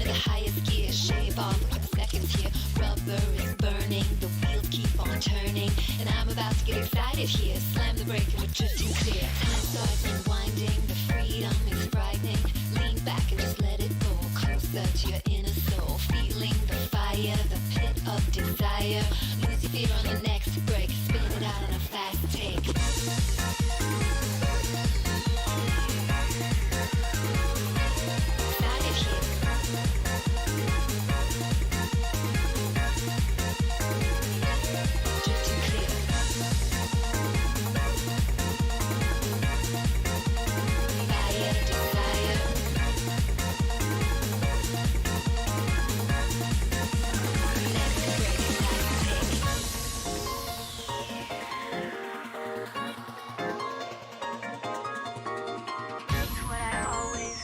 the highest gear. Shave off a second here. Rubber is burning, the wheels keep on turning, and I'm about to get excited here. Slam the brake and we're drifting clear. Time starts unwinding, the freedom is frightening. Lean back and just let it go. Closer to your inner soul, feeling the fire, the pit of desire. Lose your fear on the next break, spin it out on a fast take. Started here. Drifting clear. Fire, desire. Next break, fast take. What I always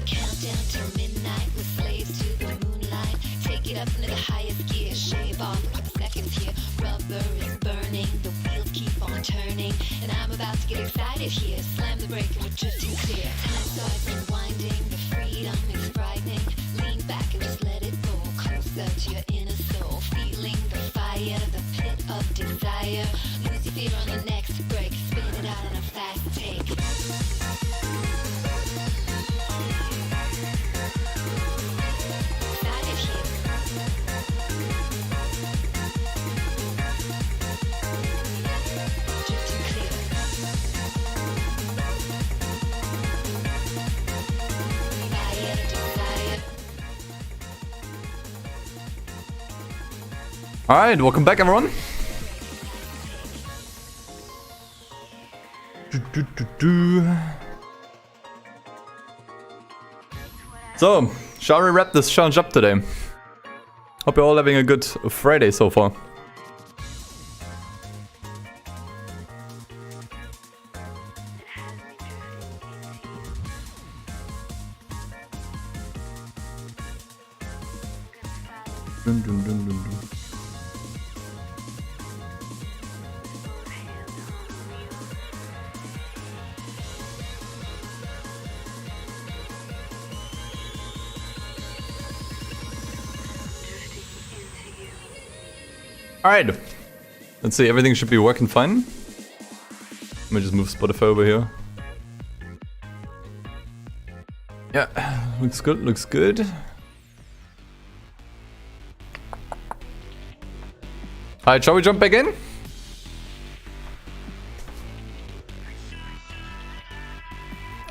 Countdown till midnight, we're slaves to the moonlight. Take it up into the highest gear. Shave off a second here. Rubber is burning, the wheels keep on turning, and I'm about to get excited here. Slam the brake and we're drifting clear. Time starts unwinding, the freedom is frightening. Lean back and just let it go. Closer to your inner soul, feeling the fire, the pit of desire. Lose your fear on the next break, spin it out on a fast take. Started here. Drifting clear. Fire, desire. Alright, welcome back everyone. So, shall we wrap this challenge up today? Hope you're all having a good Friday so far. Dun, dun, dun, dun, dun. Alright, let's see, everything should be working fine. Let me just move Spotify over here. Yeah, looks good, looks good. Alright, shall we jump back in?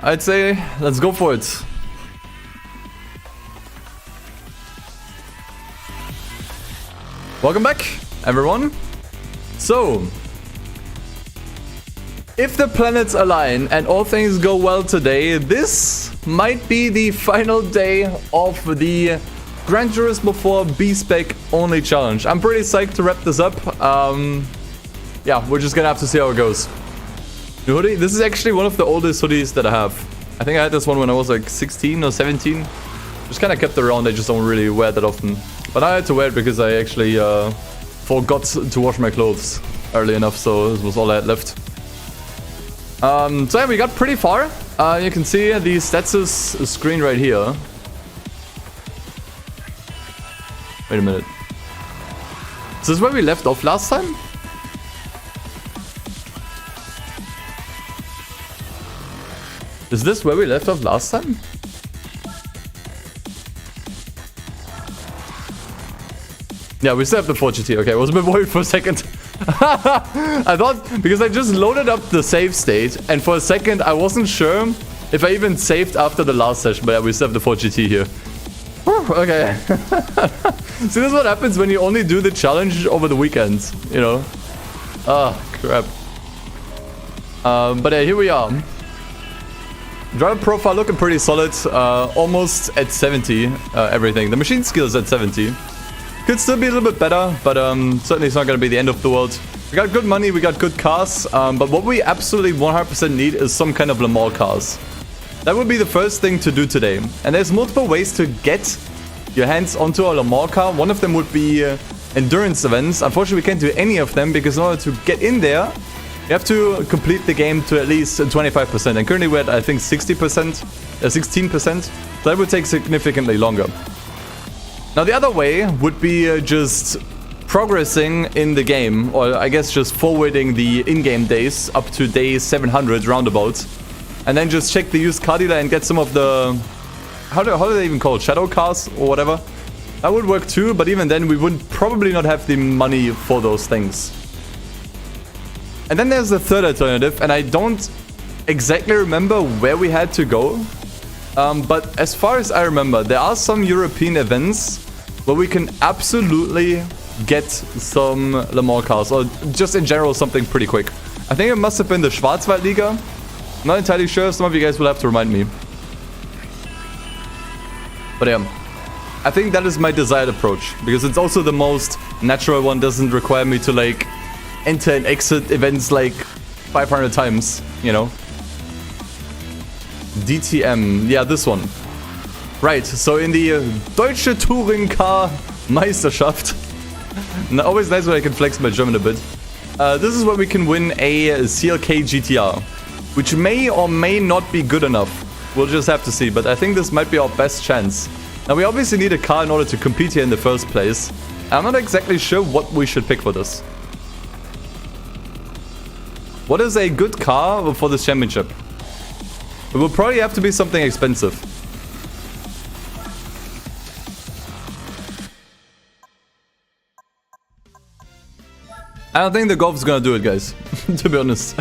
I'd say, let's go for it. Welcome back, everyone. So, if the planets align and all things go well today, this might be the final day of the Gran Turismo 4 B-Spec only challenge. I'm pretty psyched to wrap this up. Yeah, we're just gonna have to see how it goes. The hoodie, this is actually one of the oldest hoodies that I have. I think I had this one when I was like 16 or 17. Just kind of kept it around, I just don't really wear it that often. But I had to wear it because I actually forgot to wash my clothes early enough, so this was all I had left. So yeah, we got pretty far. You can see the stats screen right here. Wait a minute. Is this where we left off last time? Is this where we left off last time? Yeah, we still have the 4GT. Okay, I was a bit worried for a second. I thought, because I just loaded up the save state, and for a second I wasn't sure if I even saved after the last session, but yeah, we still have the 4GT here. Whew, okay. See, this is what happens when you only do the challenge over the weekends, you know? Ah, crap. But yeah, here we are. Driver profile looking pretty solid, almost at 70, everything. The machine skill is at 70. Could still be a little bit better, but certainly it's not going to be the end of the world. We got good money, we got good cars, but what we absolutely 100% need is some kind of Le Mans cars. That would be the first thing to do today. And there's multiple ways to get your hands onto a Le Mans car. One of them would be endurance events. Unfortunately, we can't do any of them because in order to get in there, you have to complete the game to at least 25%. And currently we're at, I think, 16%. So that would take significantly longer. Now, the other way would be just progressing in the game, or I guess just forwarding the in-game days up to day 700 roundabout, and then just check the used car dealer and get some of the... How do they even call it? Shadow cars or whatever? That would work too, but even then we would probably not have the money for those things. And then there's the third alternative, and I don't exactly remember where we had to go. But as far as I remember, there are some European events where we can absolutely get some Le Mans cars, or just in general something pretty quick. I think it must have been the Schwarzwaldliga. I'm not entirely sure, some of you guys will have to remind me. But yeah, I think that is my desired approach, because it's also the most natural one, doesn't require me to like enter and exit events like 500 times, you know. DTM, yeah, this one. Right, so in the Deutsche Touring Car Meisterschaft, always nice when I can flex my German a bit. This is where we can win a CLK GTR, which may or may not be good enough. We'll just have to see, but I think this might be our best chance. Now, we obviously need a car in order to compete here in the first place. I'm not exactly sure what we should pick for this. What is a good car for this championship? It will probably have to be something expensive. I don't think the Golf's gonna do it, guys. To be honest.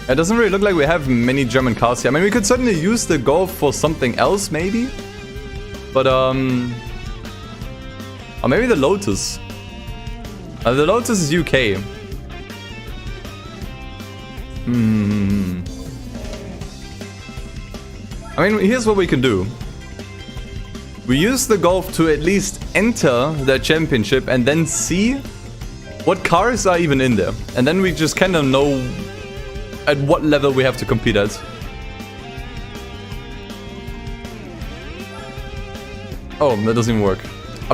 It doesn't really look like we have many German cars here. I mean, we could certainly use the Golf for something else, maybe. But, or maybe the Lotus. The Lotus is UK. I mean, here's what we can do. We use the Golf to at least enter the championship and then see what cars are even in there. And then we just kind of know at what level we have to compete at. Oh, that doesn't even work.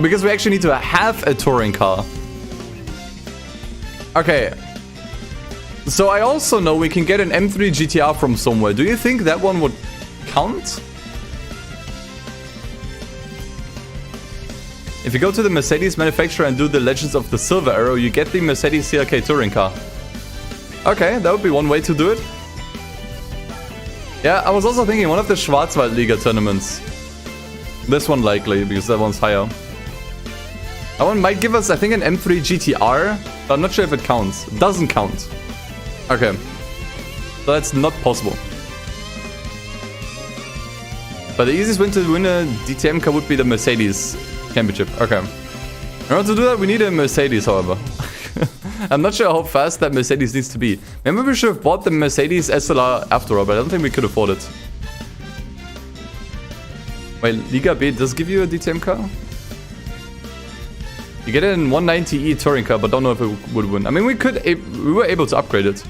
Because we actually need to have a touring car. Okay. So I also know we can get an M3 GTR from somewhere. Do you think that one would count? If you go to the Mercedes manufacturer and do the Legends of the Silver Arrow, you get the Mercedes CLK touring car. Okay, that would be one way to do it. Yeah, I was also thinking one of the Schwarzwaldliga tournaments. This one likely, because that one's higher. That one might give us, I think, an M3 GTR, but I'm not sure if it counts. It doesn't count. Okay. So that's not possible. But the easiest way to win a DTM car would be the Mercedes Championship. Okay. In order to do that, we need a Mercedes, however. I'm not sure how fast that Mercedes needs to be. Maybe we should have bought the Mercedes SLR after all, but I don't think we could afford it. Wait, Liga B does give you a DTM car? You get it in 190E touring car, but don't know if it would win. I mean, we were able to upgrade it.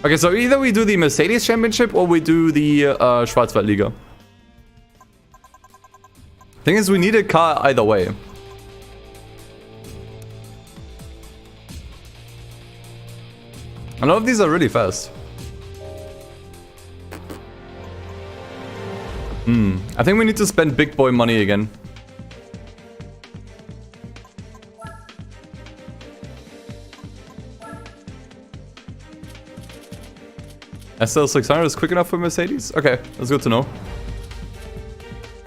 Okay, so either we do the Mercedes Championship or we do the Schwarzwaldliga. Thing is, we need a car either way. A lot of these are really fast. I think we need to spend big boy money again. SL600 is quick enough for Mercedes? Okay, that's good to know.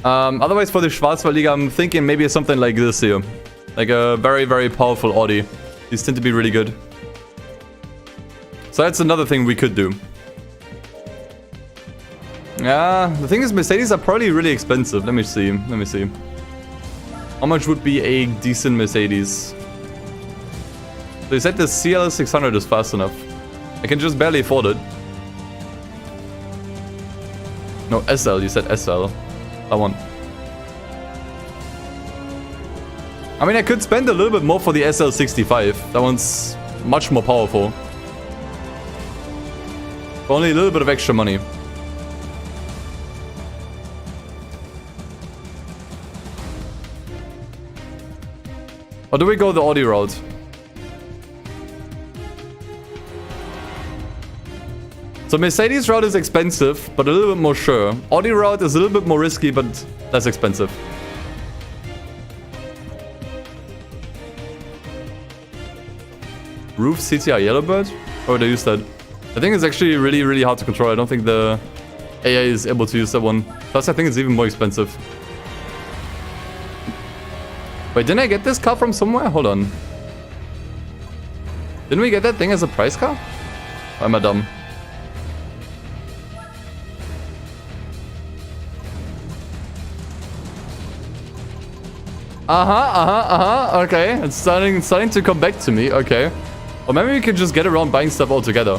Otherwise, for the Schwarzwaldliga, I'm thinking maybe something like this here. Like a very, very powerful Audi. These tend to be really good. So that's another thing we could do. Yeah, the thing is Mercedes are probably really expensive. Let me see. How much would be a decent Mercedes? So you said the CL600 is fast enough. I can just barely afford it. No, SL, you said SL. That one. I mean, I could spend a little bit more for the SL65. That one's much more powerful. For only a little bit of extra money. Or do we go the Audi route? So Mercedes route is expensive, but a little bit more sure. Audi route is a little bit more risky, but less expensive. Roof CTR Yellowbird? Oh, they use that. I think it's actually really, really hard to control. I don't think the AI is able to use that one. Plus, I think it's even more expensive. Wait, didn't I get this car from somewhere? Hold on. Didn't we get that thing as a prize car? Or am I dumb? Okay, it's starting to come back to me. Okay. Or maybe we can just get around buying stuff altogether.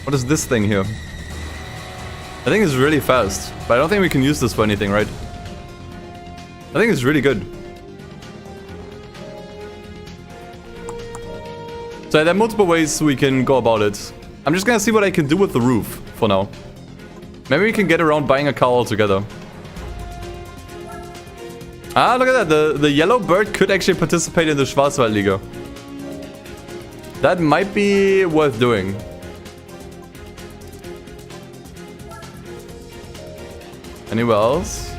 What is this thing here? I think it's really fast, but I don't think we can use this for anything, right? I think it's really good. So there are multiple ways we can go about it. I'm just gonna see what I can do with the roof for now. Maybe we can get around buying a car altogether. Ah, look at that. The yellow bird could actually participate in the Schwarzwaldliga. That might be worth doing. Anywhere else?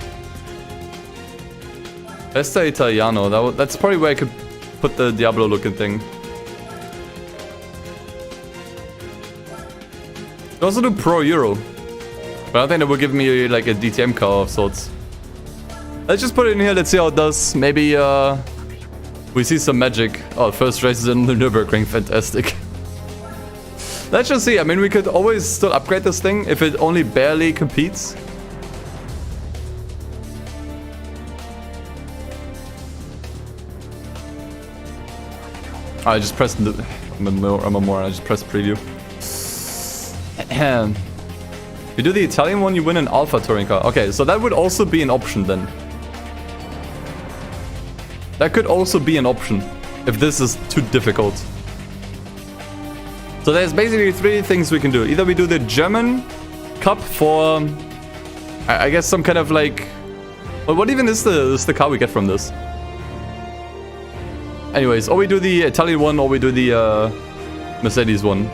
Festa Italiano. That's probably where I could put the Diablo looking thing. Could also do Pro Euro. But I don't think that will give me like a DTM car of sorts. Let's just put it in here. Let's see how it does. Maybe we see some magic. Oh, first races in the Nürburgring. Fantastic. Let's just see. I mean, we could always still upgrade this thing if it only barely competes. I just pressed the... I'm a moron. I just pressed preview. If you do the Italian one, you win an Alpha touring car. Okay, so that would also be an option then. That could also be an option if this is too difficult. So there's basically three things we can do. Either we do the German Cup for, I guess, some kind of like... Well, what even is the car we get from this? Anyways, or we do the Italian one, or we do the Mercedes one.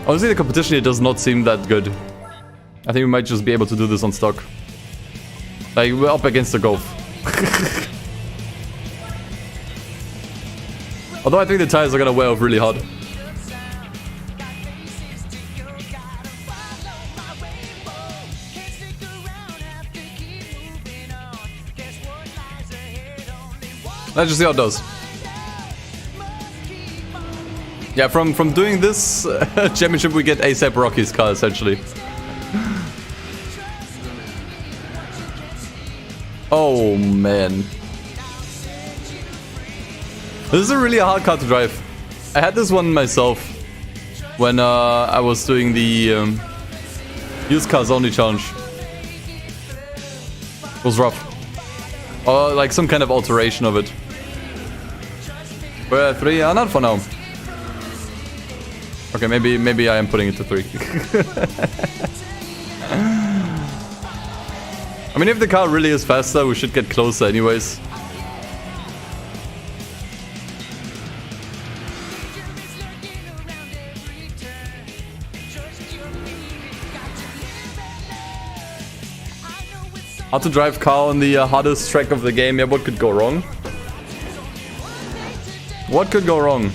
Honestly, the competition here does not seem that good. I think we might just be able to do this on stock. Like, we're up against the Golf. Although I think the tires are gonna wear off really hard. Let's just see how it does. Yeah, from doing this championship, we get ASAP Rocky's car, essentially. Oh, man. This is a really hard car to drive. I had this one myself when I was doing the used cars only challenge. It was rough. Or like some kind of alteration of it. We're at 3? Not for now. Okay, maybe I am putting it to 3. I mean, if the car really is faster, we should get closer anyways. How to drive car on the hardest track of the game. Yeah, what could go wrong? What could go wrong?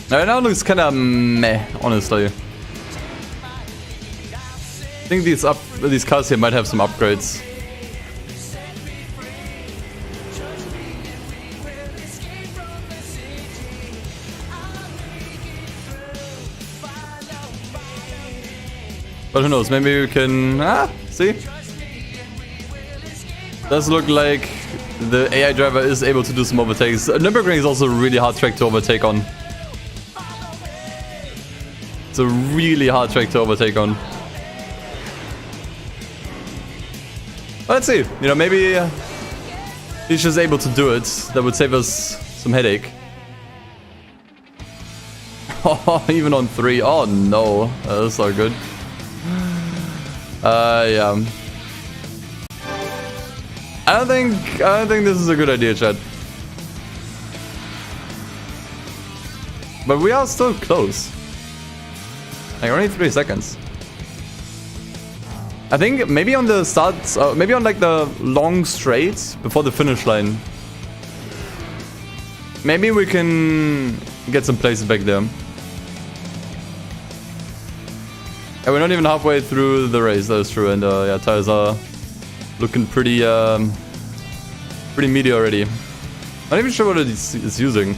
Right now it looks kinda meh, honestly. think these cars here might have some upgrades. But who knows, maybe we can... see? Does look like the AI driver is able to do some overtakes. Nürburgring is also a really hard track to overtake on. It's a really hard track to overtake on. But let's see, you know, maybe he's just able to do it. That would save us some headache. Oh, even on 3. Oh no, that's not good. Yeah. I don't think this is a good idea, Chad. But we are still close. Like only 3 seconds. I think maybe on the start, maybe on like the long straight before the finish line. Maybe we can get some places back there. Yeah, we're not even halfway through the race, that is true, and yeah, tires are looking pretty pretty meaty already. Not even sure what it's using.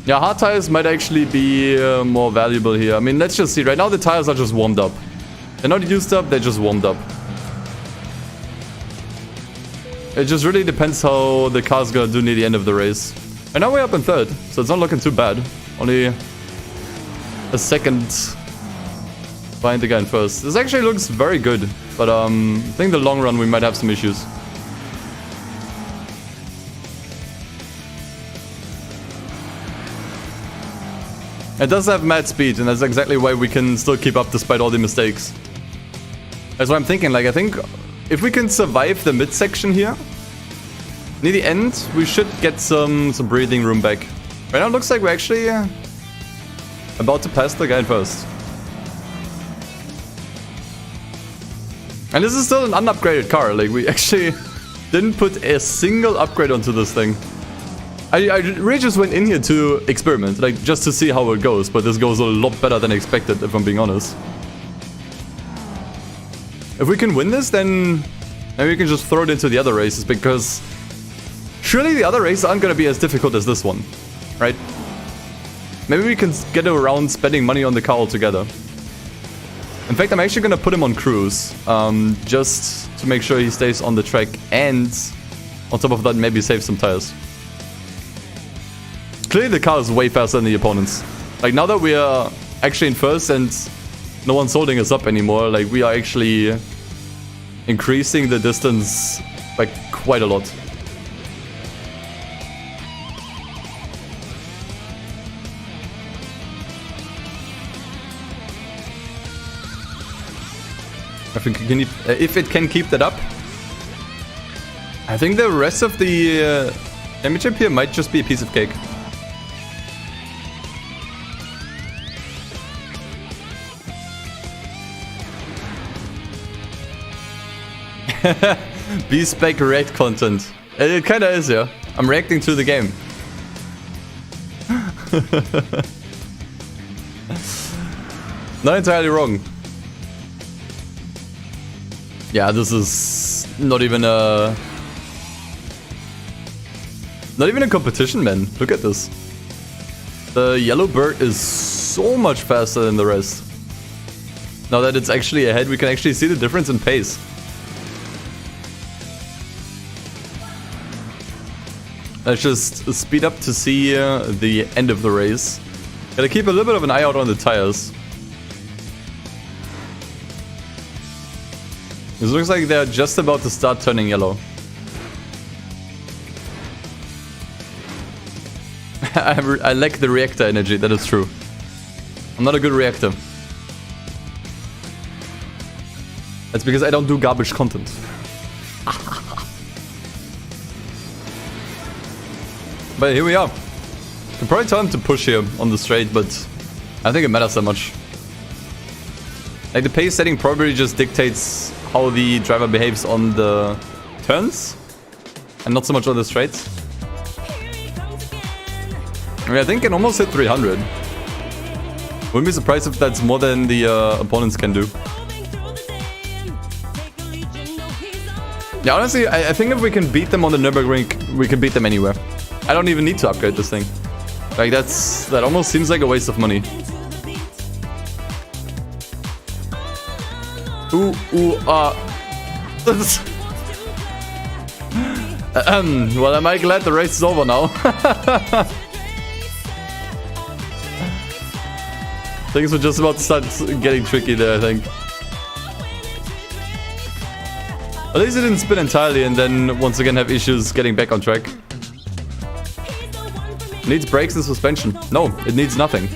Yeah, hard tires might actually be more valuable here. I mean, let's just see. Right now the tires are just warmed up. They're not used up, they're just warmed up. It just really depends how the car's gonna do near the end of the race. And now we're up in 3rd, so it's not looking too bad. Only a second behind the guy in 1st. This actually looks very good, but I think the long run we might have some issues. It does have mad speed, and that's exactly why we can still keep up despite all the mistakes. That's what I'm thinking, like, I think if we can survive the midsection here, near the end, we should get some breathing room back. Right now it looks like we're actually about to pass the guy in 1st. And this is still an unupgraded car, like, we actually didn't put a single upgrade onto this thing. I really just went in here to experiment, like, just to see how it goes, but this goes a lot better than expected, if I'm being honest. If we can win this, then maybe we can just throw it into the other races, because surely the other races aren't going to be as difficult as this one, right? Maybe we can get around spending money on the car altogether. In fact, I'm actually going to put him on cruise, just to make sure he stays on the track, and on top of that, maybe save some tires. Clearly the car is way faster than the opponents. Like, now that we are actually in 1st and no one's holding us up anymore, like, we are actually increasing the distance by quite a lot. If it can keep that up, I think the rest of the championship here might just be a piece of cake. B-Spec react content. It kinda is, yeah. I'm reacting to the game. Not entirely wrong. Yeah, this is not even a competition, man. Look at this. The yellow bird is so much faster than the rest. Now that it's actually ahead, we can actually see the difference in pace. Let's just speed up to see the end of the race. Gotta keep a little bit of an eye out on the tires. This looks like they're just about to start turning yellow. I lack the reactor energy, that is true. I'm not a good reactor. That's because I don't do garbage content. But here we are. Can probably tell him to push here on the straight, but I don't think it matters that much. Like the pace setting probably just dictates how the driver behaves on the turns and not so much on the straights. I mean, I think it can almost hit 300. Wouldn't be surprised if that's more than the opponents can do. Yeah, honestly, I think if we can beat them on the Nürburgring, we can beat them anywhere. I don't even need to upgrade this thing. Like, that almost seems like a waste of money. Well, am I glad the race is over now? Things were just about to start getting tricky there, I think. At least it didn't spin entirely and then once again have issues getting back on track. Needs brakes and suspension. No, it needs nothing.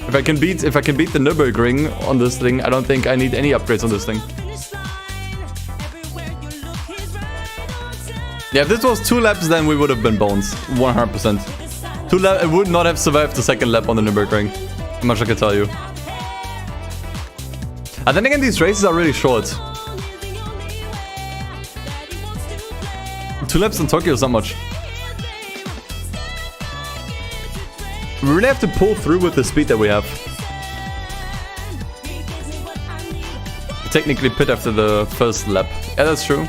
If I can beat the Nürburgring on this thing, I don't think I need any upgrades on this thing. Yeah, if this was 2 laps, then we would have been bones. 100%. It would not have survived the second lap on the Nürburgring. How much I can tell you. And then again, these races are really short. 2 laps in Tokyo is not much. We really have to pull through with the speed that we have. Technically pit after the first lap. Yeah, that's true.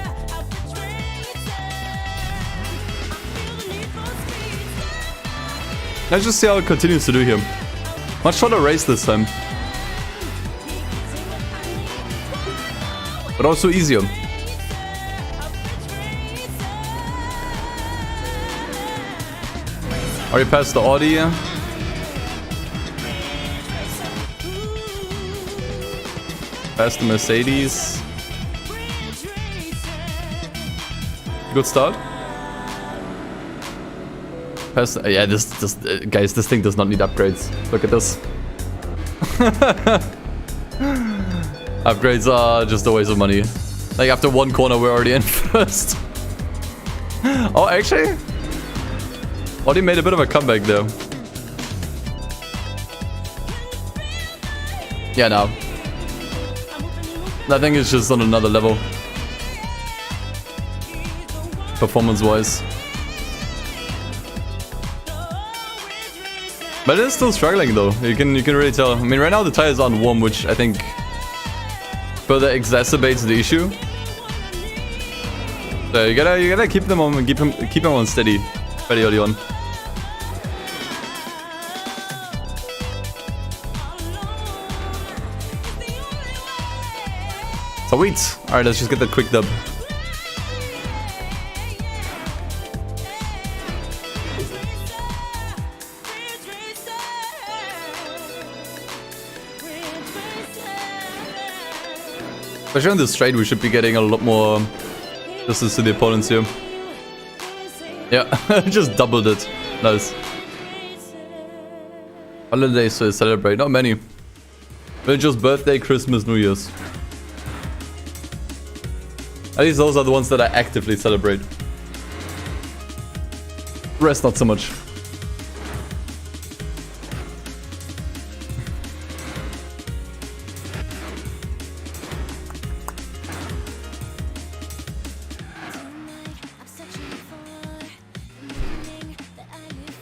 Let's just see how it continues to do here. Much shorter race this time. But also easier. Already passed the Audi. Past the Mercedes. Good start. Past, yeah, guys, this thing does not need upgrades. Look at this. Upgrades are just a waste of money. Like after one corner, we're already in first. Oh, actually, Audi made a bit of a comeback there. Yeah, no. I think it's just on another level. Performance-wise. But it's still struggling though. You can really tell. I mean, right now the tires aren't warm, which I think further exacerbates the issue. So you gotta keep them on, keep them on steady very early on. Sweet. All right, let's just get that quick dub. Especially on this straight, we should be getting a lot more distance to the opponents here. Yeah, just doubled it. Nice. Holidays to celebrate, not many. But just birthday, Christmas, New Year's. At least those are the ones that I actively celebrate. The rest, not so much.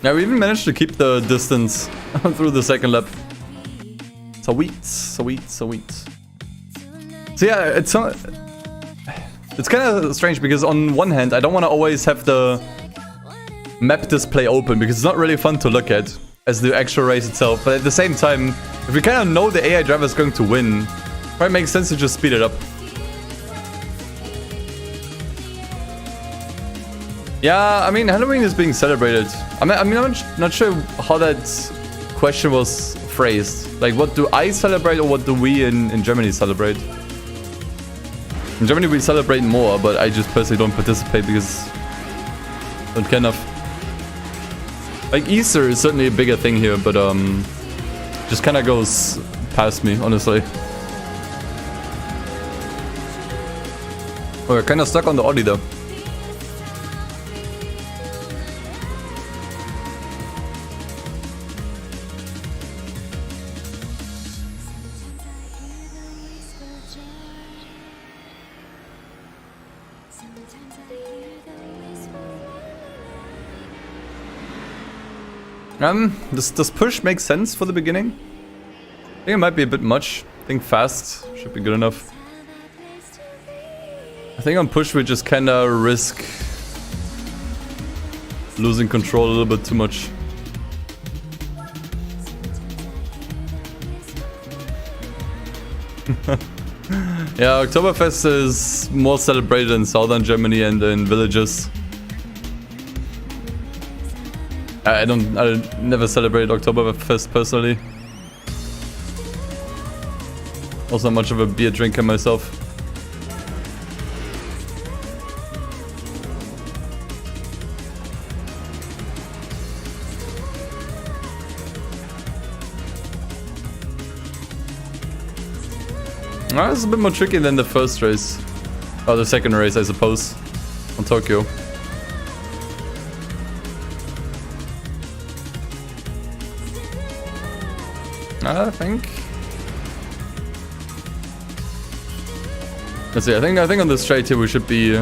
Yeah, we even managed to keep the distance through the second lap. Sweet, sweet, sweet. So yeah, it's kind of strange because on one hand, I don't want to always have the map display open because it's not really fun to look at as the actual race itself. But at the same time, if we kind of know the AI driver is going to win, it probably makes sense to just speed it up. Yeah, I mean, Halloween is being celebrated. I'm not sure how that question was phrased. Like, what do I celebrate or what do we in Germany celebrate? In Germany, we celebrate more, but I just personally don't participate because I don't care enough. Like, Easter is certainly a bigger thing here, but just kind of goes past me, honestly. Oh, we're kind of stuck on the Audi though. Does push make sense for the beginning? I think it might be a bit much. I think fast should be good enough. I think on push we just kinda risk losing control a little bit too much. Yeah, Oktoberfest is more celebrated in southern Germany and in villages. I never celebrate Oktoberfest personally. Also not much of a beer drinker myself. It's a bit more tricky than the first race. Or the second race, I suppose. On Tokyo. I think. Let's see. I think on the straight here we should be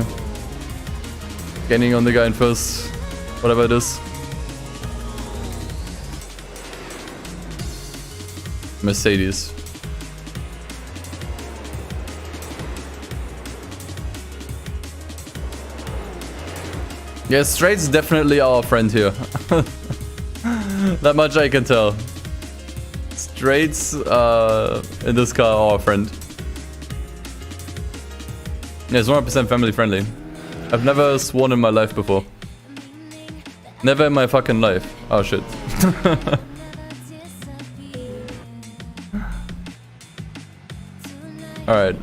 gaining on the guy in first, whatever it is. Mercedes. Yeah, straight's definitely our friend here. That much I can tell. Straights in this car are our friend. Yeah, it's 100% family friendly. I've never sworn in my life before. Never in my fucking life. Oh shit. Alright.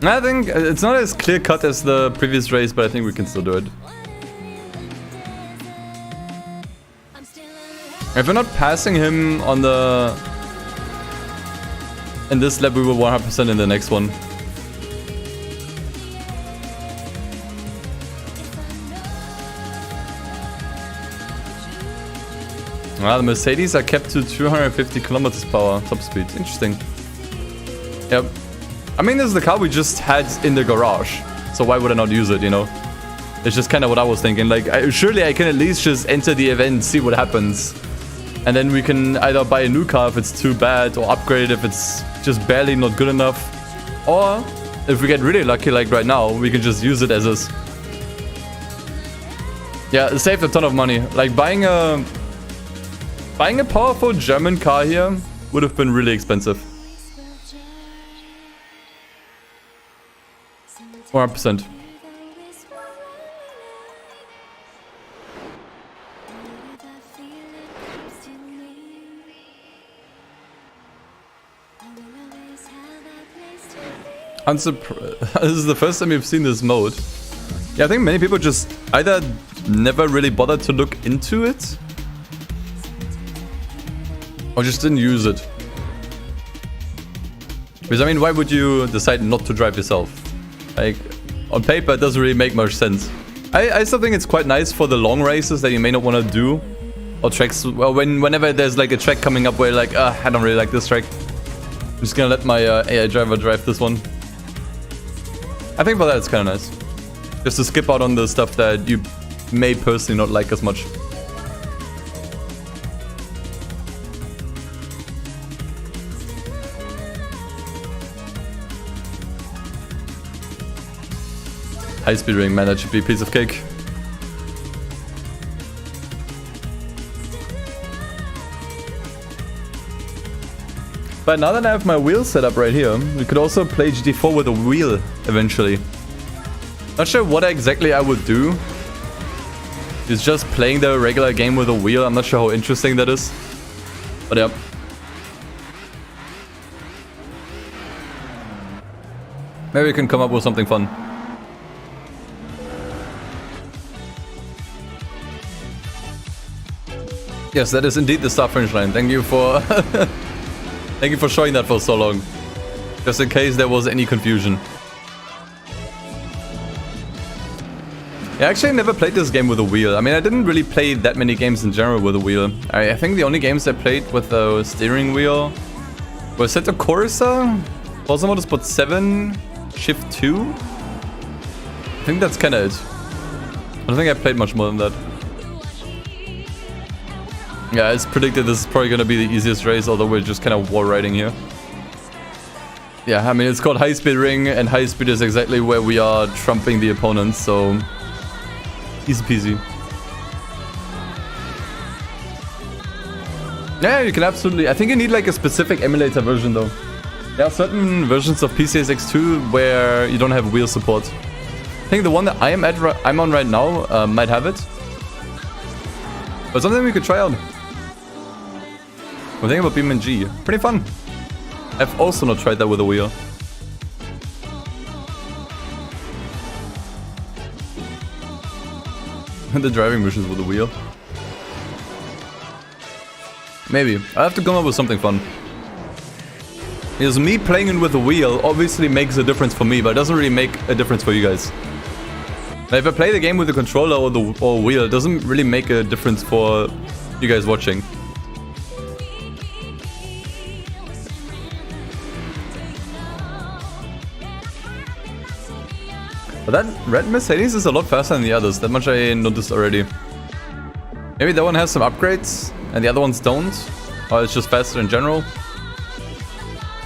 I think it's not as clear cut as the previous race, but I think we can still do it. If we're not passing him on the... in this lap, we will 100% in the next one. The Mercedes are kept to 250 kilometers per hour top speed. Interesting. Yep. I mean, this is the car we just had in the garage, so why would I not use it, you know? It's just kind of what I was thinking. Like, surely I can at least just enter the event, see what happens. And then we can either buy a new car if it's too bad, or upgrade if it's just barely not good enough. Or, if we get really lucky like right now, we can just use it as is. Yeah, it saved a ton of money. Like, buying a powerful German car here would have been really expensive. 100%. This is the first time you've seen this mode. Yeah, I think many people just either never really bothered to look into it, or just didn't use it. Because I mean, why would you decide not to drive yourself? Like, on paper, it doesn't really make much sense. I still think it's quite nice for the long races that you may not want to do. Or tracks, well, whenever there's like a track coming up where you're like, I don't really like this track. I'm just gonna let my AI driver drive this one. I think for that it's kind of nice. Just to skip out on the stuff that you may personally not like as much. High speed ring, man, that should be a piece of cake. But now that I have my wheel set up right here, we could also play GT4 with a wheel eventually. Not sure what exactly I would do. It's just playing the regular game with a wheel. I'm not sure how interesting that is. But yeah. Maybe we can come up with something fun. Yes, that is indeed the start finish line. Thank you for thank you for showing that for so long. Just in case there was any confusion. Yeah, actually I never played this game with a wheel. I mean, I didn't really play that many games in general with a wheel. I think the only games I played with a steering wheel was Assetto Corsa, Forza Motorsport 7, Shift 2. I think that's kinda it. I don't think I played much more than that. Yeah, it's predicted this is probably gonna be the easiest race, although we're just kind of war riding here. Yeah, I mean, it's called High Speed Ring, and high speed is exactly where we are trumping the opponents, so easy peasy. Yeah, you can absolutely... I think you need like a specific emulator version though. There are certain versions of PCSX2 where you don't have wheel support. I think the one that I'm on right now might have it. But something we could try out. We're thinking about BeamNG. Pretty fun. I've also not tried that with a wheel. The driving missions with a wheel. Maybe. I'll have to come up with something fun. Because me playing it with a wheel obviously makes a difference for me, but it doesn't really make a difference for you guys. Now, if I play the game with the controller or wheel, it doesn't really make a difference for you guys watching. But that red Mercedes is a lot faster than the others. That much I noticed already. Maybe that one has some upgrades and the other ones don't. Or it's just faster in general.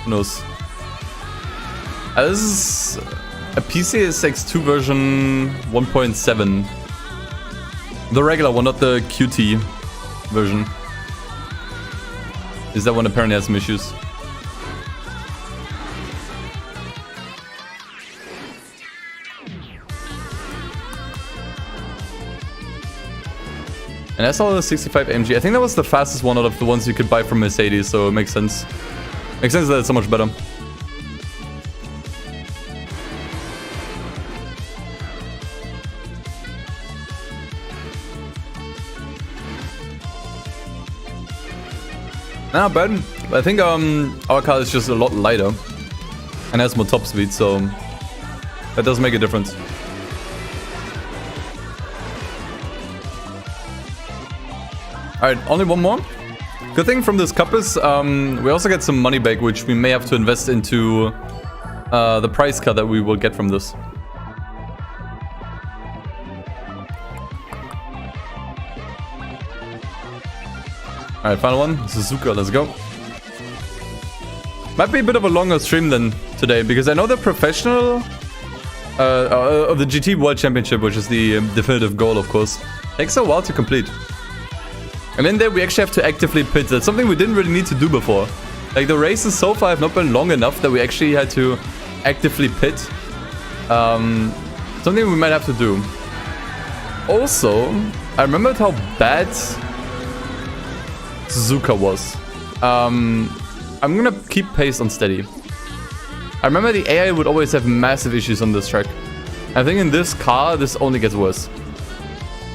Who knows? This is a PCSX2 version 1.7. The regular one, not the QT version. Is that one apparently has some issues. And I saw the 65 AMG. I think that was the fastest one out of the ones you could buy from Mercedes, so it makes sense. Makes sense that it's so much better. Not bad. I think our car is just a lot lighter and has more top speed, so that does make a difference. Alright, only one more. Good thing from this cup is we also get some money back, which we may have to invest into the prize car that we will get from this. Alright, final one. Suzuka, let's go. Might be a bit of a longer stream than today, because I know the professional of the GT World Championship, which is the definitive goal, of course, takes a while to complete. And in there we actually have to actively pit. That's something we didn't really need to do before. Like, the races so far have not been long enough that we actually had to actively pit. Something we might have to do. Also, I remembered how bad Suzuka was. I'm gonna keep pace on steady. I remember the AI would always have massive issues on this track. I think in this car, this only gets worse.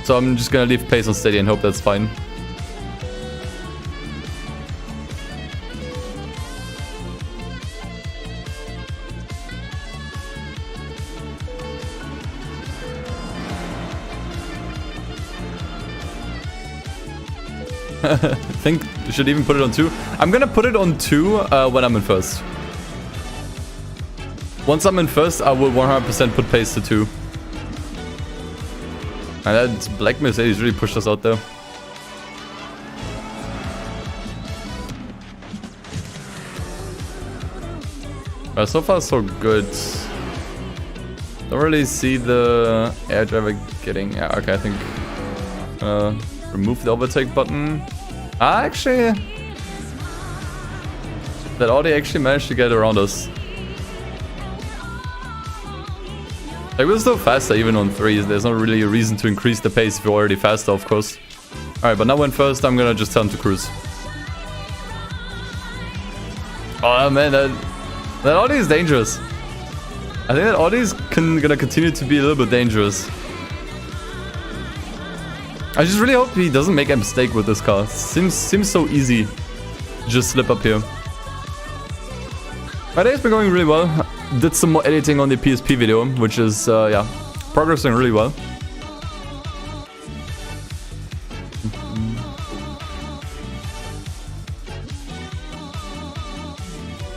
So I'm just gonna leave pace on steady and hope that's fine. I think you should even put it on 2. I'm gonna put it on 2 when I'm in first. Once I'm in first, I will 100% put pace to 2. And that black Mercedes really pushed us out there. So far so good. Don't really see the air driver getting... Yeah, okay, I think... remove the overtake button. Actually... That Audi actually managed to get around us. Like, we're still faster even on 3s. There's not really a reason to increase the pace if you're already faster, of course. Alright, but now when first, I'm gonna just tell him to cruise. Oh man, that Audi is dangerous. I think that Audi is gonna continue to be a little bit dangerous. I just really hope he doesn't make a mistake with this car. Seems so easy to just slip up here. My day's been going really well. Did some more editing on the PSP video, which is, yeah, progressing really well.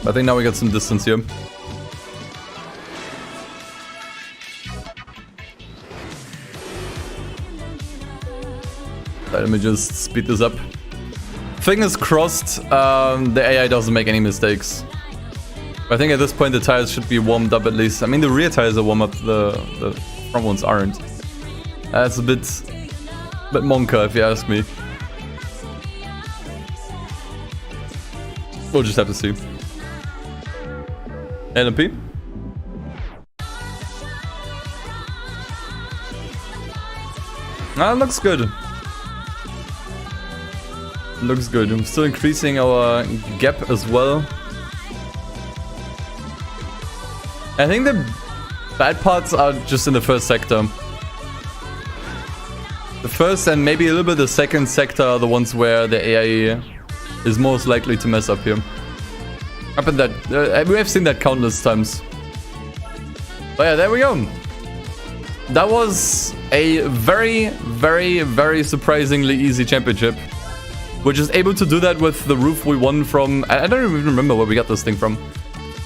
I think now we got some distance here. Let me just speed this up. Fingers crossed, the AI doesn't make any mistakes. I think at this point the tires should be warmed up at least. I mean, the rear tires are warm up, the front ones aren't. That's a bit monka if you ask me. We'll just have to see. LMP? Ah, looks good. Looks good. I'm still increasing our gap as well. I think the bad parts are just in the first sector. The first and maybe a little bit the second sector are the ones where the AI is most likely to mess up here. Happened that we have seen that countless times. But yeah, there we go. That was a very, very, very surprisingly easy championship. We're just able to do that with the roof we won from. I don't even remember where we got this thing from.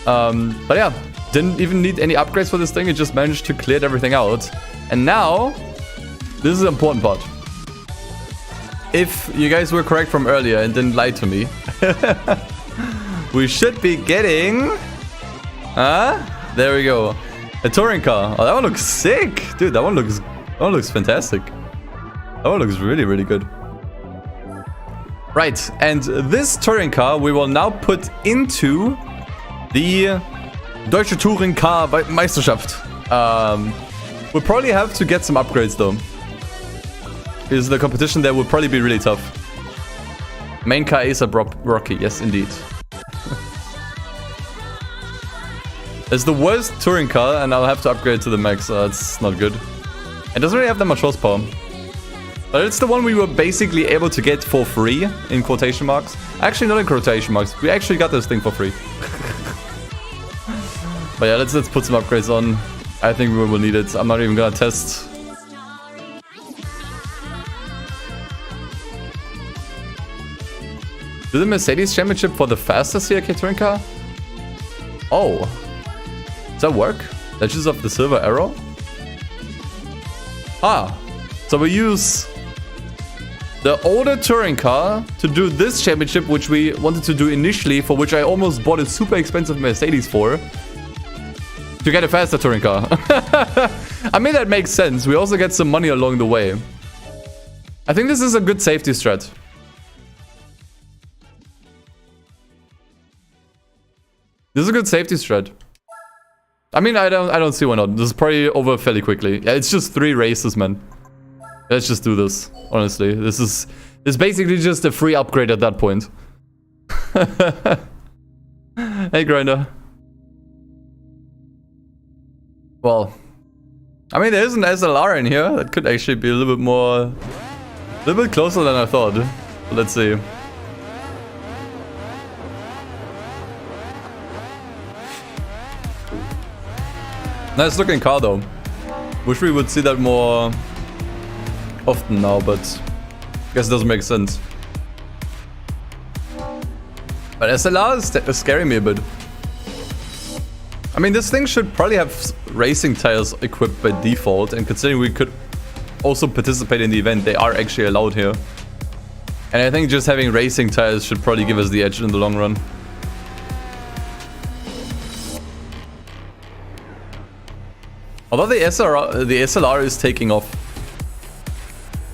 But yeah, didn't even need any upgrades for this thing. It just managed to clear everything out. And now, this is the important part. If you guys were correct from earlier and didn't lie to me, we should be getting... there we go. A touring car. Oh, that one looks sick. Dude, that one looks fantastic. That one looks really, really good. Right, and this touring car we will now put into the Deutsche Touring Car Meisterschaft. We'll probably have to get some upgrades though, because the competition there will probably be really tough. Main car is a Rocky, yes indeed. It's the worst touring car and I'll have to upgrade to the max, so that's not good. It doesn't really have that much horsepower. But it's the one we were basically able to get for free, in quotation marks. Actually, not in quotation marks. We actually got this thing for free. But yeah, let's put some upgrades on. I think we will need it. I'm not even gonna test. Do the Mercedes Championship for the fastest CRK touring car? Oh. Does that work? Legends of the Silver Arrow? Ah. So we use the older touring car to do this championship, which we wanted to do initially, for which I almost bought a super expensive Mercedes for, to get a faster touring car. I mean, that makes sense. We also get some money along the way. I think this is a good safety strat. This is a good safety strat. I mean, I don't see why not. This is probably over fairly quickly. Yeah, it's just 3 races, man. Let's just do this, honestly. This is basically just a free upgrade at that point. Hey, Grinder. Well, I mean, there is an SLR in here. That could actually be a little bit closer than I thought. Let's see. Nice looking car though. Wish we would see that more often now, but I guess it doesn't make sense. But SLR is scaring me a bit. I mean, this thing should probably have racing tires equipped by default, and considering we could also participate in the event, they are actually allowed here. And I think just having racing tires should probably give us the edge in the long run. Although the SLR is taking off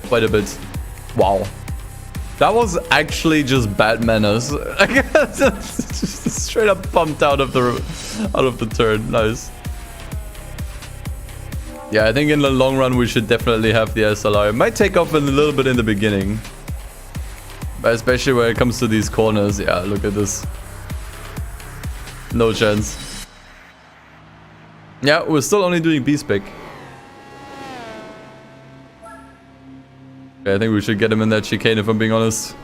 quite a bit. Wow. That was actually just bad manners. Just straight up pumped out of the turn. Nice. Yeah, I think in the long run we should definitely have the SLR. It might take off a little bit in the beginning, but especially when it comes to these corners. Yeah, look at this. No chance. Yeah, we're still only doing B-Spec. Okay, I think we should get him in that chicane, if I'm being honest.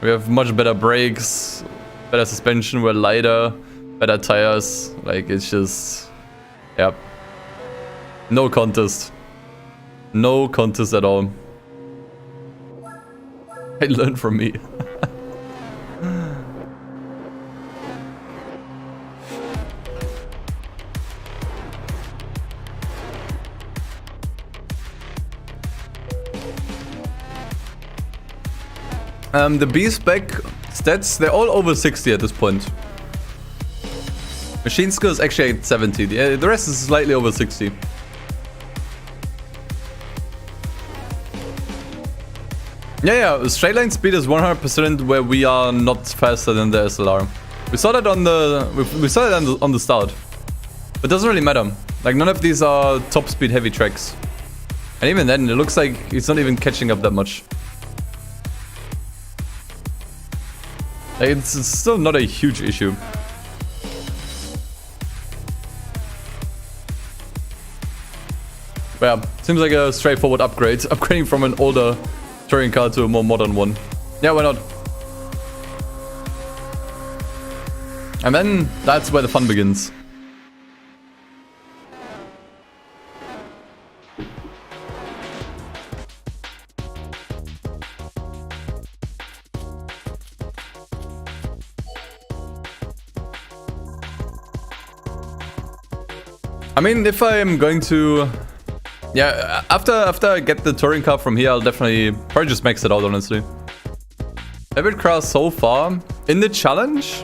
We have much better brakes, better suspension, we're lighter, better tires. Like, it's just... Yep. No contest. No contest at all. I learned from me. The B-Spec stats, they're all over 60 at this point. Machine skill is actually at 70. The rest is slightly over 60. Yeah, straight line speed is 100% where we are not faster than the SLR. We saw that on the start. But it doesn't really matter. Like, none of these are top speed heavy tracks. And even then, it looks like he's not even catching up that much. Like, it's still not a huge issue. But yeah, seems like a straightforward upgrade. Upgrading from an older touring car to a more modern one. Yeah, why not? And then that's where the fun begins. I mean, if I am going to... Yeah, after I get the touring car from here, I'll definitely probably just max it out, honestly. Favorite car so far? In the challenge?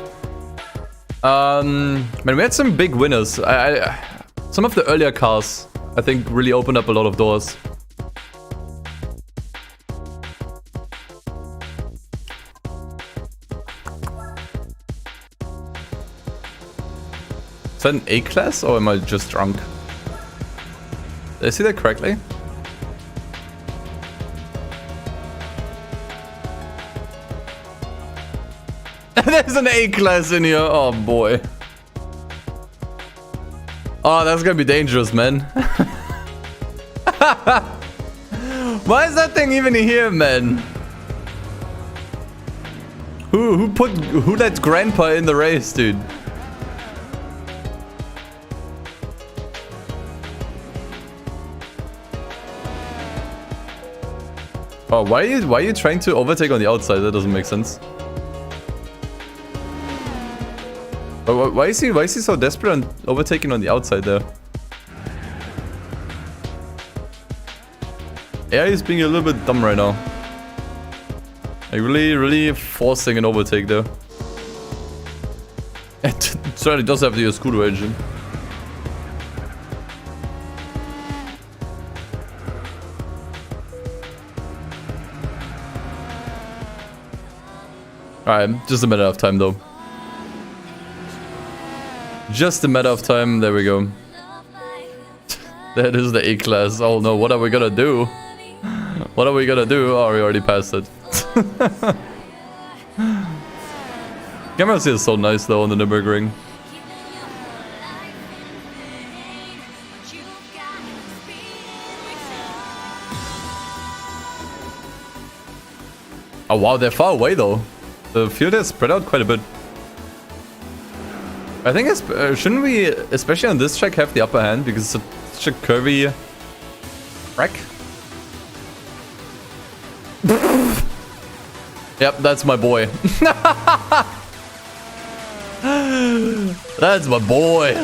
Man, we had some big winners. Some of the earlier cars, I think, really opened up a lot of doors. Is that an A-class, or am I just drunk? Did I see that correctly? There's an A-class in here. Oh boy. Oh, that's gonna be dangerous, man. Why is that thing even here, man? Who let Grandpa in the race, dude? Oh, why are you trying to overtake on the outside? That doesn't make sense. But why is he so desperate on overtaking on the outside there? AI is being a little bit dumb right now. Like really forcing an overtake there. It certainly does have the scooter engine. Alright, just a matter of time though. Just a matter of time, there we go. That is the A-class. Oh no, what are we gonna do? What are we gonna do? Oh, we already passed it. Gamertag is so nice though on the Nürburgring. Oh wow, they're far away though. The field is spread out quite a bit. I think shouldn't we, especially on this track, have the upper hand because it's such a curvy track? Yep, that's my boy. That's my boy.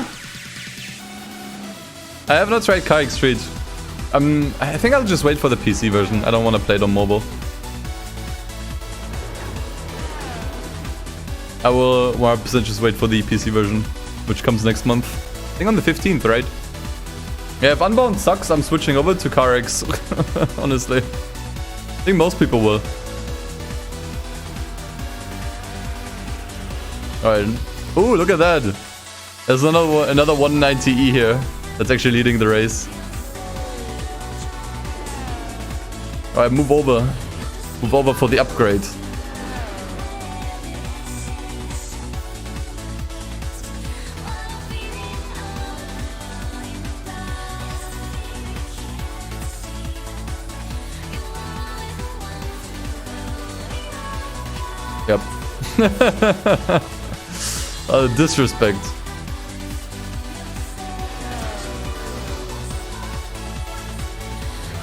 I have not tried Kayak Street. I think I'll just wait for the PC version. I don't want to play it on mobile. I will 100% just wait for the PC version, which comes next month. I think on the 15th, right? Yeah, if Unbound sucks, I'm switching over to CarX. Honestly. I think most people will. Alright. Ooh, look at that. There's another 190E here. That's actually leading the race. Alright, move over. Move over for the upgrade. Yep. Disrespect.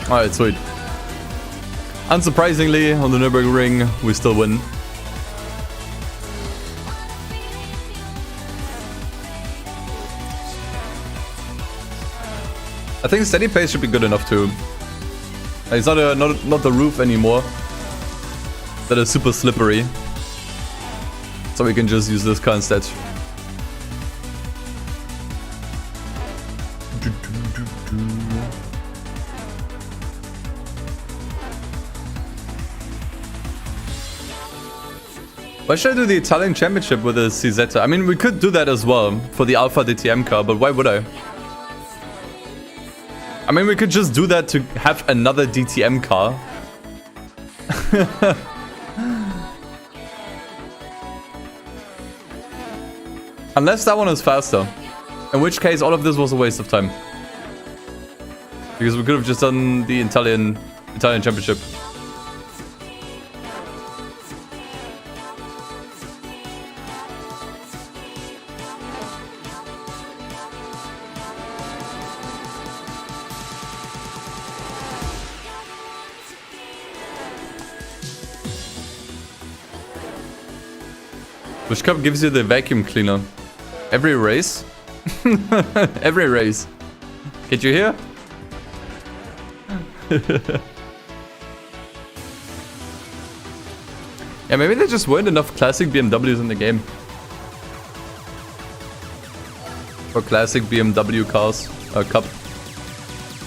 Alright, sweet. Unsurprisingly, on the Nürburgring, we still win. I think steady pace should be good enough too. It's not the roof anymore. that are super slippery. So we can just use this car instead. Why should I do the Italian Championship with a CZ? I mean, we could do that as well for the Alpha DTM car, but why would I? I mean, we could just do that to have another DTM car. Unless that one is faster. In which case, all of this was a waste of time. Because we could have just done the Italian Championship. Which cup gives you the vacuum cleaner? Every race? Every race. Get you here? Yeah, maybe there just weren't enough classic BMWs in the game. For classic BMW cars. Cup.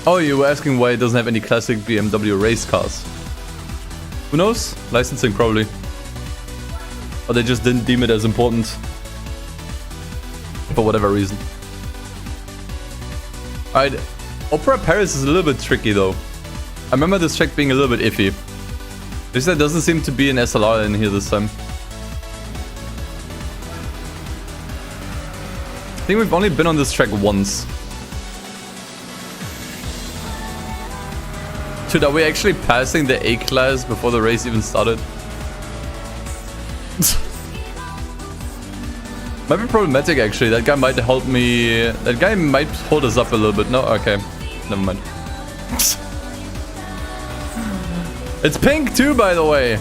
Oh, you were asking why it doesn't have any classic BMW race cars. Who knows? Licensing probably. Or they just didn't deem it as important. For whatever reason. Alright. Opera Paris is a little bit tricky though. I remember this track being a little bit iffy. At least there doesn't seem to be an SLR in here this time. I think we've only been on this track once. Dude, are we actually passing the A class before the race even started? Might be problematic actually. That guy might help me. That guy might hold us up a little bit. No? Okay. Never mind. It's pink too, by the way.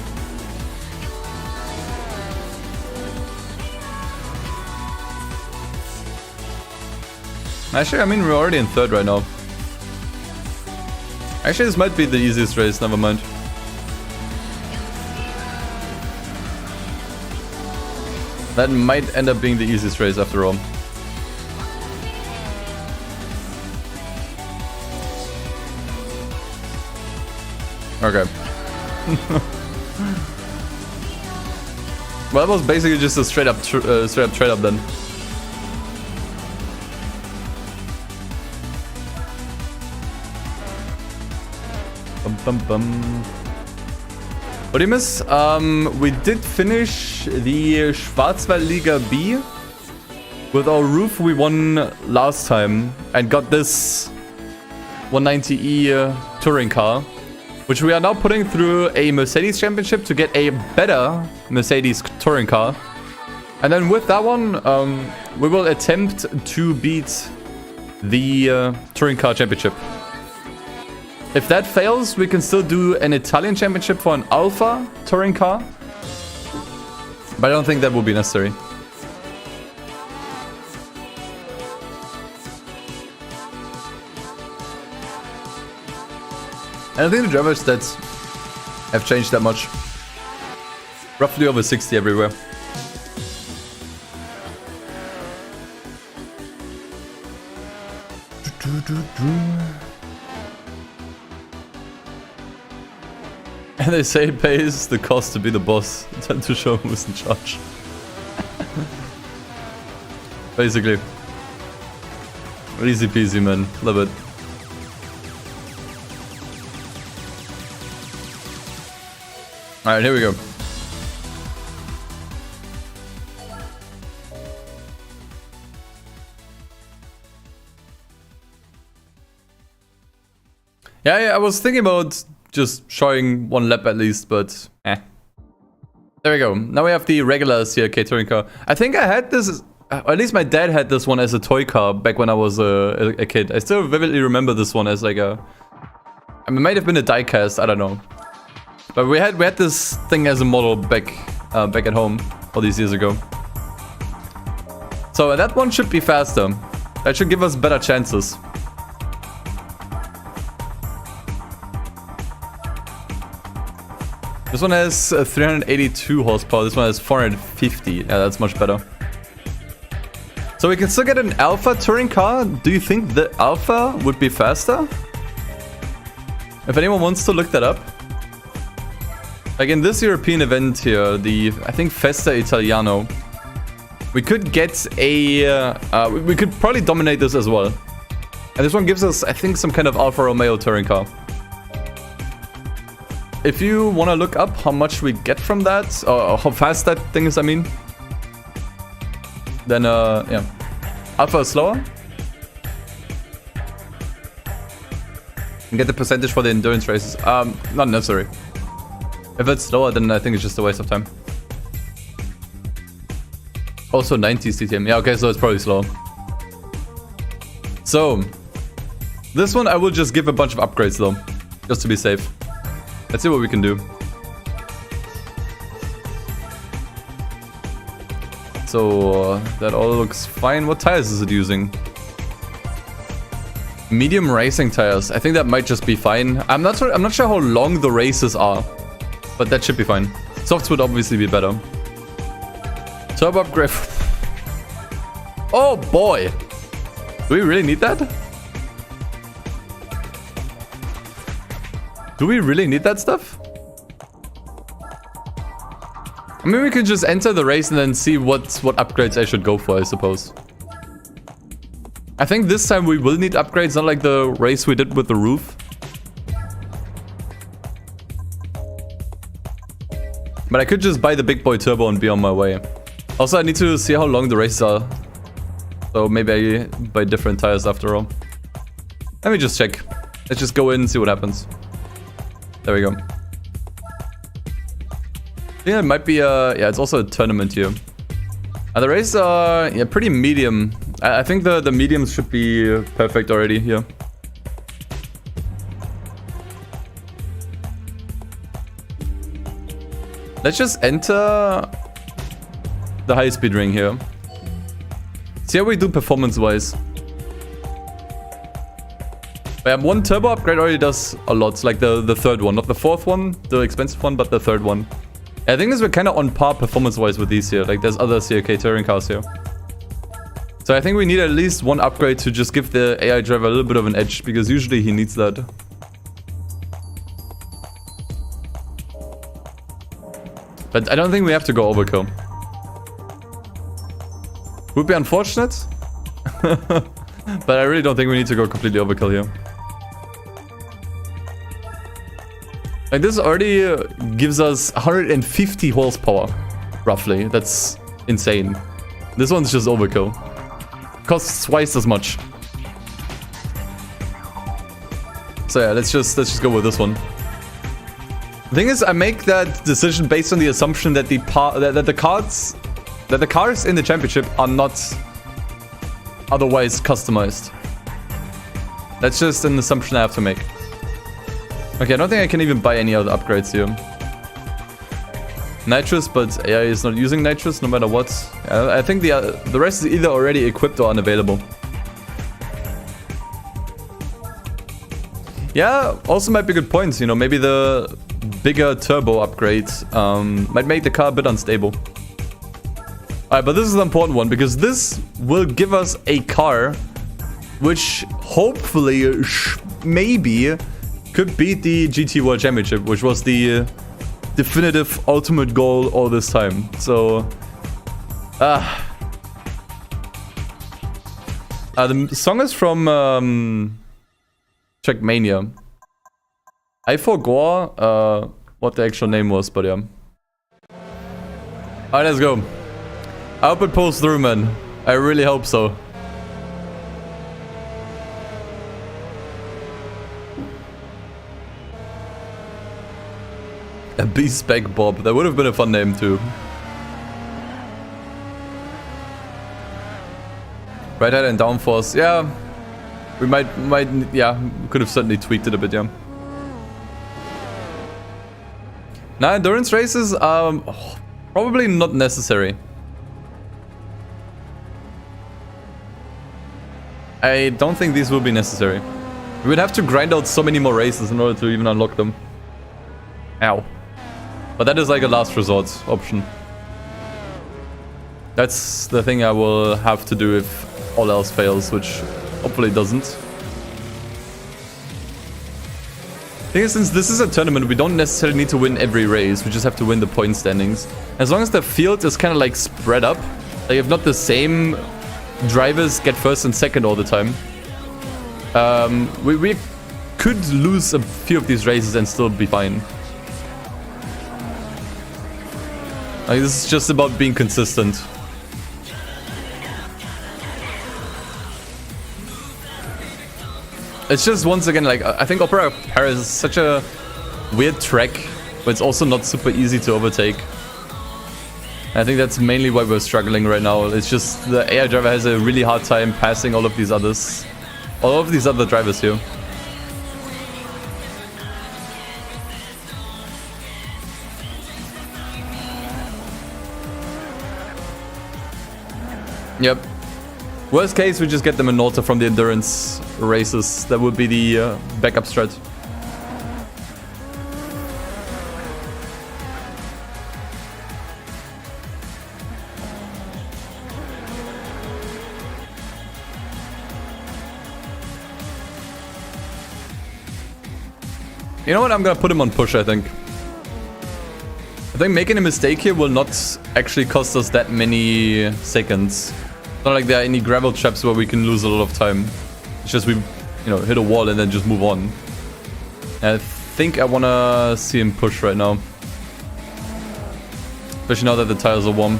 Actually, I mean, we're already in third right now. Actually, this might be the easiest race. Never mind. That might end up being the easiest race after all. Okay. Well, that was basically just a straight up trade up then. Bum bum bum. What do you miss? We did finish the Schwarzwaldliga B. With our roof we won last time and got this 190E touring car, which we are now putting through a Mercedes championship to get a better Mercedes touring car. And then with that one, we will attempt to beat the touring car championship. If that fails, we can still do an Italian championship for an Alpha touring car. But I don't think that will be necessary. I don't think the driver stats have changed that much. Roughly over 60 everywhere. And they say it pays the cost to be the boss. Time to show who's in charge. Basically. Easy peasy, man. Love it. Alright, here we go. Yeah, I was thinking about just showing one lap at least, but eh. There we go. Now we have the regular CLK touring car. I think I had this, or at least my dad had this one as a toy car back when I was a kid. I still vividly remember this one as like a, I mean, it might have been a diecast, I don't know. But we had this thing as a model back at home all these years ago. So that one should be faster. That should give us better chances. This one has 382 horsepower. This one has 450. Yeah, that's much better. So we can still get an alpha touring car. Do you think the alpha would be faster? If anyone wants to look that up. Like in this European event here, I think Festa Italiano, we could get a... we could probably dominate this as well. And this one gives us, I think, some kind of Alfa Romeo touring car. If you want to look up how much we get from that, or how fast that thing is, I mean, then, yeah. Alpha is slower. And get the percentage for the endurance races. Not necessary. If it's slower, then I think it's just a waste of time. Also 90s TTM. Yeah, okay, so it's probably slow. So, this one I will just give a bunch of upgrades though, just to be safe. Let's see what we can do. So, that all looks fine. What tires is it using? Medium racing tires. I think that might just be fine. I'm not sure how long the races are, but that should be fine. Softs would obviously be better. Turbo upgrade. Oh boy! Do we really need that? Do we really need that stuff? I mean, we could just enter the race and then see what upgrades I should go for, I suppose. I think this time we will need upgrades, not like the race we did with the roof. But I could just buy the big boy turbo and be on my way. Also, I need to see how long the races are. So maybe I buy different tires after all. Let me just check. Let's just go in and see what happens. There we go. Yeah, it might be yeah, it's also a tournament here. The races are yeah, pretty medium. I think the mediums should be perfect already here. Let's just enter the high speed ring here. See how we do performance-wise. One turbo upgrade already does a lot, like the third one. Not the fourth one, the expensive one, but the third one. I think this we're kind of on par performance-wise with these here. Like there's other CRK touring cars here. So I think we need at least one upgrade to just give the AI driver a little bit of an edge, because usually he needs that. But I don't think we have to go overkill. Would be unfortunate. But I really don't think we need to go completely overkill here. Like this already gives us 150 horsepower, roughly. That's insane. This one's just overkill. Costs twice as much. So yeah, let's just go with this one. The thing is, I make that decision based on the assumption that the cars in the championship are not otherwise customized. That's just an assumption I have to make. Okay, I don't think I can even buy any other upgrades here. Nitrous, but AI is not using nitrous no matter what. I think the rest is either already equipped or unavailable. Yeah, also might be good points, you know, maybe the bigger turbo upgrade might make the car a bit unstable. Alright, but this is an important one, because this will give us a car which hopefully, maybe, could beat the GT World Championship, which was the definitive ultimate goal all this time. So, the song is from Trackmania. I forgot what the actual name was, but yeah. Alright, let's go. I hope it pulls through, man. I really hope so. A B-Spec Bob. That would have been a fun name too. Right head and downforce. Yeah. We might, yeah, could have certainly tweaked it a bit, yeah. Now, endurance races, probably not necessary. I don't think these will be necessary. We would have to grind out so many more races in order to even unlock them. Ow. But that is like a last resort option. That's the thing I will have to do if all else fails, which hopefully doesn't. Thing is, since this is a tournament, we don't necessarily need to win every race. We just have to win the point standings. As long as the field is kind of like spread up, like if not the same drivers get first and second all the time, we could lose a few of these races and still be fine. Like, this is just about being consistent. It's just, once again, like, I think Opera Paris is such a weird track, but it's also not super easy to overtake. I think that's mainly why we're struggling right now. It's just the AI driver has a really hard time passing all of these others. All of these other drivers here. Yep. Worst case, we just get them a Nota from the endurance races. That would be the backup strat. You know what? I'm gonna put him on push, I think. I think making a mistake here will not actually cost us that many seconds. It's not like there are any gravel traps where we can lose a lot of time. It's just we, hit a wall and then just move on. And I think I wanna see him push right now. Especially now that the tires are warm.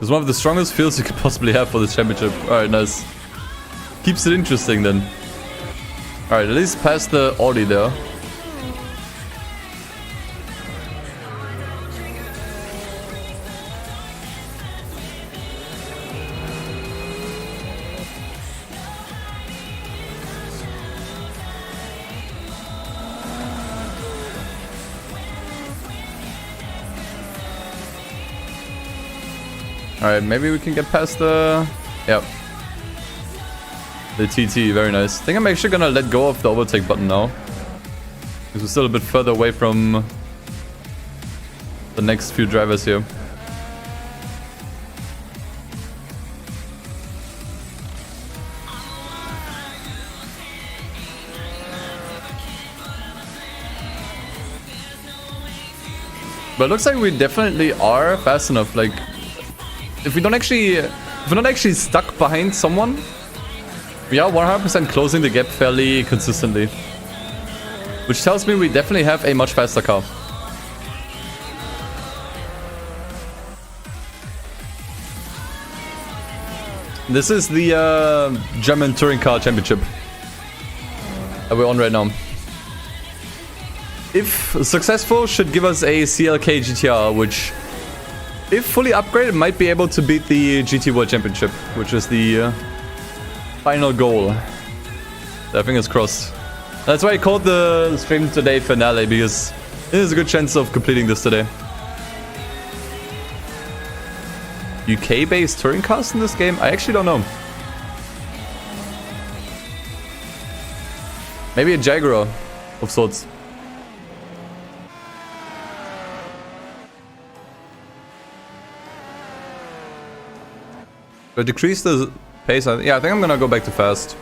It's one of the strongest fields you could possibly have for this championship. Alright, nice. Keeps it interesting then. Alright, at least past the Audi there. Alright, maybe we can get past the... Yep. The TT, very nice. I think I'm actually gonna let go of the overtake button now. Because we're still a bit further away from the next few drivers here. But it looks like we definitely are fast enough. Like, if we're not actually stuck behind someone, we are 100% closing the gap fairly consistently. Which tells me we definitely have a much faster car. This is the German Touring Car Championship that we're on right now. If successful, should give us a CLK GTR, which, if fully upgraded, might be able to beat the GT World Championship, which is the final goal. I think it's crossed. That's why I called the stream today finale, because there's a good chance of completing this today. UK-based touring cars in this game? I actually don't know. Maybe a Jaguar of sorts. But decrease the pace. Yeah, I think I'm gonna go back to fast.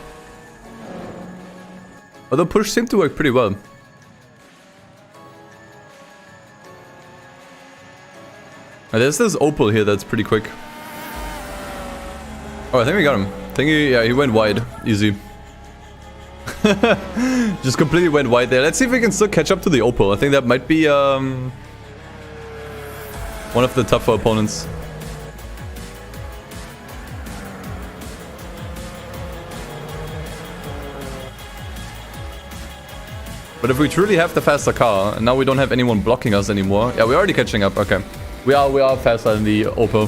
Although push seemed to work pretty well. And there's this Opel here that's pretty quick. Oh, I think we got him. I think he went wide. Easy. Just completely went wide there. Let's see if we can still catch up to the Opel. I think that might be one of the tougher opponents. But if we truly have the faster car, and now we don't have anyone blocking us anymore. Yeah, we're already catching up. Okay. We are faster than the Opel.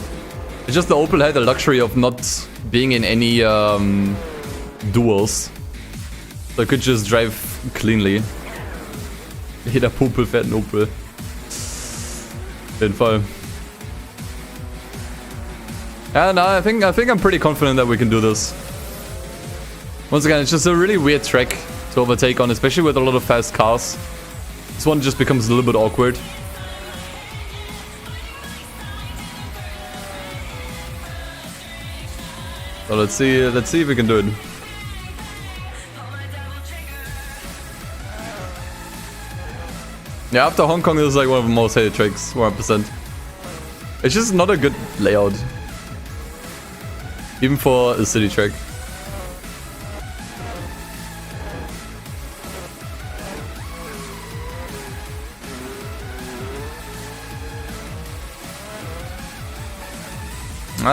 It's just the Opel had the luxury of not being in any duels. So I could just drive cleanly. Jeder Popel fährt einen Opel. Auf jeden Fall. Yeah, no, I think I'm pretty confident that we can do this. Once again, it's just a really weird track. to overtake on, especially with a lot of fast cars. This one just becomes a little bit awkward. So let's see if we can do it. Yeah, after Hong Kong, this is like one of the most hated tracks, 100%. It's just not a good layout. Even for a city track.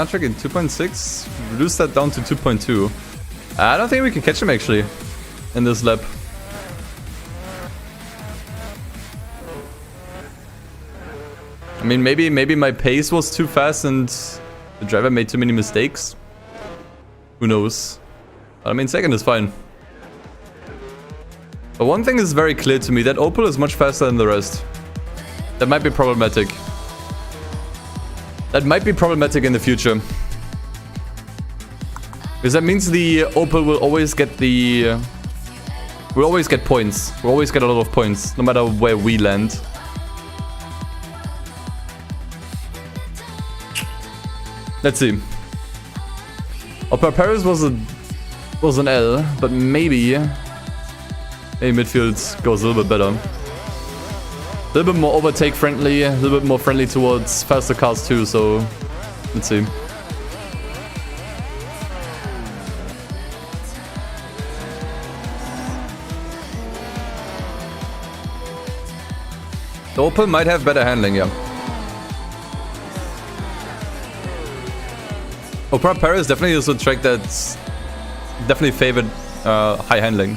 Track in 2.6. Reduce that down to 2.2. I don't think we can catch him actually in this lap. I mean, maybe my pace was too fast and the driver made too many mistakes. Who knows? But I mean, second is fine. But one thing is very clear to me, that Opel is much faster than the rest. That might be problematic. That might be problematic in the future. Because that means the Opel will always get the... we'll always get points. We'll always get a lot of points, no matter where we land. Let's see. Opel Paris was an L, but maybe midfield goes a little bit better. A little bit more overtake friendly, a little bit more friendly towards faster cars too, so let's see. The Opel might have better handling, yeah. Opel Paris definitely is a track that's definitely favored high handling.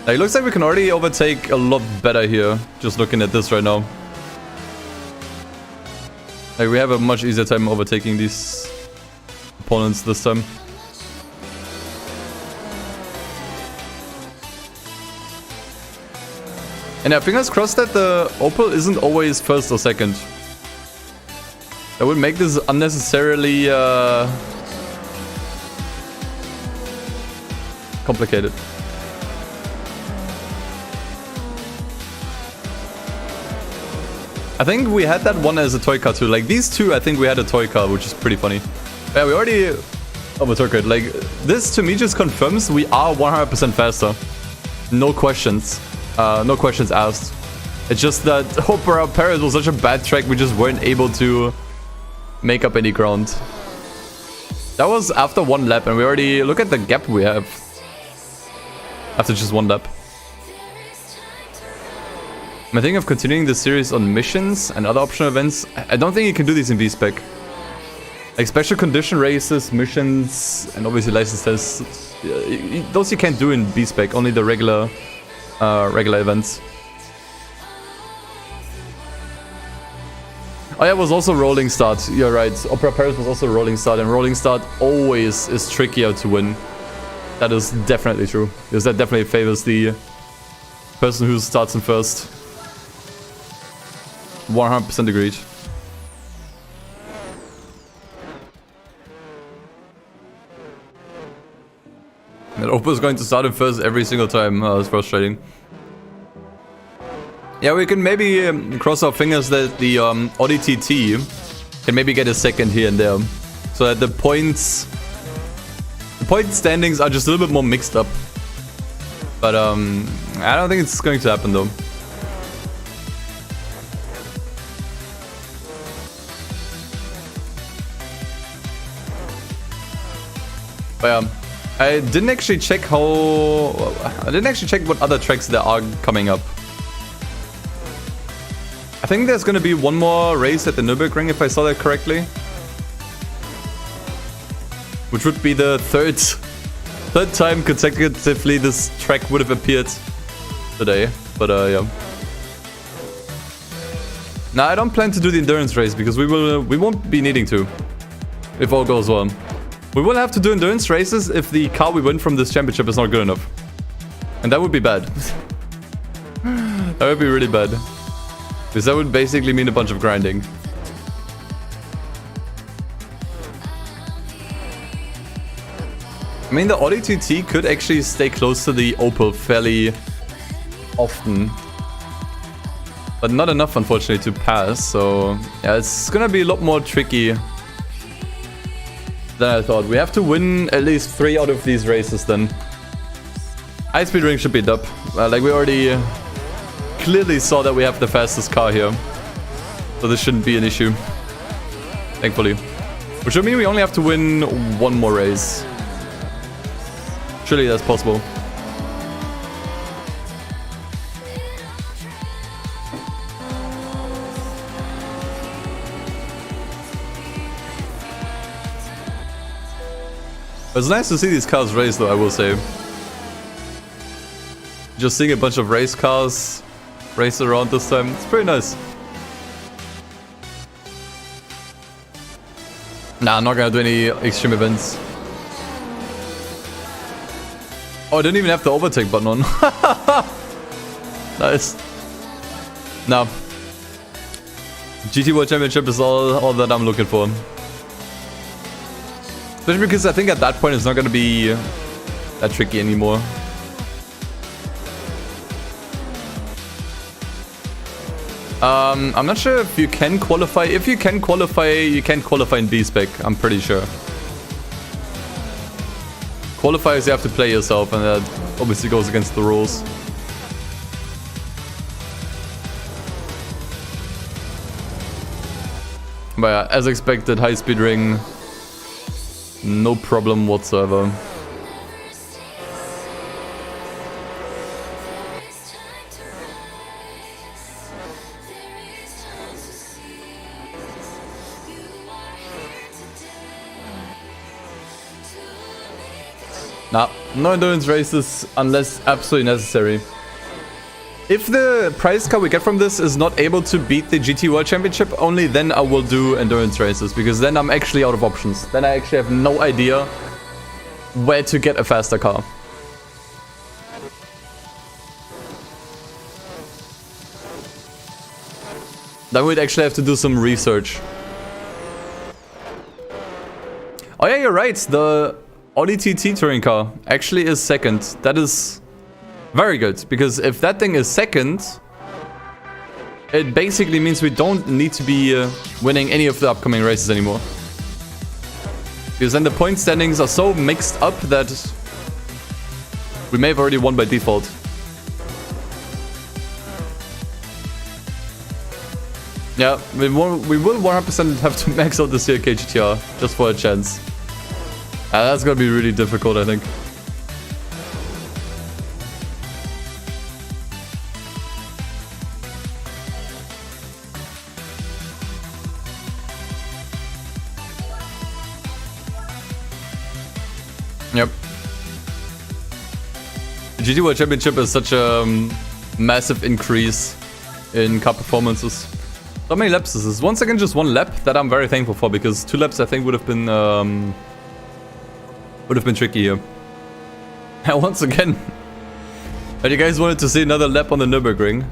It looks like we can already overtake a lot better here, just looking at this right now. Like, we have a much easier time overtaking these opponents this time. And yeah, fingers crossed that the Opel isn't always first or second. That would make this unnecessarily complicated. I think we had that one as a toy car too. Like these two, I think we had a toy car, which is pretty funny. Yeah, we already overtook it. Like this to me just confirms we are 100% faster. No questions. No questions asked. It's just that Opel Paris was such a bad track, we just weren't able to make up any ground. That was after one lap, and we already look at the gap we have after just one lap. I'm thinking of continuing the series on missions and other optional events. I don't think you can do these in B-Spec. Like special condition races, missions, and obviously license tests. Those you can't do in B-Spec, only the regular events. Oh yeah, it was also rolling start. You're right. Opel Paris was also rolling start, and rolling start always is trickier to win. That is definitely true, because that definitely favors the person who starts in first. 100% agreed. And Opel is going to start in first every single time. It's frustrating. Yeah, we can maybe cross our fingers that the Audi TT can maybe get a second here and there, so that the point standings are just a little bit more mixed up. But I don't think it's going to happen though. But yeah, I didn't actually check what other tracks there are coming up. I think there's gonna be one more race at the Nürburgring, if I saw that correctly. Which would be the third time consecutively this track would have appeared today. But yeah. Now I don't plan to do the endurance race because we won't be needing to, if all goes well. We will have to do endurance races if the car we win from this championship is not good enough. And that would be bad. That would be really bad. Because that would basically mean a bunch of grinding. I mean, the Audi TT could actually stay close to the Opel fairly often. But not enough, unfortunately, to pass. So, yeah, it's gonna be a lot more tricky than I thought. We have to win at least 3 out of these races then. High-speed ring should be up. Like, we already clearly saw that we have the fastest car here. So this shouldn't be an issue. Thankfully. Which would mean we only have to win 1 more race. Surely that's possible. It's nice to see these cars race though, I will say. Just seeing a bunch of race cars race around this time, it's pretty nice. Nah, I'm not gonna do any extreme events. Oh, I didn't even have the overtake button on. Nice. No. GT World Championship is all that I'm looking for. Especially because I think at that point it's not gonna be that tricky anymore. I'm not sure if you can qualify. If you can qualify, you can qualify in B-Spec, I'm pretty sure. Qualifiers you have to play yourself, and that obviously goes against the rules. But yeah, as expected, high-speed ring, no problem whatsoever. Nah, no endurance races unless absolutely necessary. If the prize car we get from this is not able to beat the GT World Championship, only then I will do endurance races, because then I'm actually out of options. Then I actually have no idea where to get a faster car. Then we'd actually have to do some research. Oh yeah, you're right. The Audi TT touring car actually is second. That is very good, because if that thing is second, it basically means we don't need to be winning any of the upcoming races anymore. Because then the point standings are so mixed up that we may have already won by default. Yeah, we will 100% have to max out the CLK GTR just for a chance. That's gonna be really difficult, I think. Yep. The GT World Championship is such a massive increase in car performances. How many laps is this? Once again, just 1 lap that I'm very thankful for, because 2 laps I think would have been tricky here. And once again, but you guys wanted to see another lap on the Nürburgring.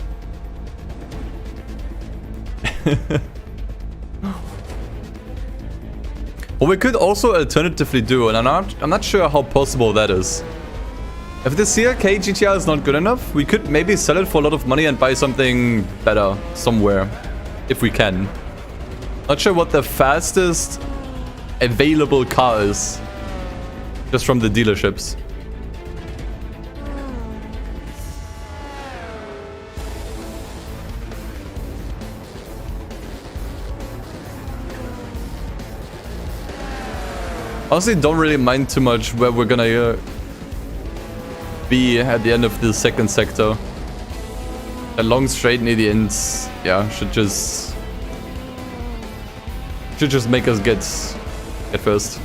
What we could also alternatively do, and I'm not sure how possible that is. If the CLK GTR is not good enough, we could maybe sell it for a lot of money and buy something better somewhere, if we can. Not sure what the fastest available car is, just from the dealerships. Honestly, don't really mind too much where we're gonna be at the end of the second sector. A long straight near the ends, yeah, should just make us get first.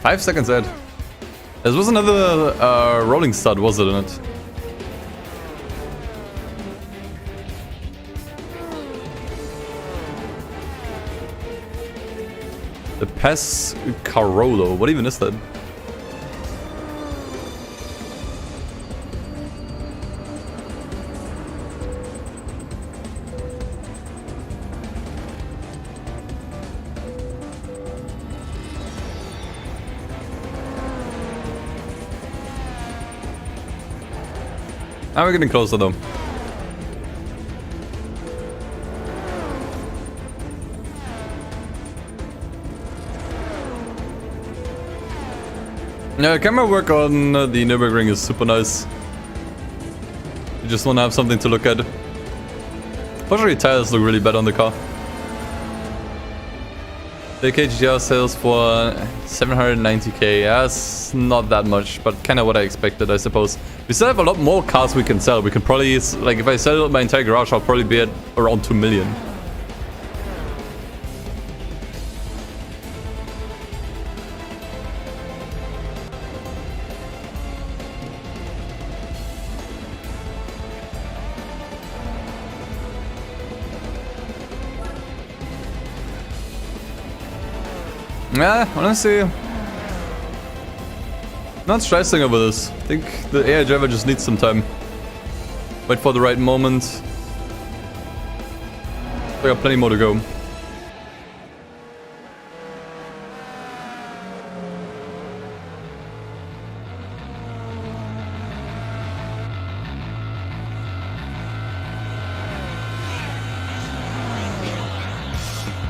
Five seconds ahead. This was another rolling start, was it not? The Pass Carolo. What even is that? Now we're getting closer though. Yeah, camera work on the Nürburgring is super nice. You just want to have something to look at. Fortunately, tires look really bad on the car. The KGR sales for 790k. Yeah, that's not that much, but kind of what I expected, I suppose. We still have a lot more cars we can sell. We can probably, like, if I sell my entire garage, I'll probably be at around 2 million. Yeah, honestly, not stressing over this. I think the AI driver just needs some time. Wait for the right moment. We got plenty more to go.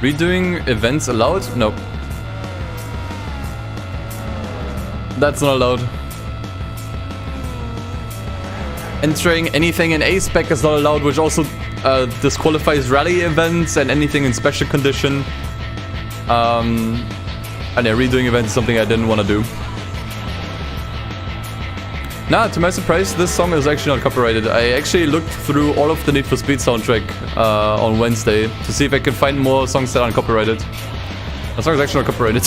Redoing events allowed? Nope. That's not allowed. Entering anything in A-Spec is not allowed, which also disqualifies rally events and anything in special condition. And yeah, redoing events is something I didn't want to do. Nah, to my surprise, this song is actually not copyrighted. I actually looked through all of the Need for Speed soundtrack on Wednesday to see if I could find more songs that aren't copyrighted. The song is actually not copyrighted.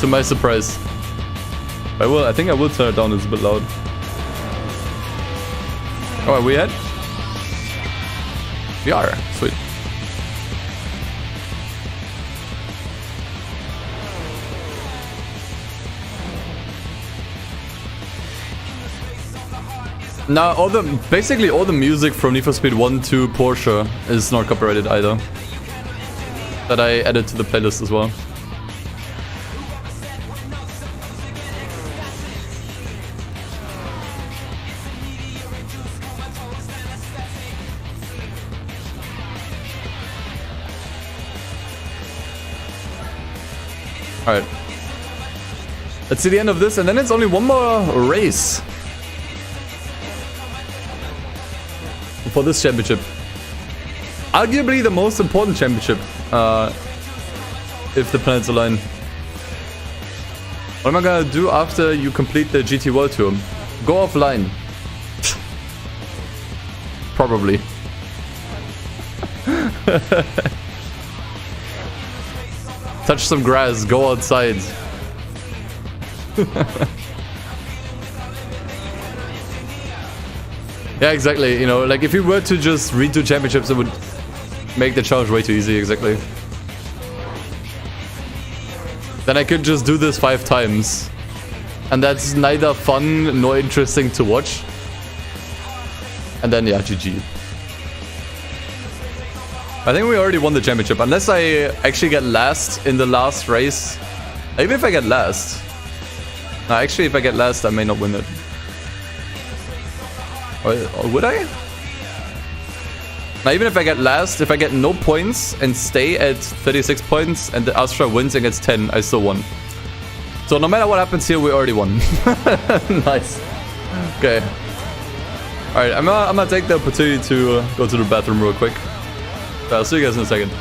To my surprise. I think I will turn it down, it's a bit loud. Oh, are we ahead? We are, sweet. Now, basically all the music from Need for Speed 1 to Porsche is not copyrighted either. That I added to the playlist as well. Alright. Let's see the end of this, and then it's only one more race for this championship. Arguably the most important championship, if the planets align. What am I gonna do after you complete the GT World Tour? Go offline. Probably. Touch some grass, go outside. Yeah, exactly. You know, like if you were to just redo championships, it would make the challenge way too easy, exactly. Then I could just do this 5 times. And that's neither fun nor interesting to watch. And then, yeah, GG. I think we already won the championship, unless I actually get last in the last race. Even if I get last. No, actually, if I get last, I may not win it. Or would I? Now, even if I get last, if I get no points and stay at 36 points and the Astra wins and gets 10, I still won. So no matter what happens here, we already won. Nice. Okay. Alright, I'm gonna take the opportunity to go to the bathroom real quick. I'll see you guys in a second.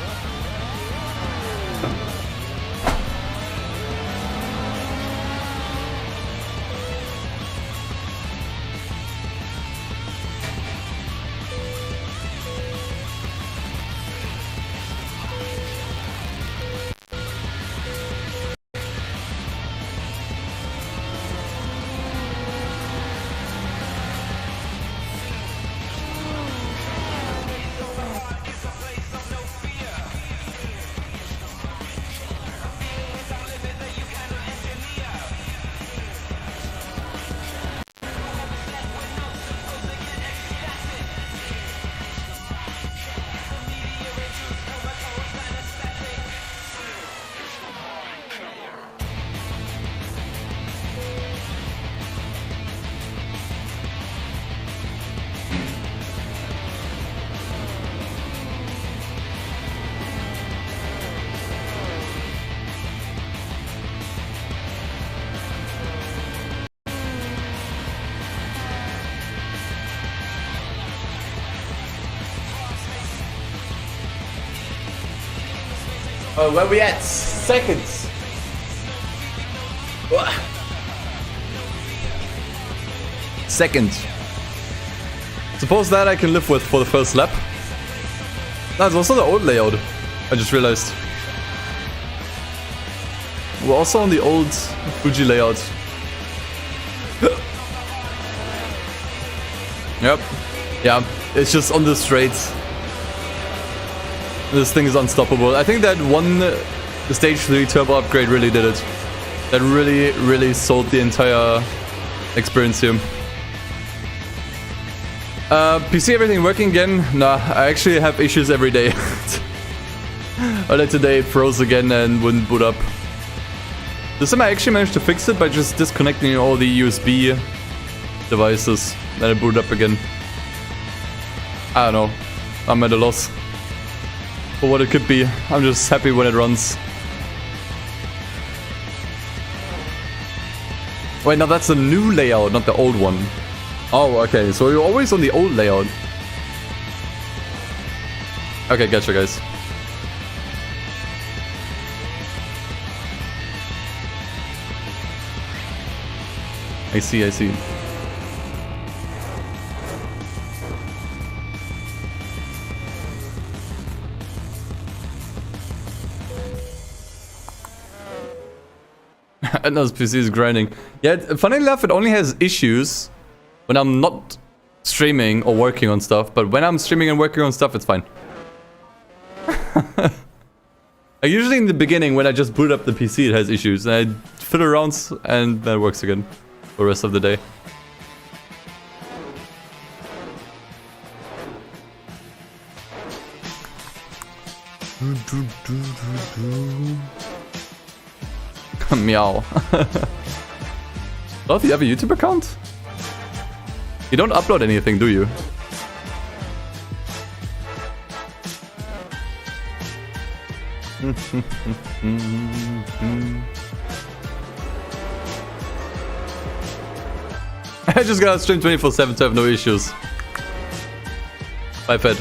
Where we at? Seconds. Second. Suppose that I can live with for the first lap. That's also the old layout. I just realized. We're also on the old Fuji layout. Yep. Yeah, it's just on the straights. This thing is unstoppable. I think that the stage 3 turbo upgrade really did it. That really sold the entire experience here. PC, everything working again? Nah, I actually have issues every day. Earlier today it froze again and wouldn't boot up. This time I actually managed to fix it by just disconnecting all the USB devices. Then it booted up again. I don't know. I'm at a loss for what it could be. I'm just happy when it runs. Wait, now that's a new layout, not the old one. Oh, okay. So you're always on the old layout. Okay, gotcha, guys. I see, I see. Edna's PC is grinding. Yeah, funny enough, it only has issues when I'm not streaming or working on stuff, but when I'm streaming and working on stuff, it's fine. Usually in the beginning, when I just boot up the PC, it has issues, and I fiddle around, and then it works again for the rest of the day. Meow. Oh, do you have a YouTube account? You don't upload anything, do you? I just gotta stream 24/7 to have no issues. Bye, Fed.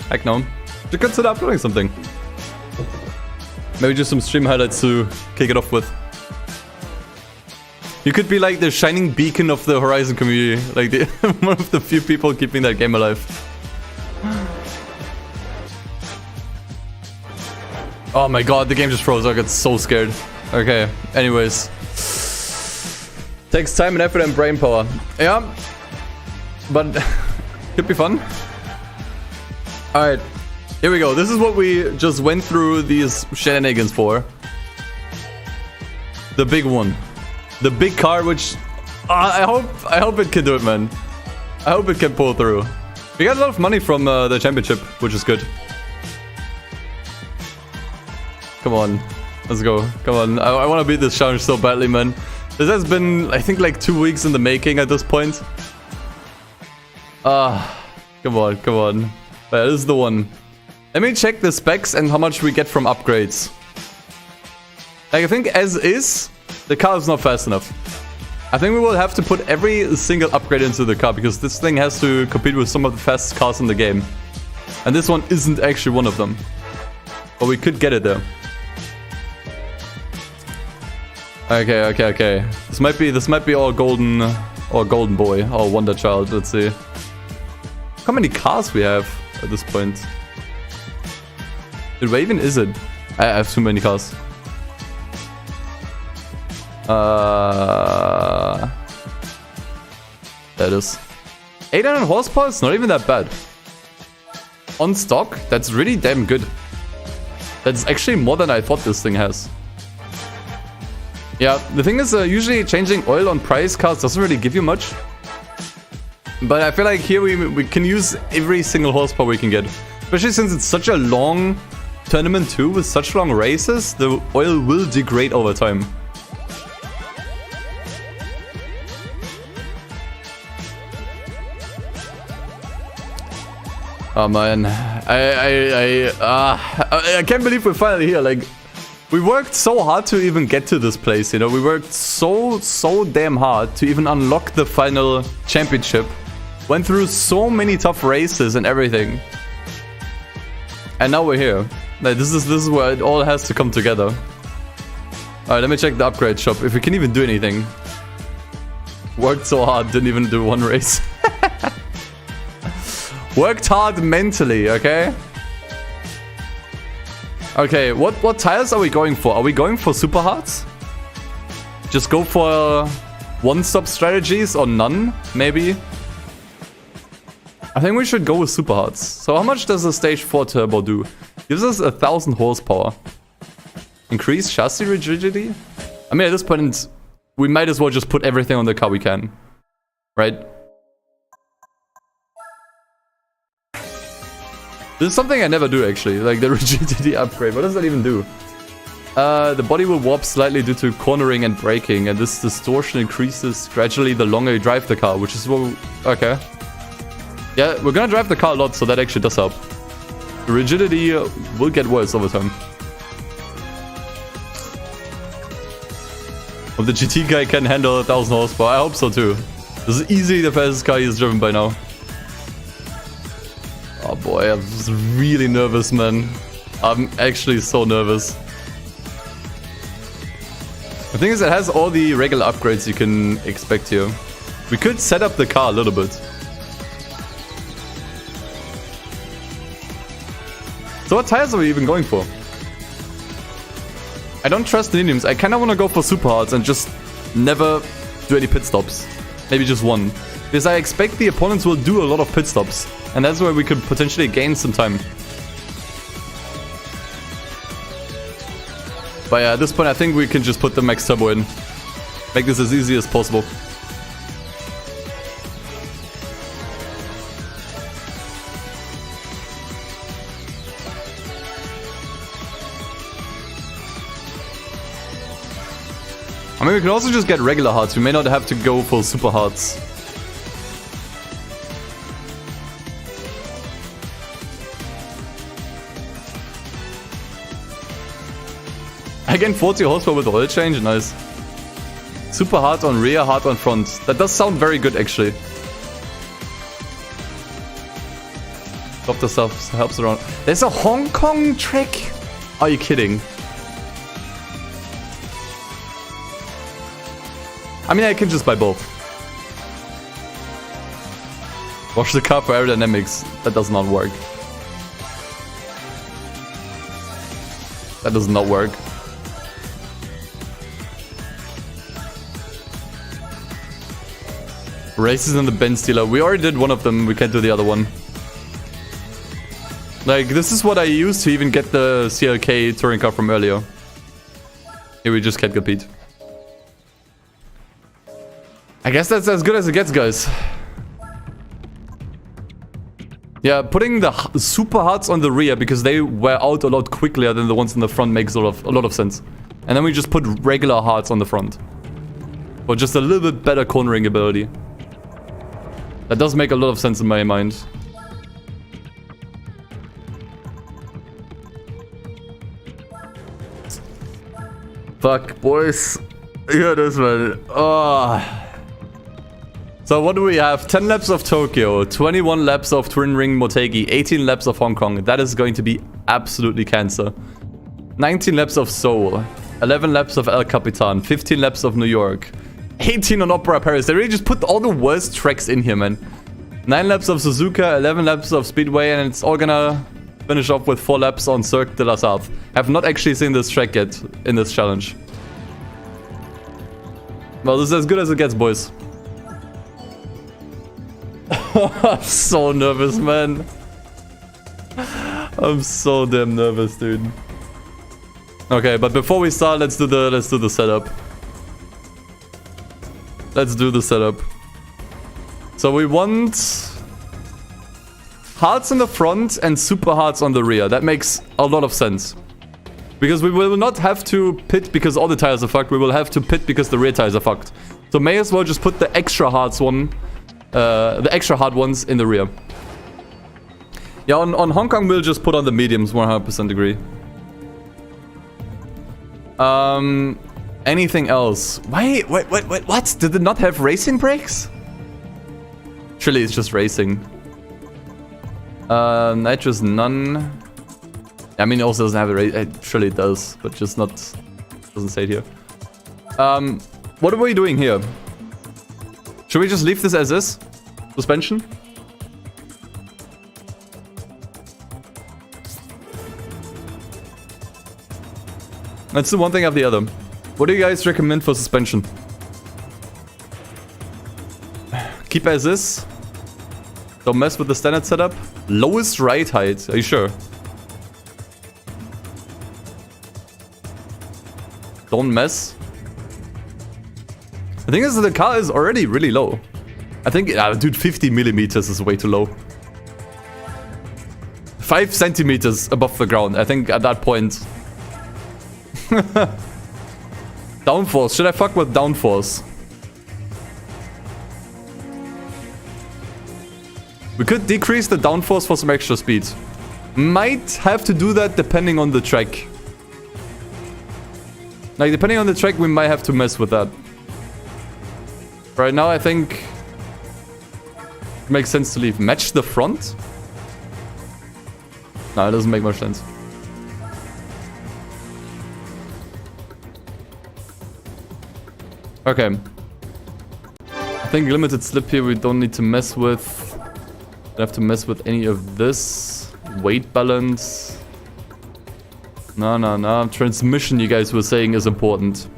Heck no. You consider uploading something. Maybe just some stream highlights to kick it off with. You could be like the shining beacon of the Horizon community. Like the one of the few people keeping that game alive. Oh my god, the game just froze. I got so scared. Okay, anyways. Takes time and effort and brain power. Yeah. But could be fun. Alright. Here we go. This is what we just went through these shenanigans for. The big one. The big car, which I hope it can do it, man. I hope it can pull through. We got a lot of money from the championship, which is good. Come on, let's go. Come on, I want to beat this challenge so badly, man. This has been, I think, like 2 weeks in the making at this point. Come on, come on. Yeah, this is the one. Let me check the specs and how much we get from upgrades. Like, I think as is, the car is not fast enough. I think we will have to put every single upgrade into the car because this thing has to compete with some of the fastest cars in the game. And this one isn't actually one of them. But we could get it there. Okay, okay, okay. This might be our golden boy, our wonder child. Let's see. How many cars we have at this point? Dude, where even is it? I have too many cars. That is 800 horsepower. It's not even that bad. On stock, that's really damn good. That's actually more than I thought this thing has. Yeah, the thing is, usually changing oil on price cars doesn't really give you much. But I feel like here we can use every single horsepower we can get. Especially since it's such a long tournament too, with such long races, the oil will degrade over time. Oh man, I can't believe we're finally here. Like, we worked so hard to even get to this place, you know. We worked so damn hard to even unlock the final championship. Went through so many tough races and everything. And now we're here. Like, this is where it all has to come together. Alright, let me check the upgrade shop. If we can even do anything. Worked so hard, didn't even do one race. Worked hard mentally, okay? Okay, what tires are we going for? Are we going for super hards? Just go for one-stop strategies or none, maybe? I think we should go with super hards. So how much does a stage 4 turbo do? Gives us 1000 horsepower. Increase chassis rigidity? I mean, at this point, we might as well just put everything on the car we can. Right? This is something I never do, actually. Like, the rigidity upgrade. What does that even do? The body will warp slightly due to cornering and braking. And this distortion increases gradually the longer you drive the car. Which is what... Okay. Yeah, we're gonna drive the car a lot, so that actually does help. The rigidity will get worse over time. If the GT guy can handle 1000 horsepower, I hope so too. This is easily the fastest car he's driven by now. Oh boy, I'm just really nervous, man. I'm actually so nervous. The thing is, it has all the regular upgrades you can expect here. We could set up the car a little bit. So what tires are we even going for? I don't trust the mediums. I kind of want to go for super hards and just never do any pit stops. Maybe just one. Because I expect the opponents will do a lot of pit stops. And that's where we could potentially gain some time. But yeah, at this point I think we can just put the max turbo in. Make this as easy as possible. I mean, we can also just get regular hearts. We may not have to go for super hearts. Again, 40 horsepower with oil change, nice. Super hard on rear, hard on front. That does sound very good, actually. Softer stuff helps around. There's a Hong Kong track? Are you kidding? I mean, I can just buy both. Wash the car for aerodynamics. That does not work. That does not work. Races in the Benz dealer. We already did one of them. We can't do the other one. Like, this is what I used to even get the CLK touring car from earlier. Here we just can't compete. I guess that's as good as it gets, guys. Yeah, putting the super hards on the rear because they wear out a lot quicker than the ones in the front makes a lot of sense. And then we just put regular hards on the front. For just a little bit better cornering ability. That does make a lot of sense in my mind. Fuck, boys. Here it is, man. Oh. So what do we have? 10 laps of Tokyo, 21 laps of Twin Ring Motegi, 18 laps of Hong Kong. That is going to be absolutely cancer. 19 laps of Seoul, 11 laps of El Capitan, 15 laps of New York, 18 on Opera Paris. They really just put all the worst tracks in here, man. 9 laps of Suzuka, 11 laps of Speedway, and it's all gonna finish off with 4 laps on Cirque de la Sarthe. I have not actually seen this track yet in this challenge. Well, this is as good as it gets, boys. I'm so nervous, man. I'm so damn nervous, dude. Okay, but before we start, let's do the setup. Let's do the setup. So we want hearts in the front and super hearts on the rear. That makes a lot of sense. Because we will not have to pit because all the tires are fucked. We will have to pit because the rear tires are fucked. So may as well just put the extra hearts one. The extra hard ones in the rear. Yeah, on Hong Kong we'll just put on the mediums, 100% agree. Anything else? Wait, what? Did it not have racing brakes? Surely it's just racing. Nitrous none. I mean, it also doesn't have a rate. Surely it does, but just not... Doesn't say it here. What are we doing here? Should we just leave this as is? Suspension? Let's do one thing after the other. What do you guys recommend for suspension? Keep as is. Don't mess with the standard setup. Lowest ride height. Are you sure? Don't mess. The thing is, the car is already really low. I think, dude, 50 millimeters is way too low. 5 centimeters above the ground. I think at that point. Downforce. Should I fuck with downforce? We could decrease the downforce for some extra speed. Might have to do that depending on the track. Like, depending on the track, we might have to mess with that. Right now, I think it makes sense to leave. Match the front? No, it doesn't make much sense. Okay. I think limited slip here we don't need to mess with. Don't have to mess with any of this. Weight balance. No. Transmission, you guys were saying, is important.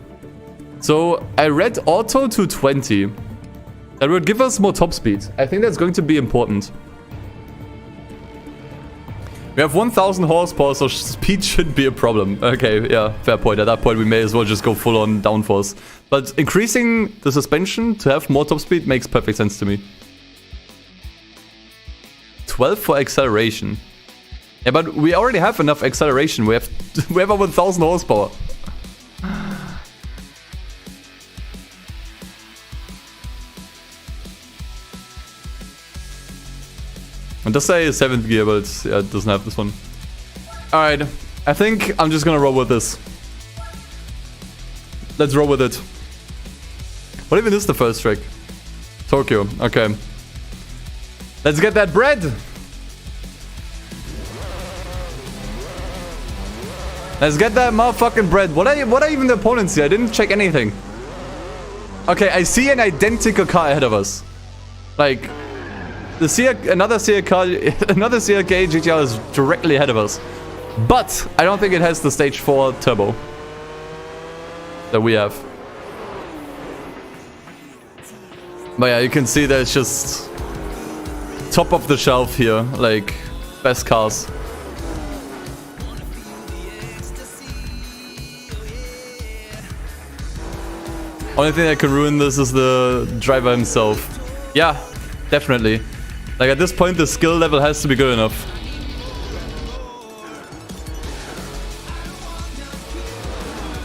So, I read auto to 20. That would give us more top speed. I think that's going to be important. We have 1000 horsepower, so speed shouldn't be a problem. Okay, yeah, fair point. At that point, we may as well just go full on downforce. But increasing the suspension to have more top speed makes perfect sense to me. 12 for acceleration. Yeah, but we already have enough acceleration. We have over 1000 horsepower. It does say 7th gear, but yeah, it doesn't have this one. Alright, I think I'm just gonna roll with this. Let's roll with it. What even is the first track? Tokyo, okay. Let's get that bread! Let's get that motherfucking bread. What are even the opponents here? I didn't check anything. Okay, I see an identical car ahead of us. Like... another CLK GTR is directly ahead of us. But I don't think it has the stage 4 turbo that we have. But yeah, you can see that it's just top of the shelf here, like best cars. Only thing that can ruin this is the driver himself. Yeah, definitely. Like, at this point, the skill level has to be good enough.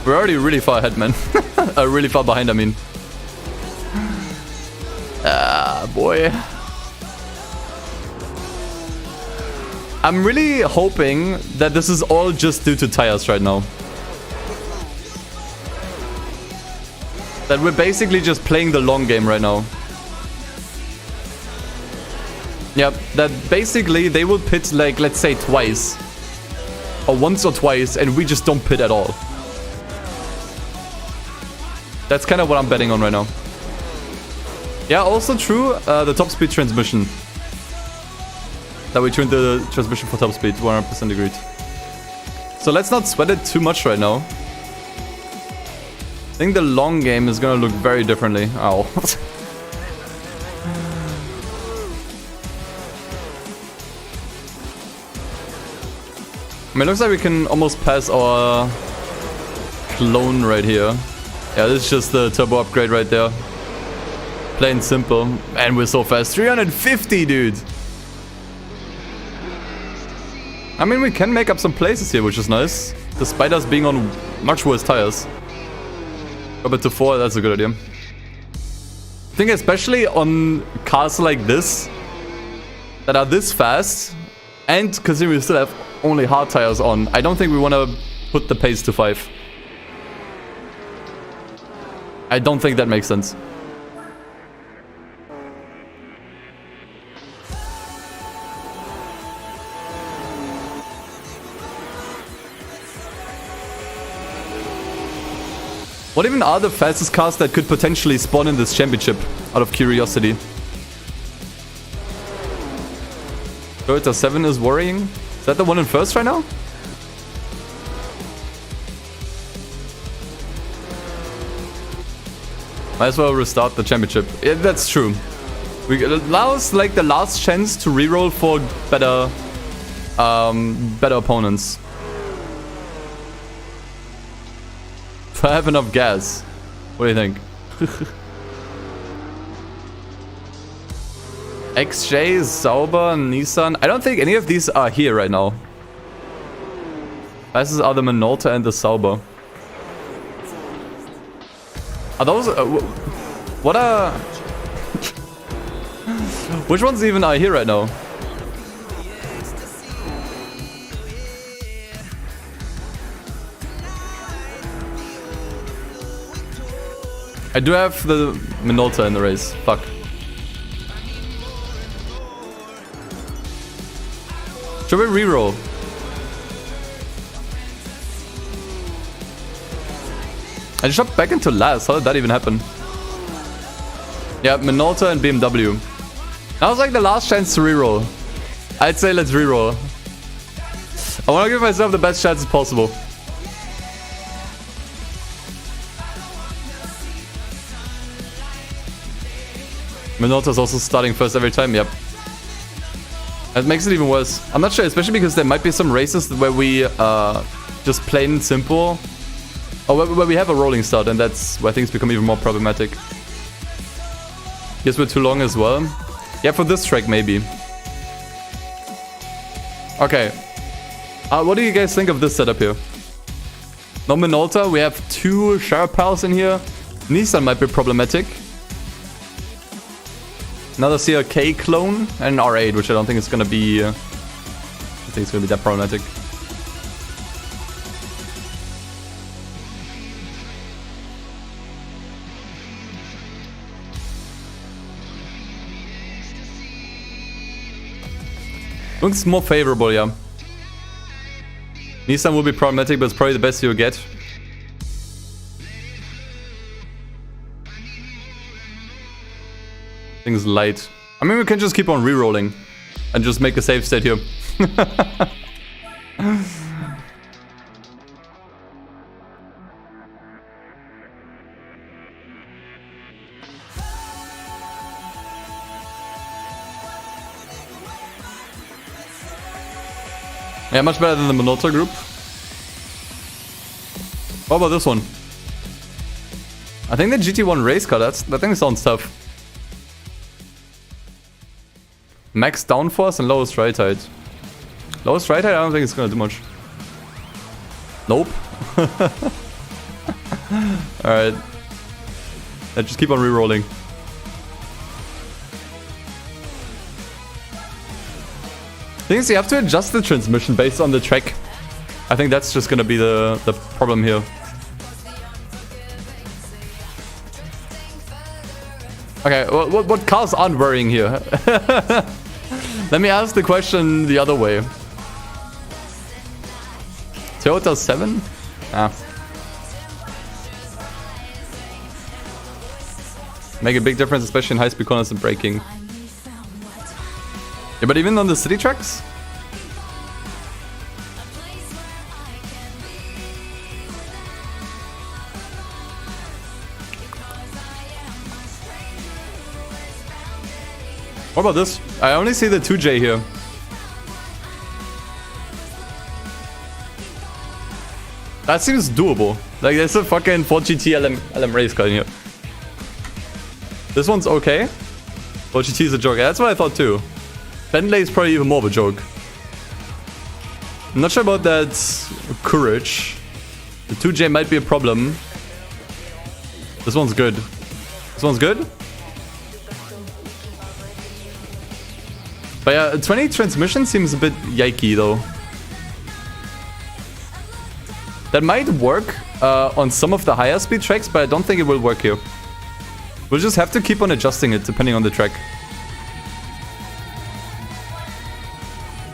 We're already really far ahead, man. Really far behind, I mean. Ah, boy. I'm really hoping that this is all just due to tires right now. That we're basically just playing the long game right now. Yep, that basically they will pit, like, let's say twice. Or once or twice, and we just don't pit at all. That's kind of what I'm betting on right now. Yeah, also true, the top speed transmission. That we tuned the transmission for top speed, 100% agreed. So let's not sweat it too much right now. I think the long game is gonna look very differently. Ow. I mean, it looks like we can almost pass our clone right here. Yeah, this is just the turbo upgrade right there. Plain simple. And we're so fast. 350, dude! I mean, we can make up some places here, which is nice. Despite us being on much worse tires. Drop it to 4, that's a good idea. I think especially on cars like this, that are this fast, and considering we still have only hard tires on, I don't think we want to put the pace to 5. I don't think that makes sense. What even are the fastest cars that could potentially spawn in this championship? Out of curiosity. Toyota 7 is worrying. Is that the one in first right now? Might as well restart the championship. Yeah, that's true. We allows like the last chance to reroll for better opponents. If I have enough gas. What do you think? XJ, Sauber, Nissan. I don't think any of these are here right now. Fastest are the Minolta and the Sauber. Are those... what are... Which ones even are here right now? I do have the Minolta in the race. Fuck. Should we reroll? I just shot back into last. How did that even happen? Yeah, Minolta and BMW. That was like the last chance to reroll. I'd say let's reroll. I want to give myself the best chances possible. Minolta's also starting first every time, yep. That makes it even worse. I'm not sure, especially because there might be some races where we just plain simple... Or where we have a rolling start, and that's where things become even more problematic. Guess we're too long as well. Yeah, for this track maybe. Okay. What do you guys think of this setup here? No Minolta, we have two Sharpals in here. Nissan might be problematic. Another CRK clone and an R8, which I don't think is gonna be... I think it's gonna be that problematic. Looks more favorable, yeah. Nissan will be problematic, but it's probably the best you'll get. Things light. I mean, we can just keep on re-rolling and just make a save state here. Yeah, much better than the Minolta group. What about this one? I think the GT1 race car, that thing sounds tough. Max downforce and lowest ride height. Lowest ride height, I don't think it's gonna do much. Nope. Alright. Let's just keep on re-rolling. The thing is, you have to adjust the transmission based on the track. I think that's just gonna be the problem here. Okay, what cars aren't worrying here? Let me ask the question the other way. Toyota 7? Ah. Make a big difference, especially in high-speed corners and braking. Yeah, but even on the city tracks? What about this? I only see the 2J here. That seems doable. Like, there's a fucking 4GT LM race car in here. This one's okay. 4GT is a joke. That's what I thought too. Bentley is probably even more of a joke. I'm not sure about that courage. The 2J might be a problem. This one's good. This one's good? But yeah, 20 transmission seems a bit yikey though. That might work on some of the higher speed tracks, but I don't think it will work here. We'll just have to keep on adjusting it depending on the track.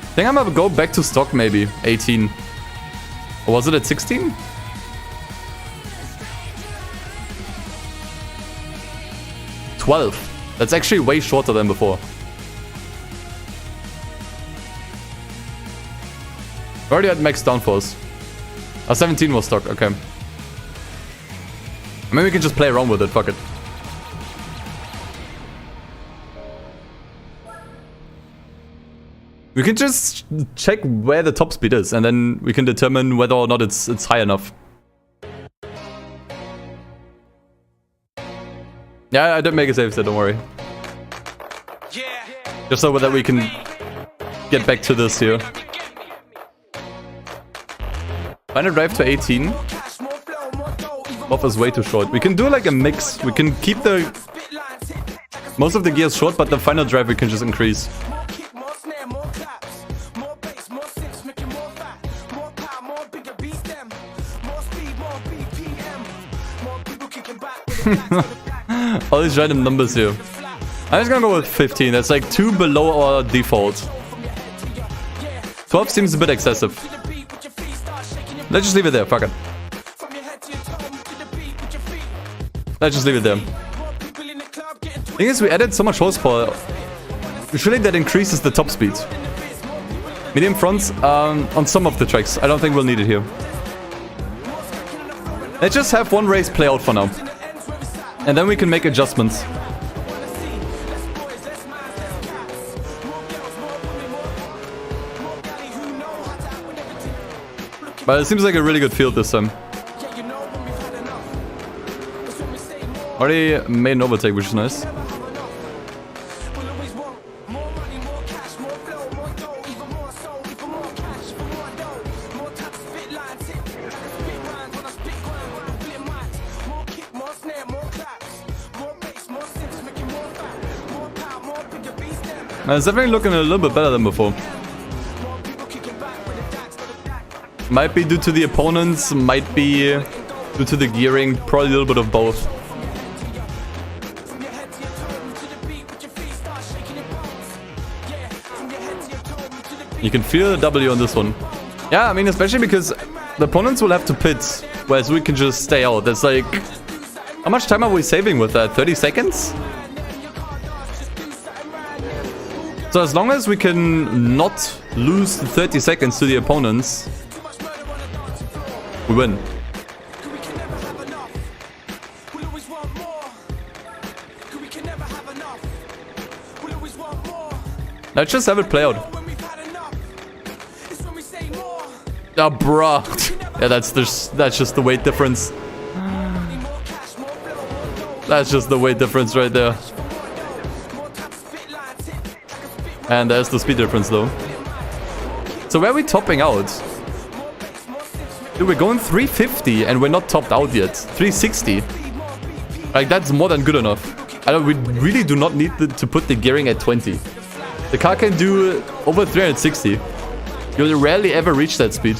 I think I'm gonna go back to stock maybe, 18. Or was it at 16? 12. That's actually way shorter than before. Already had max downforce. 17 was stock, okay. I mean, we can just play around with it, fuck it. We can just check where the top speed is, and then we can determine whether or not it's high enough. Yeah, I did make a save, so don't worry. Just so that we can get back to this here. Final drive to 18. Buff is way too short. We can do like a mix. We can keep the most of the gears short, but the final drive we can just increase. All these random numbers here. I'm just gonna go with 15. That's like 2 below our default. 12 seems a bit excessive. Let's just leave it there. Fuck it. Let's just leave it there. Thing is, we added so much horsepower. Usually that increases the top speed. Medium fronts on some of the tracks. I don't think we'll need it here. Let's just have one race play out for now. And then we can make adjustments. But it seems like a really good field this time. Already made an overtake, which is nice. It's definitely looking a little bit better than before. Might be due to the opponents, might be due to the gearing, probably a little bit of both. You can feel the W on this one. Yeah, I mean, especially because the opponents will have to pit, whereas we can just stay out. That's like... How much time are we saving with that? 30 seconds? So as long as we can not lose 30 seconds to the opponents, we win. Let's just have it play out. Ah, bruh. Yeah, that's just the weight difference. That's just the weight difference right there. And there's the speed difference though. So where are we topping out? Dude, we're going 350 and we're not topped out yet. 360. Like, that's more than good enough. We really do not need to put the gearing at 20. The car can do over 360. You'll rarely ever reach that speed.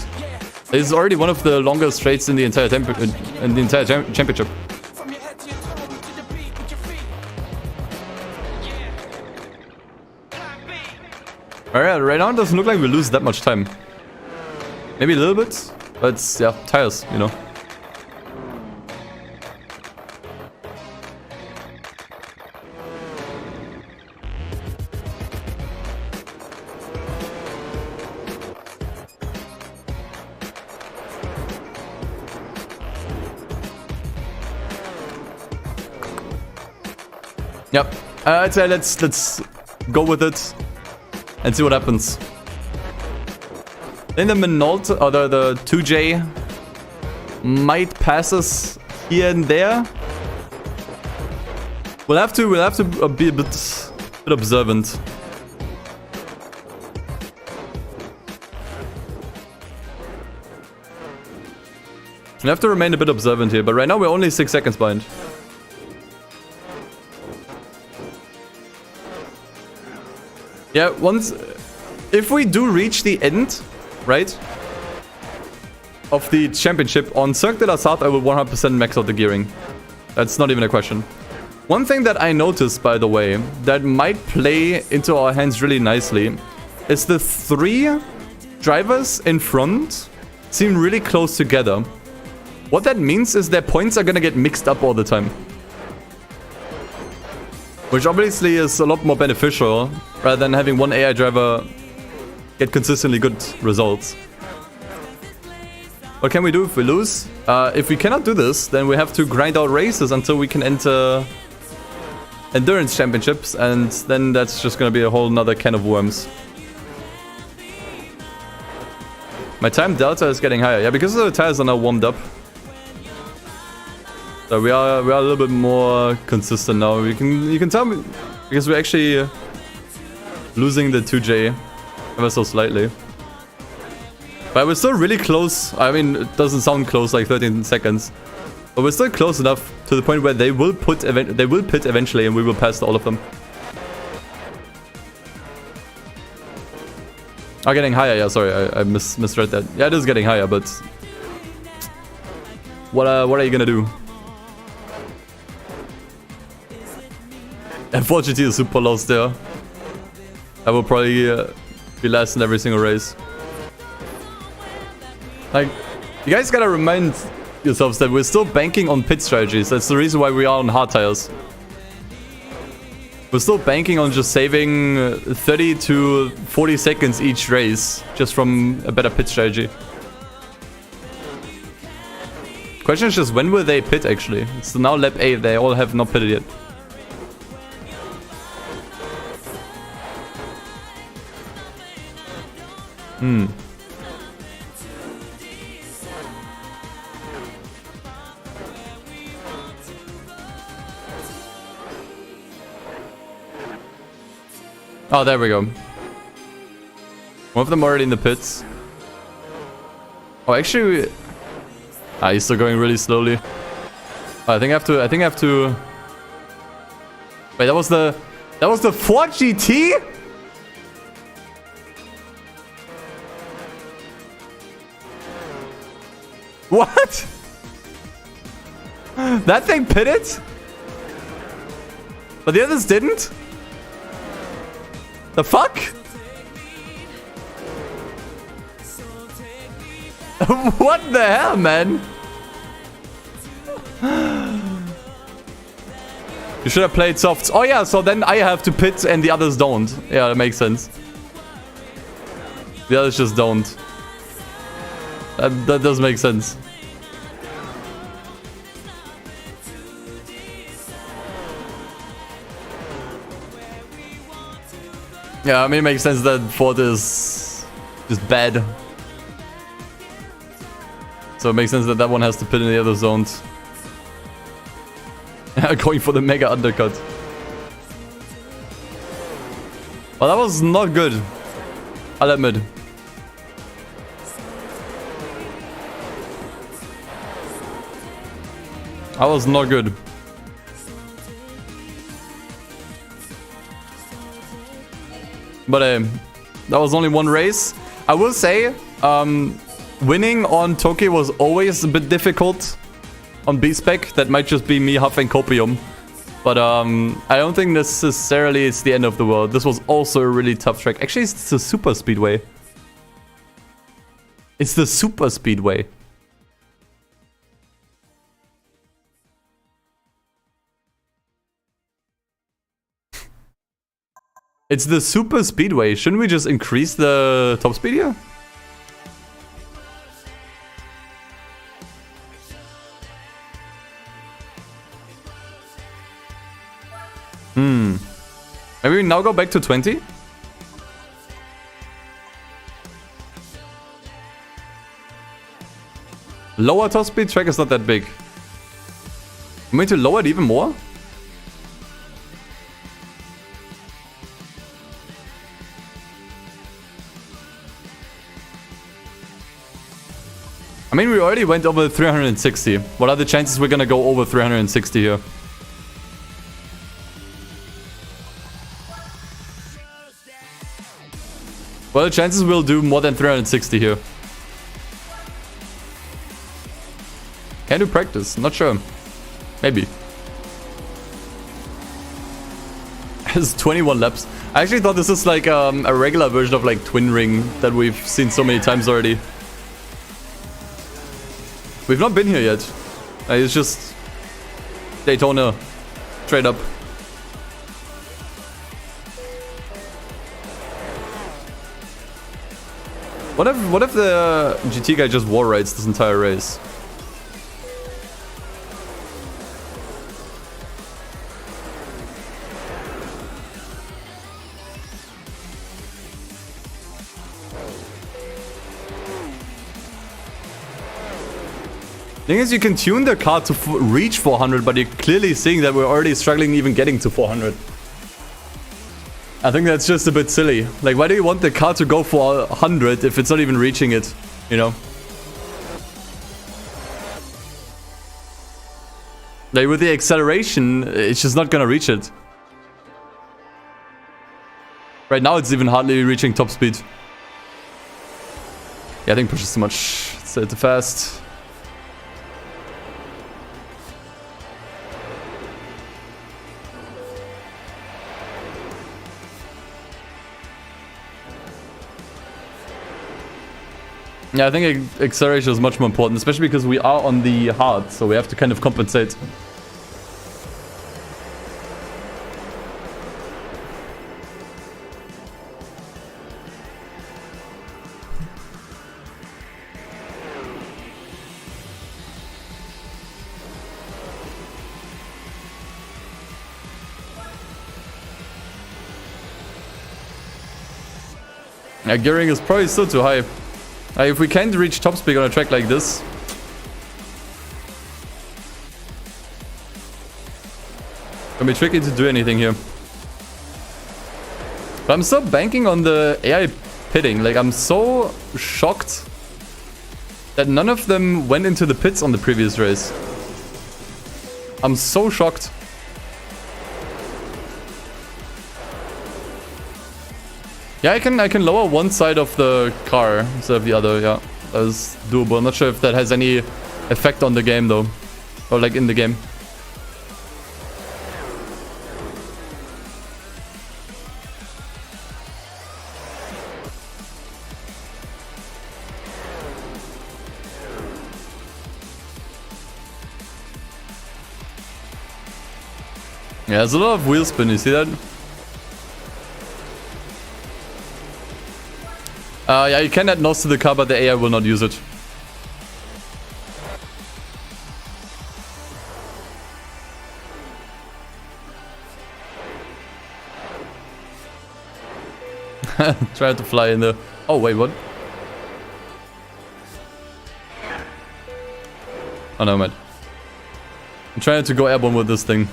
This is already one of the longest straights in the entire championship. Alright, right now it doesn't look like we lose that much time. Maybe a little bit, but it's, yeah, tires, you know. Yep. I'd say let's go with it and see what happens. Then the Minolta, or the 2J might pass us here and there. We'll have to be a bit observant. We have to remain a bit observant here, but right now we're only 6 seconds behind. Yeah, if we do reach the end, right, of the championship on Cirque de la Sarthe, I will 100% max out the gearing. That's not even a question. One thing that I noticed, by the way, that might play into our hands really nicely is the 3 drivers in front seem really close together. What that means is their points are gonna get mixed up all the time. Which obviously is a lot more beneficial rather than having one AI driver get consistently good results. What can we do if we lose? If we cannot do this, then we have to grind out races until we can enter endurance championships, and then that's just gonna be a whole nother can of worms. My time delta is getting higher. Yeah, because the tires are now warmed up. So we are a little bit more consistent now. You can tell me because we're actually losing the 2J ever so slightly. But we're still really close. I mean, it doesn't sound close, like 13 seconds. But we're still close enough to the point where they will pit eventually, and we will pass all of them. Oh, getting higher. Yeah, sorry, I misread that. Yeah, it is getting higher, but what are you gonna do? F4GT is super lost there. I will probably be last in every single race. Like, you guys gotta remind yourselves that we're still banking on pit strategies. That's the reason why we are on hard tires. We're still banking on just saving 30 to 40 seconds each race just from a better pit strategy. Question is just when will they pit actually? It's now lap 8, they all have not pitted yet. Oh, there we go. One of them already in the pits. Oh, actually, he's still going really slowly. Oh, I think I have to. Wait, that was the 4GT? What? That thing pitted? But the others didn't? The fuck? What the hell, man? You should have played softs. Oh yeah, so then I have to pit and the others don't. Yeah, that makes sense. The others just don't. That does make sense. Yeah, I mean, it makes sense that Ford is just bad. So it makes sense that that one has to pit in the other zones. Going for the mega undercut. Well, that was not good. I'll admit. That was not good. But that was only one race. I will say, winning on Toki was always a bit difficult on B-Spec. That might just be me huffing copium. But I don't think necessarily it's the end of the world. This was also a really tough track. Actually, it's the super speedway. It's the super speedway. It's the super speedway. Shouldn't we just increase the top speed here? Maybe we now go back to 20? Lower top speed track is not that big. I'm going to lower it even more? I mean, we already went over 360. What are the chances we're gonna go over 360 here? Well, the chances we'll do more than 360 here. Can do practice, not sure. Maybe. It's 21 laps. I actually thought this is like a regular version of like Twin Ring that we've seen so many times already. We've not been here yet. It's just Daytona. Straight up. What if the GT guy just war rides this entire race? Thing is, you can tune the car to reach 400, but you're clearly seeing that we're already struggling even getting to 400. I think that's just a bit silly. Like, why do you want the car to go for 100 if it's not even reaching it, you know? Like, with the acceleration, it's just not gonna reach it. Right now, it's even hardly reaching top speed. Yeah, I think pushes too much. It's too fast. Yeah, I think acceleration is much more important, especially because we are on the hard, so we have to kind of compensate. Yeah, gearing is probably still too high. If we can't reach top speed on a track like this, it's gonna be tricky to do anything here. But I'm still banking on the AI pitting. Like, I'm so shocked that none of them went into the pits on the previous race. I'm so shocked. Yeah, I can lower one side of the car instead of the other. Yeah, that's doable. I'm not sure if that has any effect on the game though, or like in the game. Yeah, there's a lot of wheel spin. You see that? Yeah, you can add nose to the car, but the AI will not use it. Try to fly in the... Oh, wait, what? Oh, no, man. I'm trying to go airborne with this thing.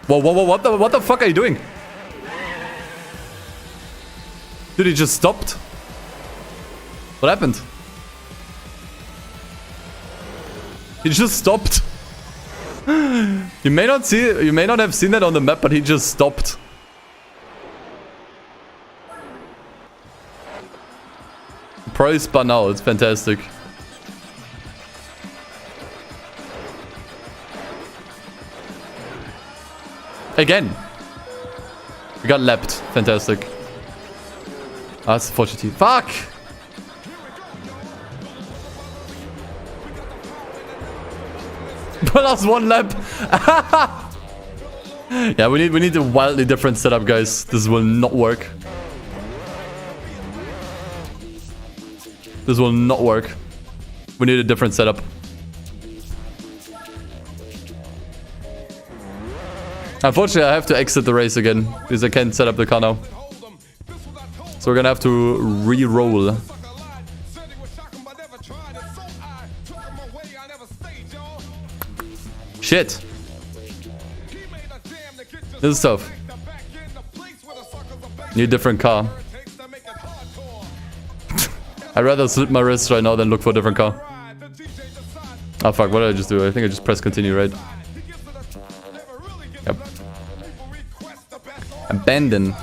Whoa, what the fuck are you doing? Dude, he just stopped. What happened? He just stopped. You may not have seen that on the map, but he just stopped. Probably spun out. It's fantastic. Again. We got lapped. Fantastic. Ah, that's 40T. Fuck! Plus one lap. Yeah, we need a wildly different setup, guys. This will not work. This will not work. We need a different setup. Unfortunately, I have to exit the race again because I can't set up the car now. So we're gonna have to re-roll. Shit. This is tough. Need a different car. I'd rather slit my wrist right now than look for a different car. Oh fuck, what did I just do? I think I just pressed continue, right? Yep. Abandon.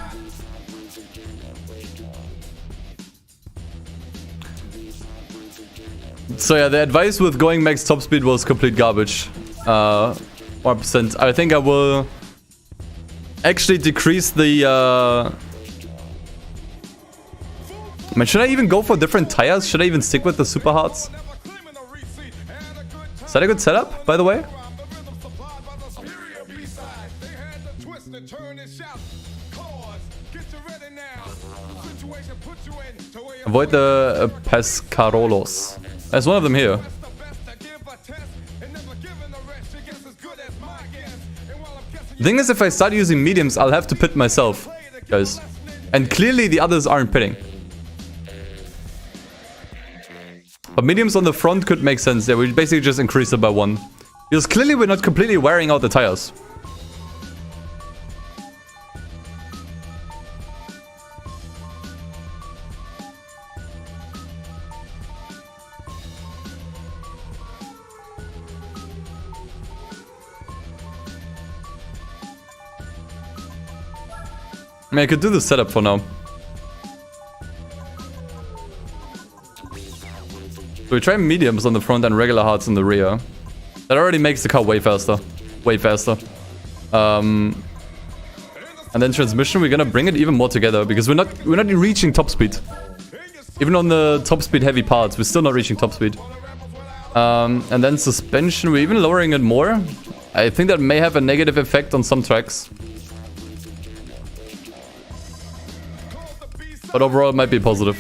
So yeah, the advice with going max top speed was complete garbage. 1%. I think I will actually decrease the... I mean, should I even go for different tires? Should I even stick with the super hards? that a good setup, by the way? Avoid the Pescarolos. There's one of them here. The thing is, if I start using mediums, I'll have to pit myself, guys. And clearly the others aren't pitting. But mediums on the front could make sense. Yeah, we basically just increase it by 1. Because clearly we're not completely wearing out the tires. I mean, I could do the setup for now. So we try mediums on the front and regular hards in the rear. That already makes the car way faster. Way faster. And then transmission, we're gonna bring it even more together because we're not reaching top speed. Even on the top speed heavy parts, we're still not reaching top speed. And then suspension, we're even lowering it more. I think that may have a negative effect on some tracks. But overall, it might be positive.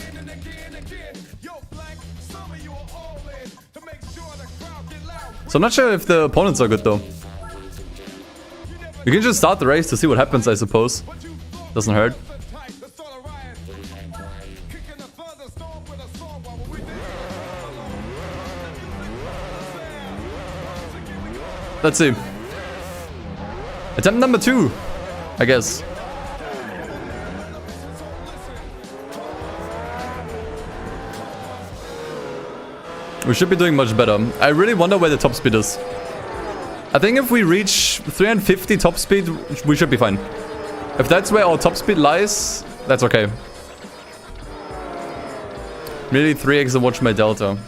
So I'm not sure if the opponents are good though. We can just start the race to see what happens, I suppose. Doesn't hurt. Let's see. Attempt number 2, I guess. We should be doing much better. I really wonder where the top speed is. I think if we reach 350 top speed, we should be fine. If that's where our top speed lies, that's okay. Really 3x and watch my delta.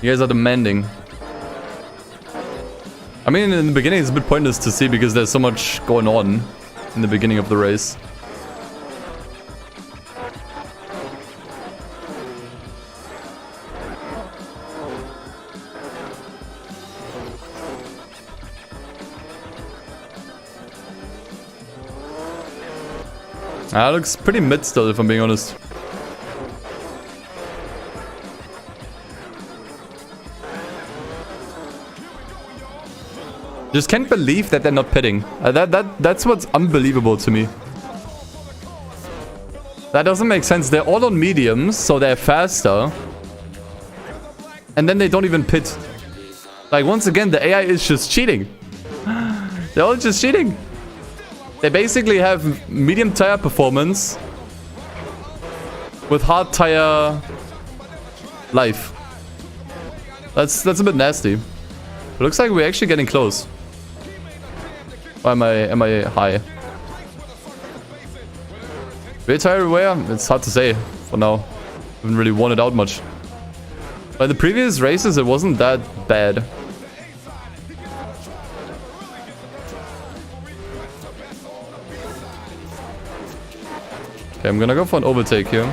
You guys are demanding. I mean, in the beginning it's a bit pointless to see because there's so much going on in the beginning of the race. That looks pretty mid still, if I'm being honest. Just can't believe that they're not pitting. That's what's unbelievable to me. That doesn't make sense. They're all on mediums, so they're faster. And then they don't even pit. Like, once again, the AI is just cheating. They're all just cheating. They basically have medium tire performance with hard tire life. That's a bit nasty. It looks like we're actually getting close. Or am I high? Rear tire wear? It's hard to say for now. Haven't really worn it out much. By the previous races, it wasn't that bad. Okay, I'm gonna go for an overtake here.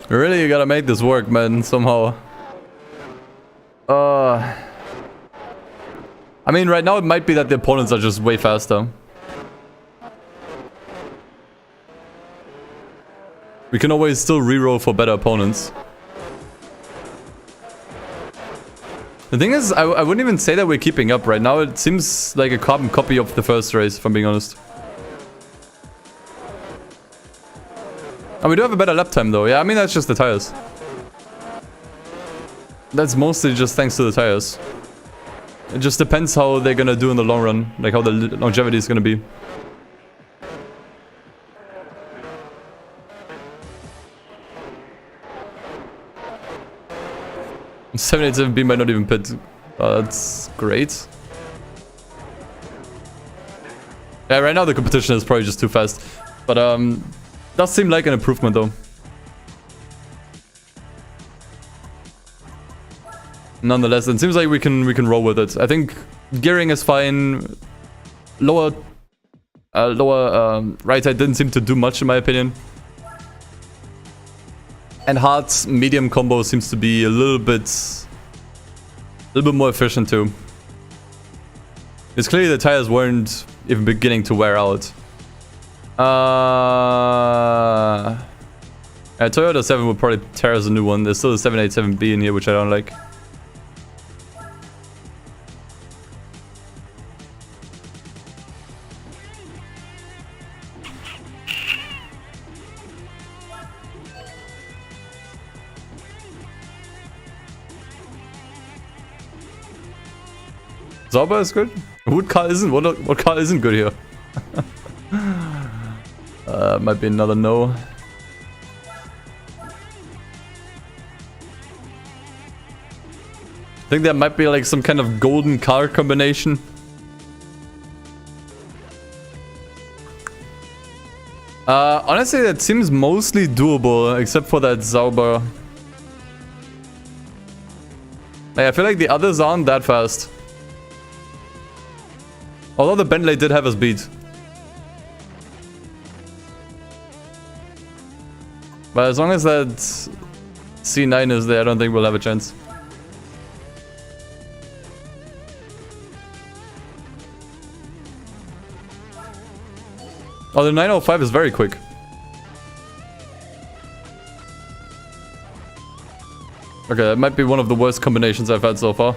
Really, you gotta make this work, man, somehow. I mean, right now it might be that the opponents are just way faster. We can always still reroll for better opponents. The thing is, I wouldn't even say that we're keeping up right now. It seems like a carbon copy of the first race, if I'm being honest. And we do have a better lap time though. Yeah, I mean, that's just the tires. That's mostly just thanks to the tires. It just depends how they're gonna do in the long run. Like how the longevity is gonna be. .787B might not even pit. That's great. Yeah, right now the competition is probably just too fast. But does seem like an improvement though. Nonetheless, it seems like we can roll with it. I think gearing is fine. Lower Lower right side didn't seem to do much in my opinion. And hard's medium combo seems to be a little bit more efficient too. It's clearly the tires weren't even beginning to wear out. Toyota 7 would probably tear us a new one. There's still a 787B in here, which I don't like. Sauber is good. What car isn't? What car isn't good here? Might be another no. I think there might be like some kind of golden car combination. Honestly, that seems mostly doable, except for that Sauber. Like, I feel like the others aren't that fast. Although the Bentley did have a speed. But as long as that C9 is there, I don't think we'll have a chance. Oh, the 905 is very quick. Okay, that might be one of the worst combinations I've had so far.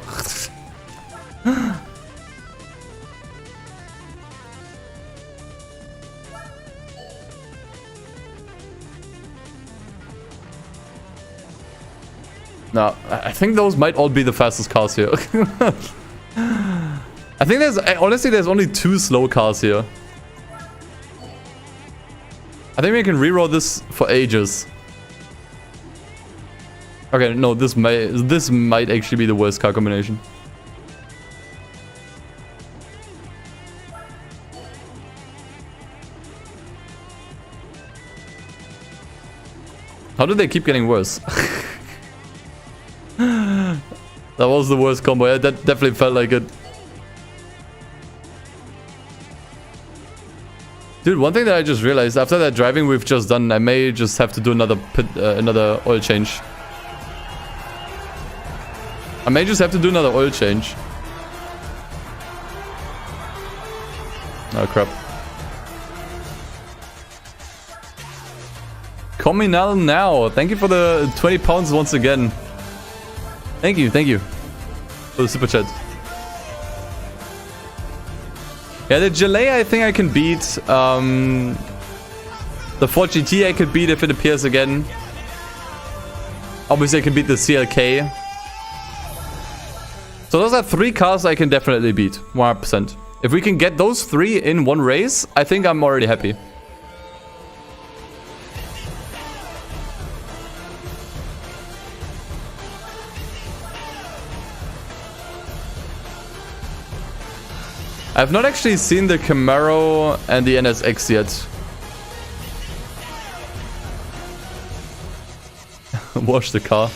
No, I think those might all be the fastest cars here. I think honestly, there's only 2 slow cars here. I think we can reroll this for ages. Okay, no, this might actually be the worst car combination. How did they keep getting worse? That was the worst combo. Yeah, that definitely felt like it. Dude, one thing that I just realized, after that driving we've just done, I may just have to do another oil change. I may just have to do another oil change. Oh, crap. Communal now. Thank you for the 20 pounds once again. Thank you for the super chat. Yeah, the Gelée I think I can beat. The Ford GT I could beat if it appears again. Obviously I can beat the CLK. So those are 3 cars I can definitely beat, 100%. If we can get those 3 in one race, I think I'm already happy. I've not actually seen the Camaro and the NSX yet. Wash the car.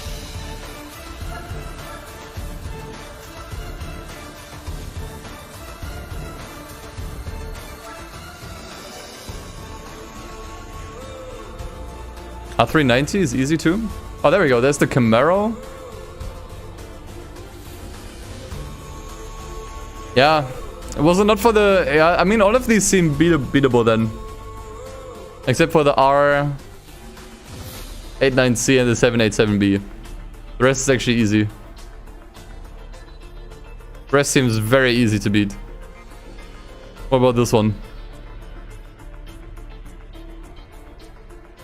R390 is easy too. Oh, there we go. There's the Camaro. Yeah. Was it not for the... Yeah, I mean, all of these seem beatable then. Except for the R89C and the 787B. The rest is actually easy. The rest seems very easy to beat. What about this one?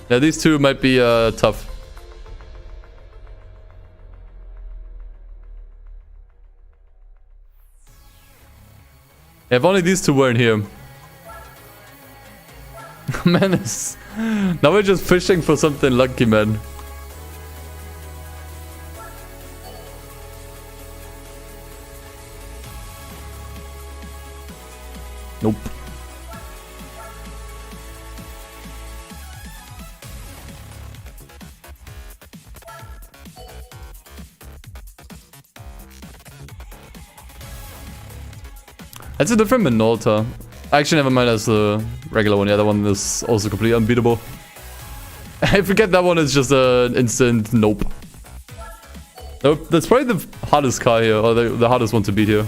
Yeah, these two might be tough. Yeah, if only these two weren't here. Man, now we're just fishing for something lucky, man. Nope. That's a different Minolta. Actually, never mind, that's the regular one. Yeah, that one is also completely unbeatable. I forget that one is just an instant nope. Nope, that's probably the hardest car here, or the hardest one to beat here.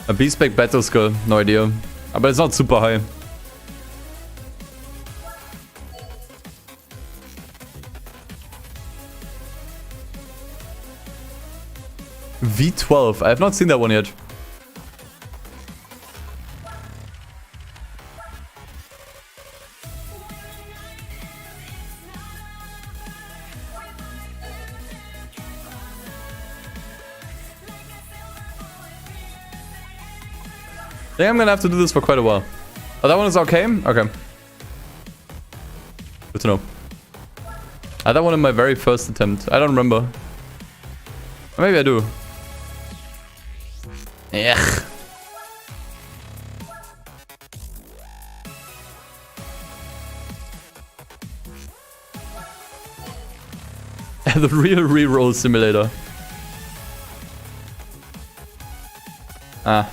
A B-Spec battle skill, no idea. But it's not super high. V12, I have not seen that one yet. I think I'm gonna have to do this for quite a while. Oh, that one is okay? Okay. Good to know. I had that one in my very first attempt. I don't remember. Or maybe I do. Ugh. The real reroll simulator. Ah.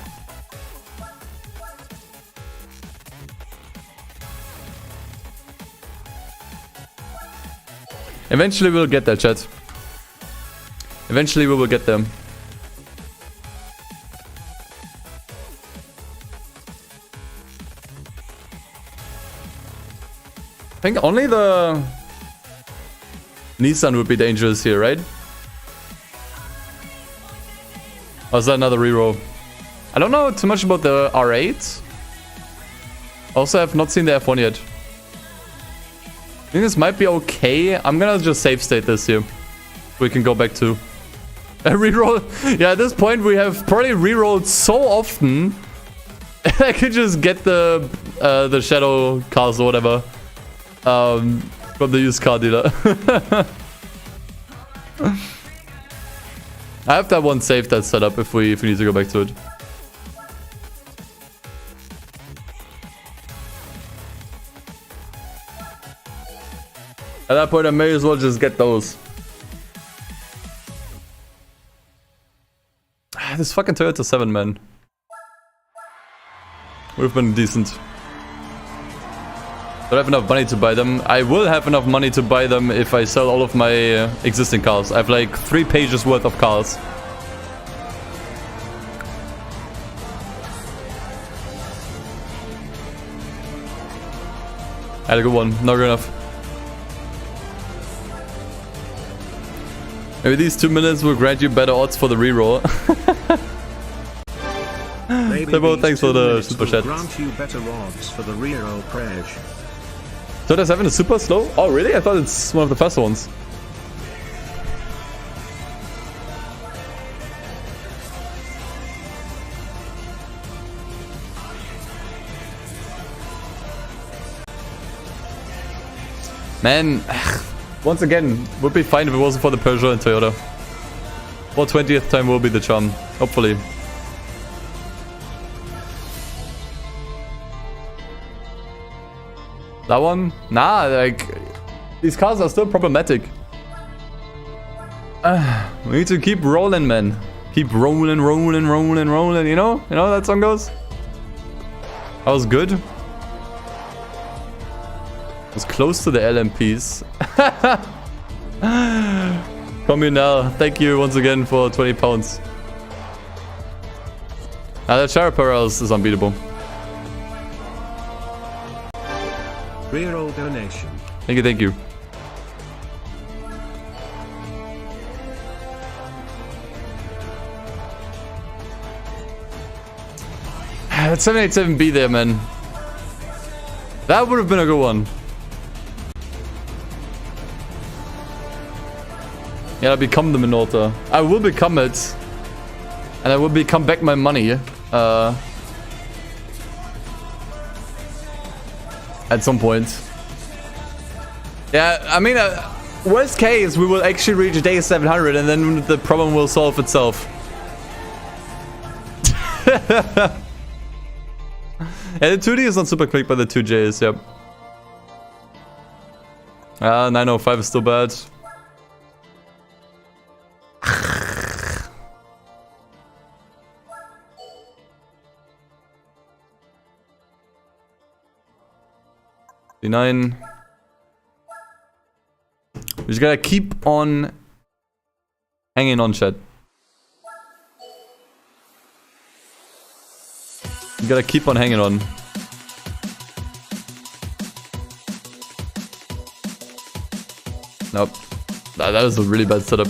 Eventually we'll get there, chat. Eventually we will get them. I think only the Nissan would be dangerous here, right? Or is that another reroll? I don't know too much about the R8. Also, I have not seen the F1 yet. I think this might be okay. I'm gonna just save state this here. We can go back to a reroll. Yeah, at this point we have probably rerolled so often. I could just get the shadow cars or whatever from the used car dealer. I have that one saved, that setup, if we need to go back to it. At that point, I may as well just get those. This fucking Toyota 7, man. Would have been decent. Don't have enough money to buy them. I will have enough money to buy them if I sell all of my existing cars. I have like 3 pages worth of cars. I had a good one. Not good enough. Maybe these 2 minutes will grant you better odds for the reroll. Turbo, thanks for the super chat. Grant you better odds for the reroll, Prej. Toyota 7 is super slow? Oh really? I thought it's one of the faster ones. Man, once again, would be fine if it wasn't for the Peugeot and Toyota. 420th time will be the charm, hopefully. That one? Nah, like, these cars are still problematic. We need to keep rolling, man. Keep rolling, rolling, rolling, rolling, you know? You know how that song goes? That was good. It was close to the LMPs. Communal, thank you once again for 20 pounds. That Charapara is unbeatable. Reroll donation. Thank you, thank you. That 787B there, man. That would have been a good one. Yeah, I'll become the Minota. I will become it. And I will become back my money. At some point. Yeah, I mean, worst case, we will actually reach day 700 and then the problem will solve itself. Yeah, the 2D is not super quick, but the 2J is, yep. 905 is still bad. C9. We just gotta keep on hanging on, chat. You gotta keep on hanging on. Nope. That was a really bad setup.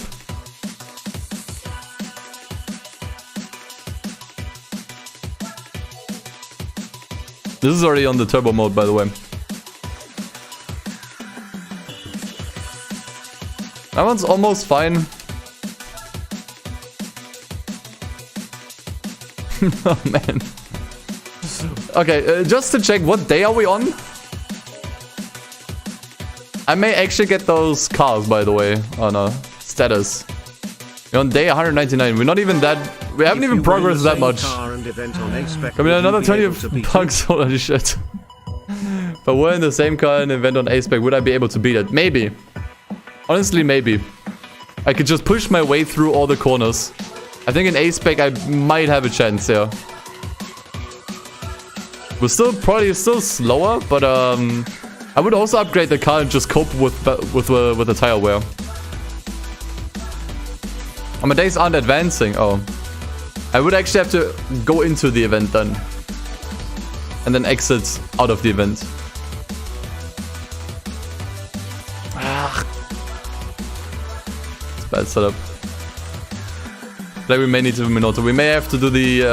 This is already on the turbo mode, by the way. That one's almost fine. Oh man. Okay, just to check, what day are we on? I may actually get those cars, by the way, on a status. We're on day 199. We're not even that... We haven't even progressed that much. I mean, another 20 bucks, holy shit. But we're in the same car and event on A-Spec. Would I be able to beat it? Maybe. Honestly, maybe. I could just push my way through all the corners. I think in A-Spec I might have a chance, yeah. We're still probably slower, but I would also upgrade the car and just cope with the tire wear. Oh, my days aren't advancing. Oh. I would actually have to go into the event then. And then exit out of the event. Ah. It's a bad setup. Like we may need to Minota. We may have to do the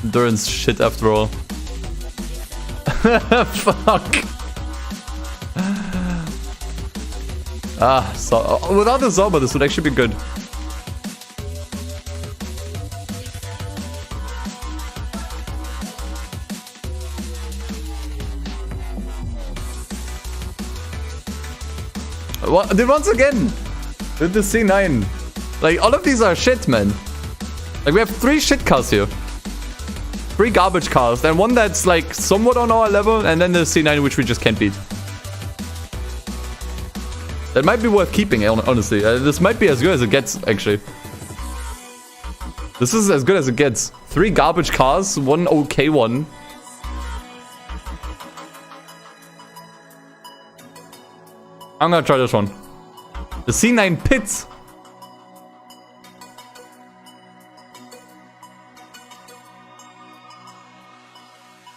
endurance shit after all. Fuck. Ah, so without the Zauber, this would actually be good. What? Dude, once again, with the C9. Like, all of these are shit, man. Like, we have 3 shit cars here. 3 garbage cars. Then one that's, like, somewhat on our level. And then the C9, which we just can't beat. That might be worth keeping, honestly. This might be as good as it gets, actually. This is as good as it gets. 3 garbage cars, 1 okay one. I'm gonna try this one. The C9 Pits.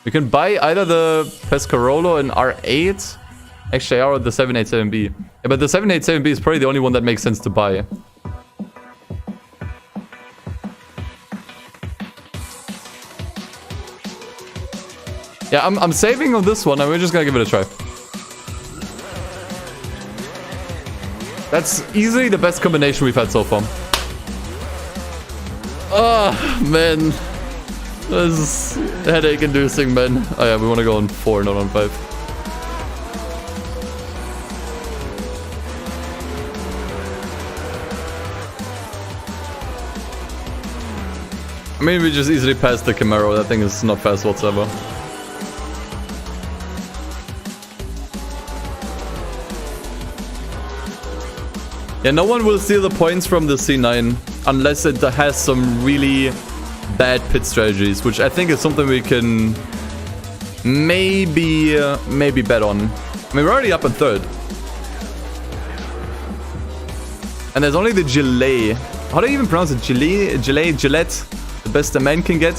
We can buy either the Pescarolo in R8. Actually, or the 787B. Yeah, but the 787B is probably the only one that makes sense to buy. Yeah, I'm saving on this one and we're just gonna give it a try. That's easily the best combination we've had so far. Oh, man. This is headache-inducing, man. Oh yeah, we want to go on 4, not on 5. I mean, we just easily passed the Camaro. That thing is not fast whatsoever. Yeah, no one will steal the points from the C9 unless it has some really bad pit strategies, which I think is something we can maybe bet on. I mean, we're already up in 3rd. And there's only the Gillet. How do you even pronounce it? Gillette? The best a man can get?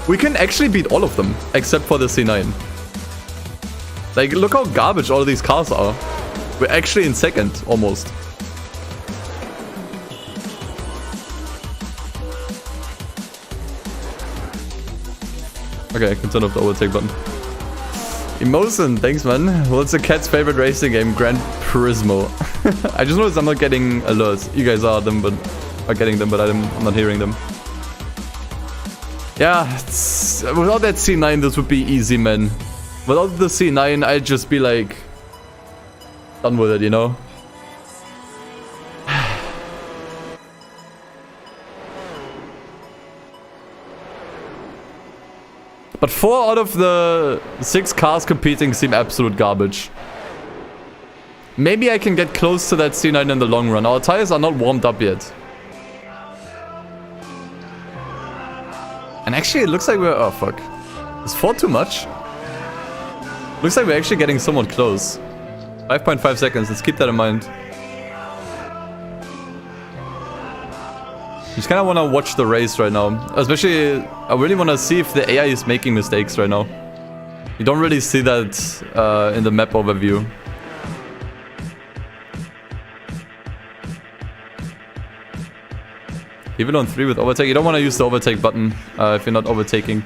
We can actually beat all of them, except for the C9. Like, look how garbage all of these cars are. We're actually in 2nd, almost. Okay, I can turn off the overtake button. Emotion, thanks man. What's the cat's favorite racing game? Gran Turismo. I just noticed I'm not getting alerts. You guys are getting them, but I'm not hearing them. Yeah, without that C9, this would be easy, man. Without the C9, I'd just be like... done with it, you know? But 4 out of the 6 cars competing seem absolute garbage. Maybe I can get close to that C9 in the long run. Our tires are not warmed up yet. And actually, it looks like we're... Oh, fuck. Is 4 too much? Looks like we're actually getting somewhat close. 5.5 seconds. Let's keep that in mind. Just kind of want to watch the race right now. Especially, I really want to see if the AI is making mistakes right now. You don't really see that in the map overview. Even on 3 with overtake, you don't want to use the overtake button if you're not overtaking.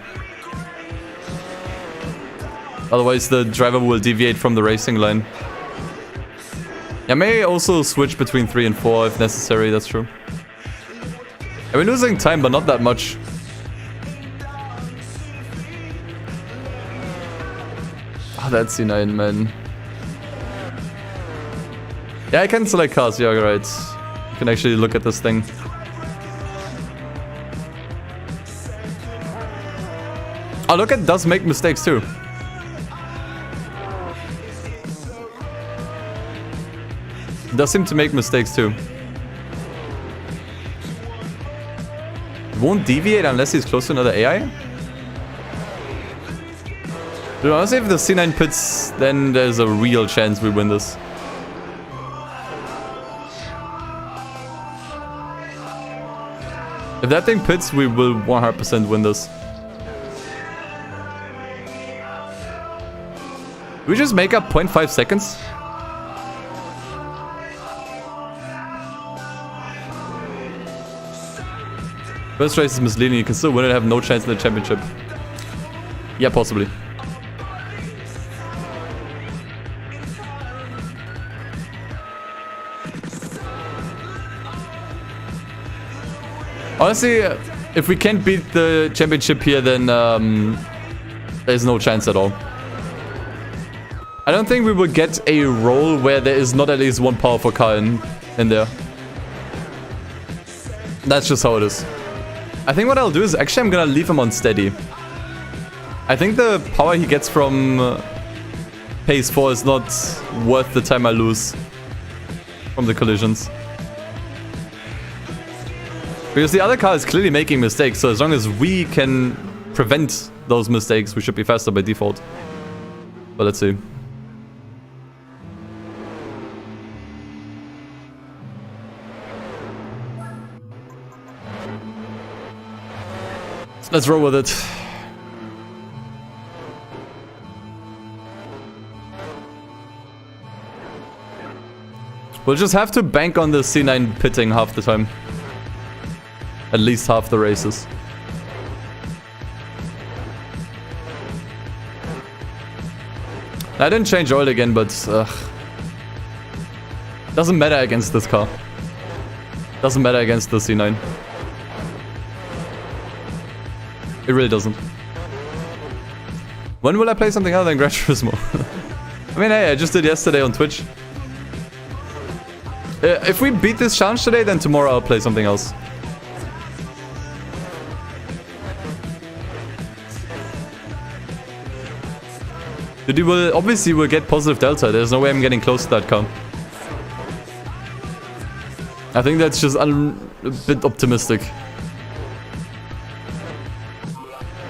Otherwise the driver will deviate from the racing line. I may also switch between 3 and 4 if necessary, that's true. And we're losing time, but not that much. Oh, that's C9, man. Yeah, I can select cars, yeah, right. You can actually look at this thing. Oh, look, it does make mistakes too. It does seem to make mistakes too. It won't deviate unless he's close to another AI? Dude, honestly, if the C9 pits, then there's a real chance we win this. If that thing pits, we will 100% win this. We just make up 0.5 seconds? First race is misleading, you can still win and have no chance in the championship. Yeah, possibly. Honestly, if we can't beat the championship here, then there's no chance at all. I don't think we will get a roll where there is not at least one powerful car in there. That's just how it is. I think what I'll do is actually I'm gonna leave him on steady. I think the power he gets from pace 4 is not worth the time I lose from the collisions. Because the other car is clearly making mistakes, so as long as we can prevent those mistakes, we should be faster by default. But let's see. Let's roll with it. We'll just have to bank on the C9 pitting half the time. At least half the races. I didn't change oil again, but doesn't matter against this car. Doesn't matter against the C9. It really doesn't. When will I play something other than Gran Turismo? I mean, hey, I just did yesterday on Twitch. If we beat this challenge today, then tomorrow I'll play something else. Dude, you will obviously will get positive delta. There's no way I'm getting close to that car. I think that's just a bit optimistic.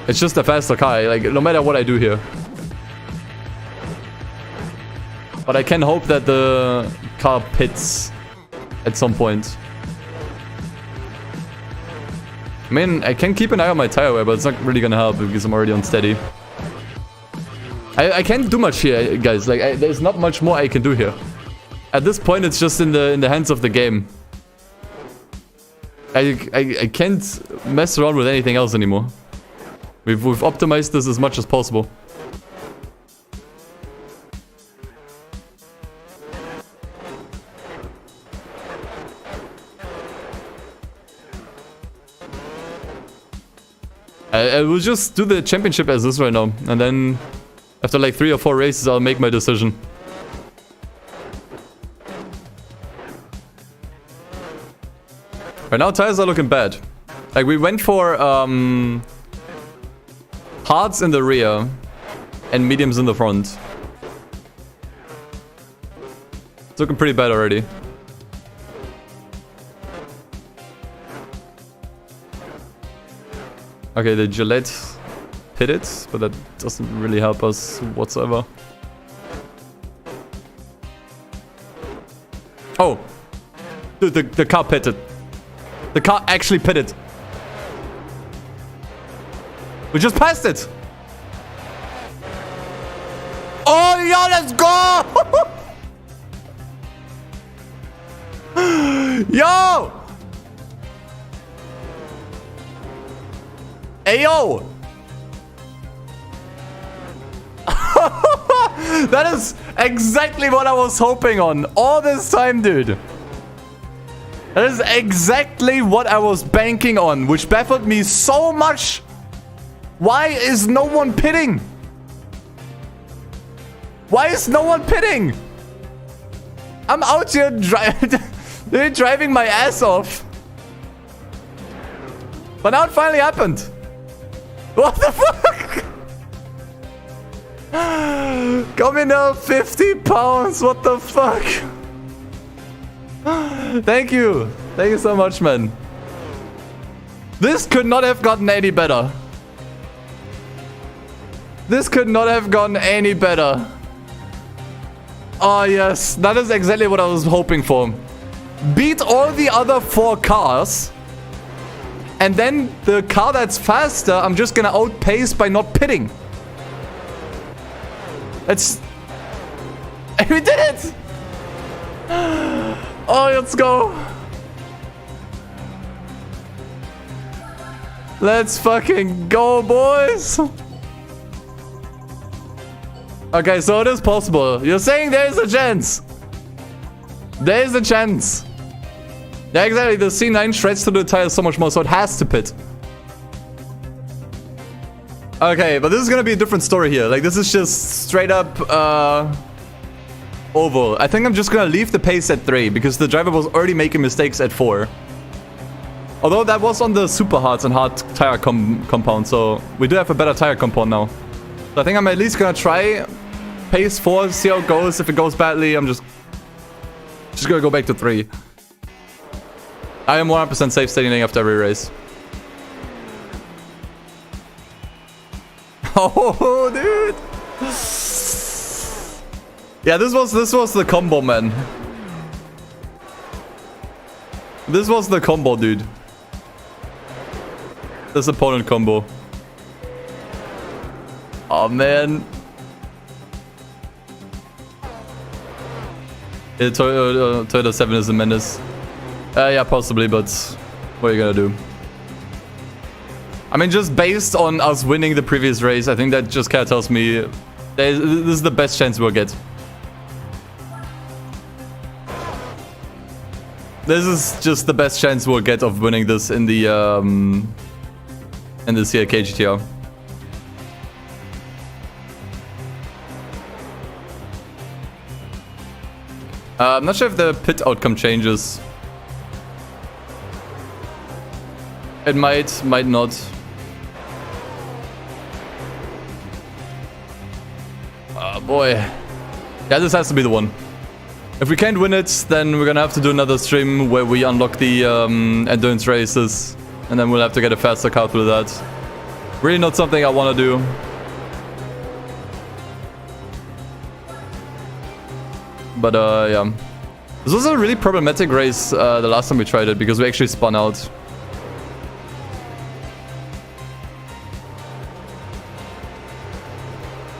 It's just a faster car, like, no matter what I do here. But I can hope that the car pits at some point. I mean, I can keep an eye on my tire wear, but it's not really gonna help because I'm already on steady. I can't do much here, guys. Like, there's not much more I can do here. At this point, it's just in the hands of the game. I can't mess around with anything else anymore. We've optimized this as much as possible. I will just do the championship as is right now, and then after like 3 or 4 races, I'll make my decision. Right now, tires are looking bad. Like, we went for hards in the rear and mediums in the front. It's looking pretty bad already. Okay, the Gillette pitted, but that doesn't really help us whatsoever. Oh! Dude, the car pitted. The car actually pitted. We just passed it! Oh yeah, let's go! Yo! Hey yo! That is exactly what I was hoping on all this time, dude. That is exactly what I was banking on, which baffled me so much. Why is no one pitting? Why is no one pitting? I'm out here driving my ass off. But now it finally happened. What the fuck? Come in now, 50 pounds. What the fuck? Thank you. Thank you so much, man. This could not have gotten any better. This could not have gotten any better. Oh, yes. That is exactly what I was hoping for. Beat all the other 4 cars. And then the car that's faster, I'm just gonna outpace by not pitting. It's... We did it! Oh, let's go. Let's fucking go, boys. Okay, so it is possible. You're saying there is a chance. There is a chance. Yeah, exactly. The C9 shreds through the tires so much more, so it has to pit. Okay, but this is gonna be a different story here. Like, this is just straight up, oval. I think I'm just gonna leave the pace at 3, because the driver was already making mistakes at 4. Although that was on the super hards and hard tire compound, so we do have a better tire compound now. So I think I'm at least gonna try pace 4, see how it goes. If it goes badly, I'm just gonna go back to 3. I am 100% safe standing after every race. Oh, dude. Yeah, this was the combo, man. This was the combo, dude. This opponent combo. Oh, man. Yeah, Toyota 7 is a menace. Yeah, possibly, but what are you gonna do? I mean, just based on us winning the previous race, I think that just kind of tells me this is the best chance we'll get. This is just the best chance we'll get of winning this in the CLK GTR. I'm not sure if the pit outcome changes. It might not. Oh boy. Yeah, this has to be the one. If we can't win it, then we're gonna have to do another stream where we unlock the endurance races. And then we'll have to get a faster car through that. Really not something I want to do. But yeah. This was a really problematic race the last time we tried it, because we actually spun out.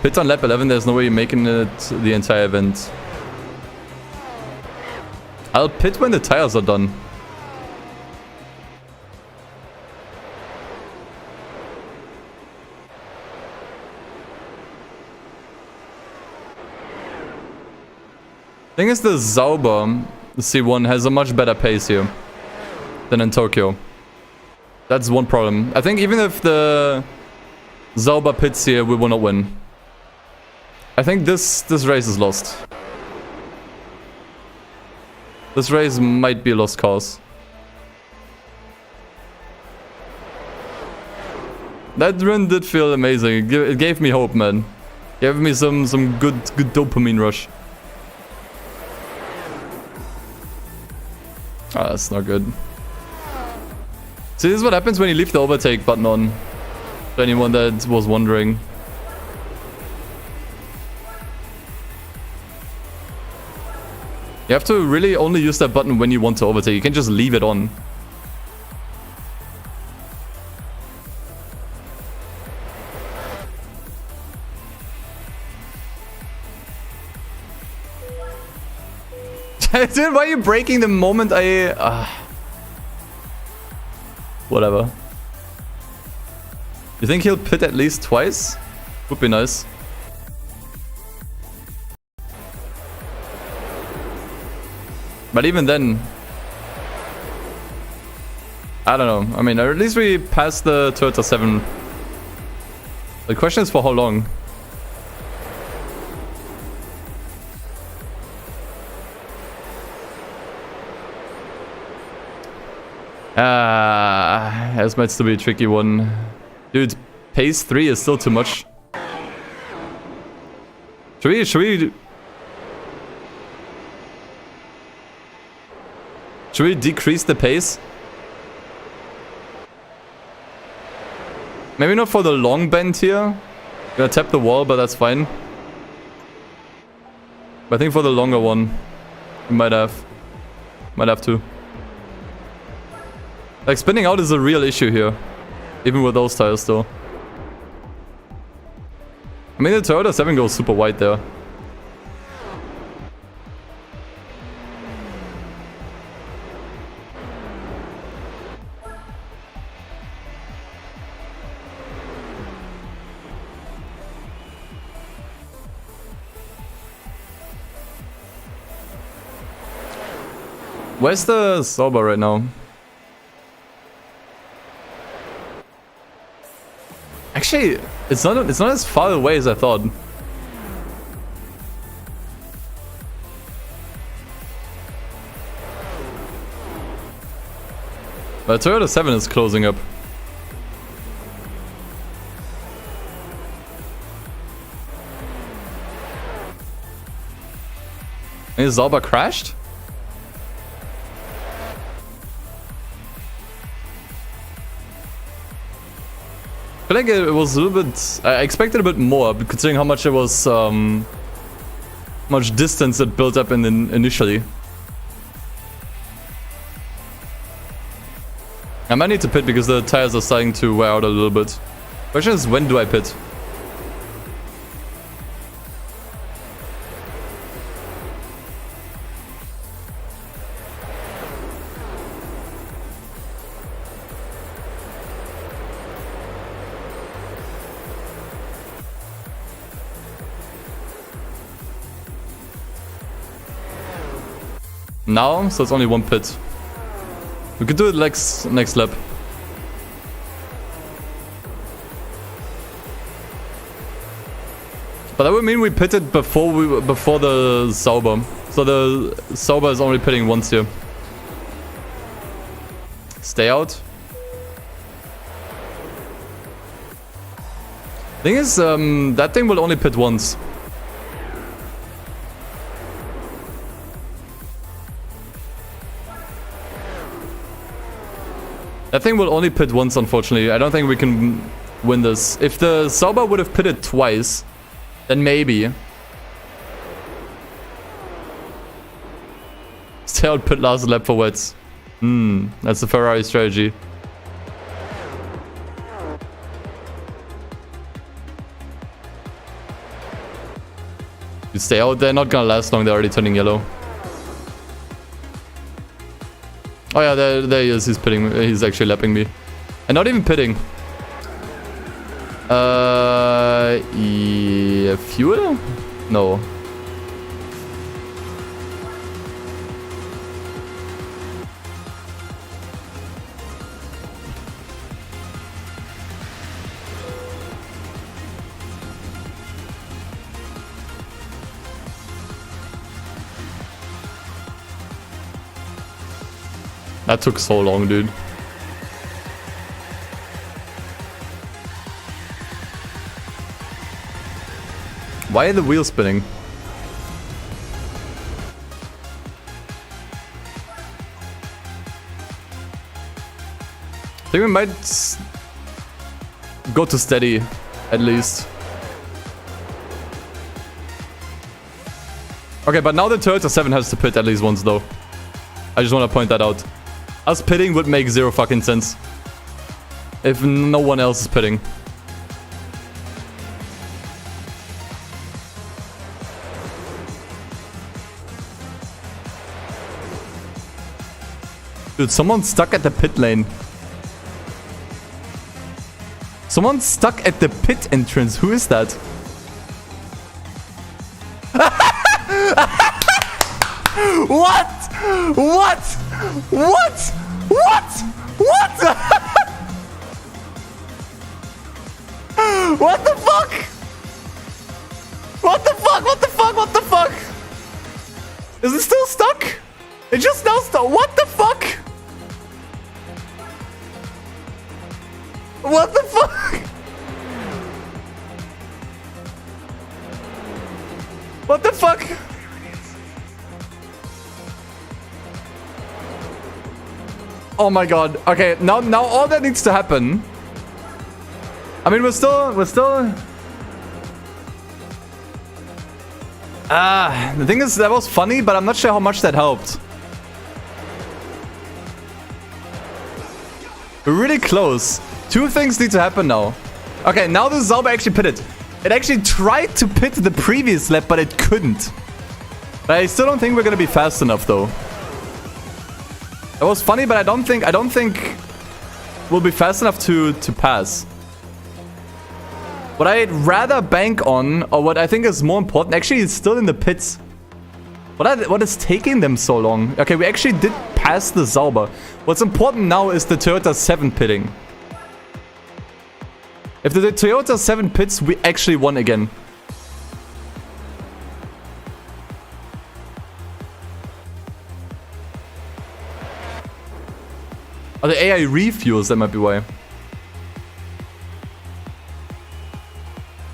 Pit on lap 11, there's no way you're making it the entire event. I'll pit when the tires are done. Thing is, the Sauber C1 has a much better pace here than in Tokyo. That's one problem. I think even if the Sauber pits here, we will not win. I think this race is lost. This race might be a lost cause. That run did feel amazing. It gave me hope, man. It gave me some good dopamine rush. Ah, that's not good. See, this is what happens when you leave the overtake button on. For anyone that was wondering. You have to really only use that button when you want to overtake. You can just leave it on. Dude, why are you breaking the moment I... Whatever. You think he'll pit at least twice? Would be nice. But even then... I don't know. I mean, at least we passed the Toyota 7. The question is for how long? This might still be a tricky one. Dude, pace 3 is still too much. Should we decrease the pace? Maybe not for the long bend here. Gonna tap the wall, but that's fine. But I think for the longer one, we might have to. Like, spinning out is a real issue here. Even with those tires, though. I mean, the Toyota 7 goes super wide there. Where's the Sauber right now? Actually, it's not as far away as I thought. But Toyota 7 is closing up. Is Sauber crashed? I feel like it was a little bit... I expected a bit more, considering how much it was... much distance it built up initially. I might need to pit because the tires are starting to wear out a little bit. Question is, when do I pit? Now, so it's only one pit. We could do it next lap. But that would mean we pitted before the Sauber. So the Sauber is only pitting once here. Stay out. Thing is, that thing will only pit once. That thing will only pit once, unfortunately. I don't think we can win this. If the Sauber would have pitted twice, then maybe. Stay out pit last lap for wets. That's the Ferrari strategy. You stay out, they're not gonna last long, they're already turning yellow. Oh yeah, there he is, he's pitting, he's actually lapping me. And not even pitting. Yeah, fuel? No. That took so long, dude. Why are the wheels spinning? I think we might go to steady, at least. Okay, but now the Toyota 7 has to pit at least once, though. I just want to point that out. Us pitting would make zero fucking sense if no one else is pitting. Dude, someone's stuck at the pit lane. Someone's stuck at the pit entrance. Who is that? What? What? What? What? What? What the fuck? What the fuck? What the fuck? What the fuck? Is it still stuck? It just now stuck. What the fuck? What the fuck? What the fuck? Oh my god. Okay, now all that needs to happen. I mean, we're still the thing is, that was funny, but I'm not sure how much that helped. We're really close. Two things need to happen now. Okay, now the Zauber actually pitted. It actually tried to pit the previous lap, but it couldn't. But I still don't think we're gonna be fast enough, though. It was funny, but I don't think we'll be fast enough to pass. What I'd rather bank on, or what I think is more important, actually is still in the pits. What is taking them so long? Okay, we actually did pass the Zauber. What's important now is the Toyota 7 pitting. If the Toyota 7 pits, we actually won again. Oh, the AI refuels, that might be why.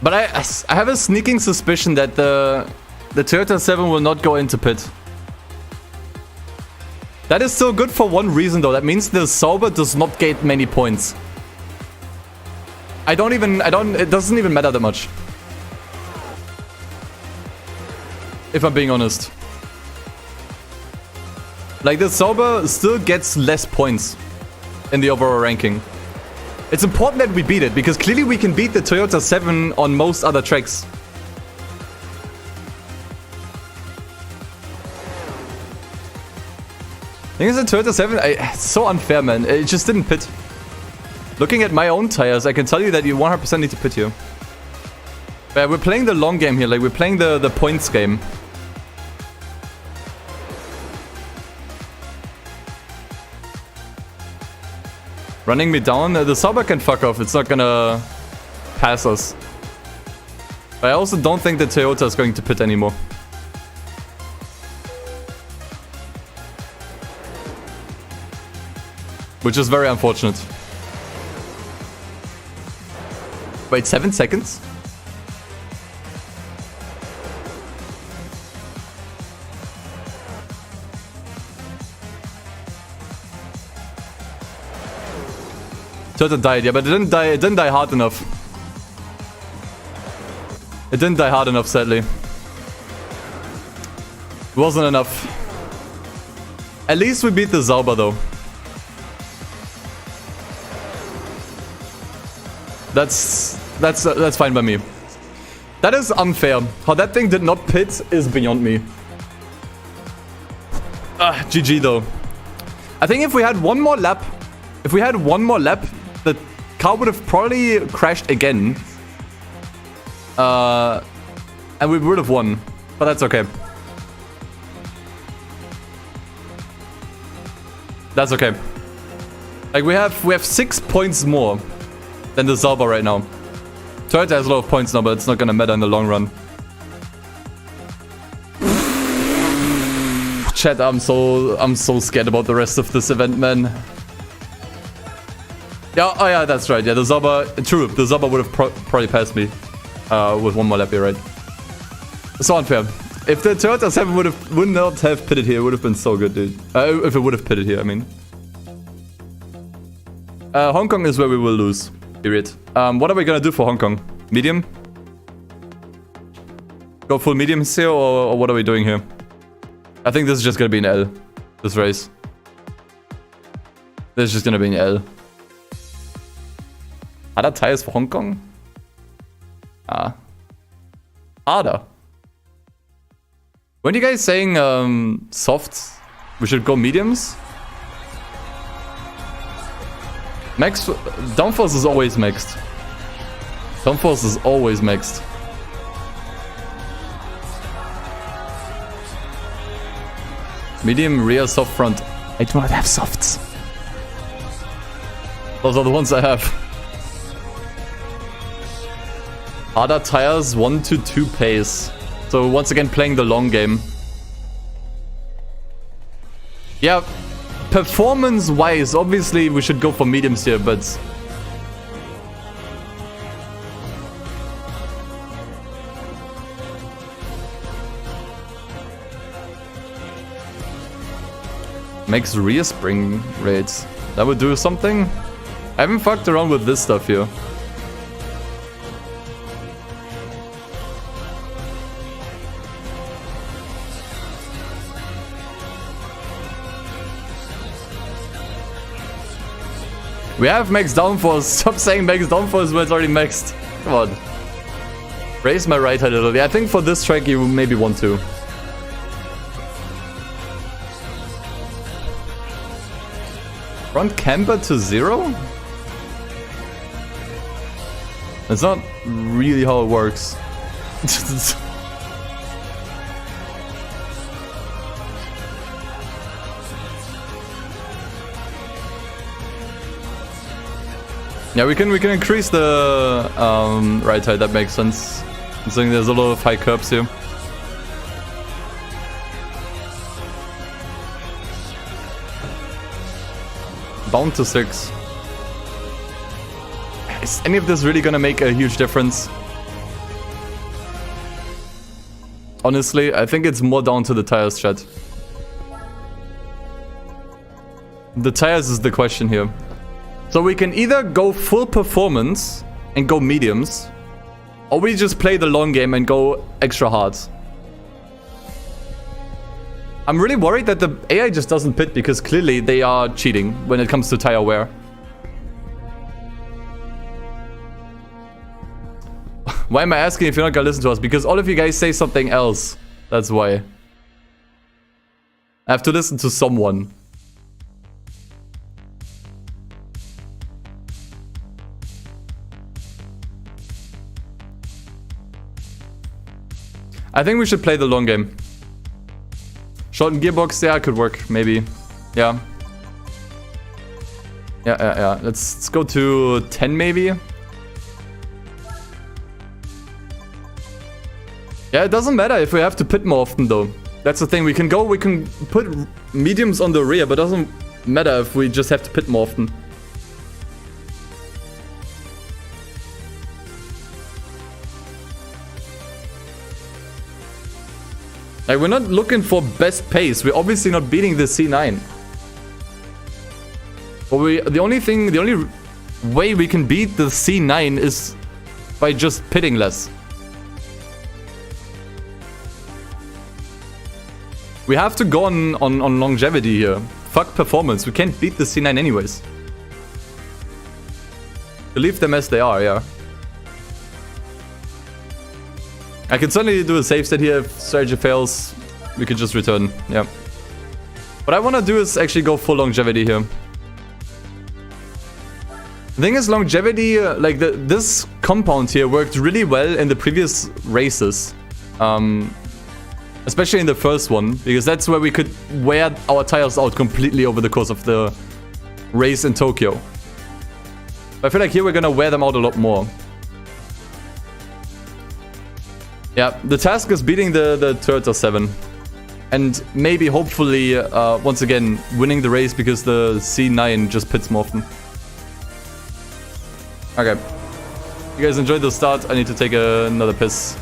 But I have a sneaking suspicion that the Toyota 7 will not go into pit. That is still good for one reason, though. That means the Zauber does not get many points. It doesn't even matter that much. If I'm being honest. Like, the Zauber still gets less points in the overall ranking. It's important that we beat it, because clearly we can beat the Toyota 7 on most other tracks. I think it's the Toyota 7, it's so unfair, man. It just didn't pit. Looking at my own tires, I can tell you that you 100% need to pit here. But we're playing the long game here, like we're playing the points game. Running me down, the Zauber can fuck off, it's not gonna pass us. But I also don't think the Toyota is going to pit anymore. Which is very unfortunate. Wait, 7 seconds? Toyota died, yeah, but it didn't die hard enough. It didn't die hard enough, sadly. It wasn't enough. At least we beat the Zauber, though. That's fine by me. That is unfair. How that thing did not pit is beyond me. GG though. I think if we had one more lap, the car would have probably crashed again. And we would have won. But that's okay. That's okay. Like we have 6 points more than the Zauber right now. Toyota has a lot of points now, but it's not gonna matter in the long run. Chat, I'm so scared about the rest of this event, man. Yeah, oh yeah, that's right. Yeah, the Zauber, true, the Zauber would have probably passed me with one more lap here, right? So unfair. If the Toyota 7 would not have pitted here, it would have been so good, dude. If it would have pitted here, I mean. Hong Kong is where we will lose. Period. What are we gonna do for Hong Kong? Medium? Go full mediums here, or what are we doing here? I think this is just gonna be an L. This race. This is just gonna be an L. Harder tires for Hong Kong? Ah. Harder. Weren't you guys saying soft? We should go mediums? Max downforce is always maxed. Downforce is always maxed. Medium, rear, soft front. I do not have softs. Those are the ones I have. Harder tires, 1 to 2 pace. So once again playing the long game. Yeah, performance-wise, obviously we should go for mediums here, but... Makes rear spring rates. That would do something. I haven't fucked around with this stuff here. We have max downforce. Stop saying max downforce when it's already maxed. Come on. Raise my right a little. Yeah, I think for this track you maybe want to. Front camber to 0? That's not really how it works. Yeah, we can increase the right side. That makes sense. Considering there's a lot of high curbs here. Down to 6. Is any of this really gonna make a huge difference? Honestly, I think it's more down to the tires, chat. The tires is the question here. So we can either go full performance and go mediums, or we just play the long game and go extra hard. I'm really worried that the AI just doesn't pit because clearly they are cheating when it comes to tire wear. Why am I asking if you're not gonna listen to us? Because all of you guys say something else. That's why. I have to listen to someone. I think we should play the long game. Shorten gearbox, yeah, could work, maybe. Yeah. Yeah. Let's go to 10 maybe. Yeah, it doesn't matter if we have to pit more often though. That's the thing, we can put mediums on the rear, but it doesn't matter if we just have to pit more often. Like, we're not looking for best pace. We're obviously not beating the C9. But the only way we can beat the C9 is by just pitting less. We have to go on longevity here. Fuck performance. We can't beat the C9 anyways. Leave them as they are, yeah. I can certainly do a save state here. If strategy fails, we could just return. Yeah. What I want to do is actually go full longevity here. The thing is, longevity, like this compound here worked really well in the previous races. Especially in the first one, because that's where we could wear our tires out completely over the course of the race in Tokyo. But I feel like here we're gonna wear them out a lot more. Yeah, the task is beating the Toyota 7. And maybe, hopefully, once again, winning the race because the C9 just pits more often. Okay. You guys enjoyed the start. I need to take another piss.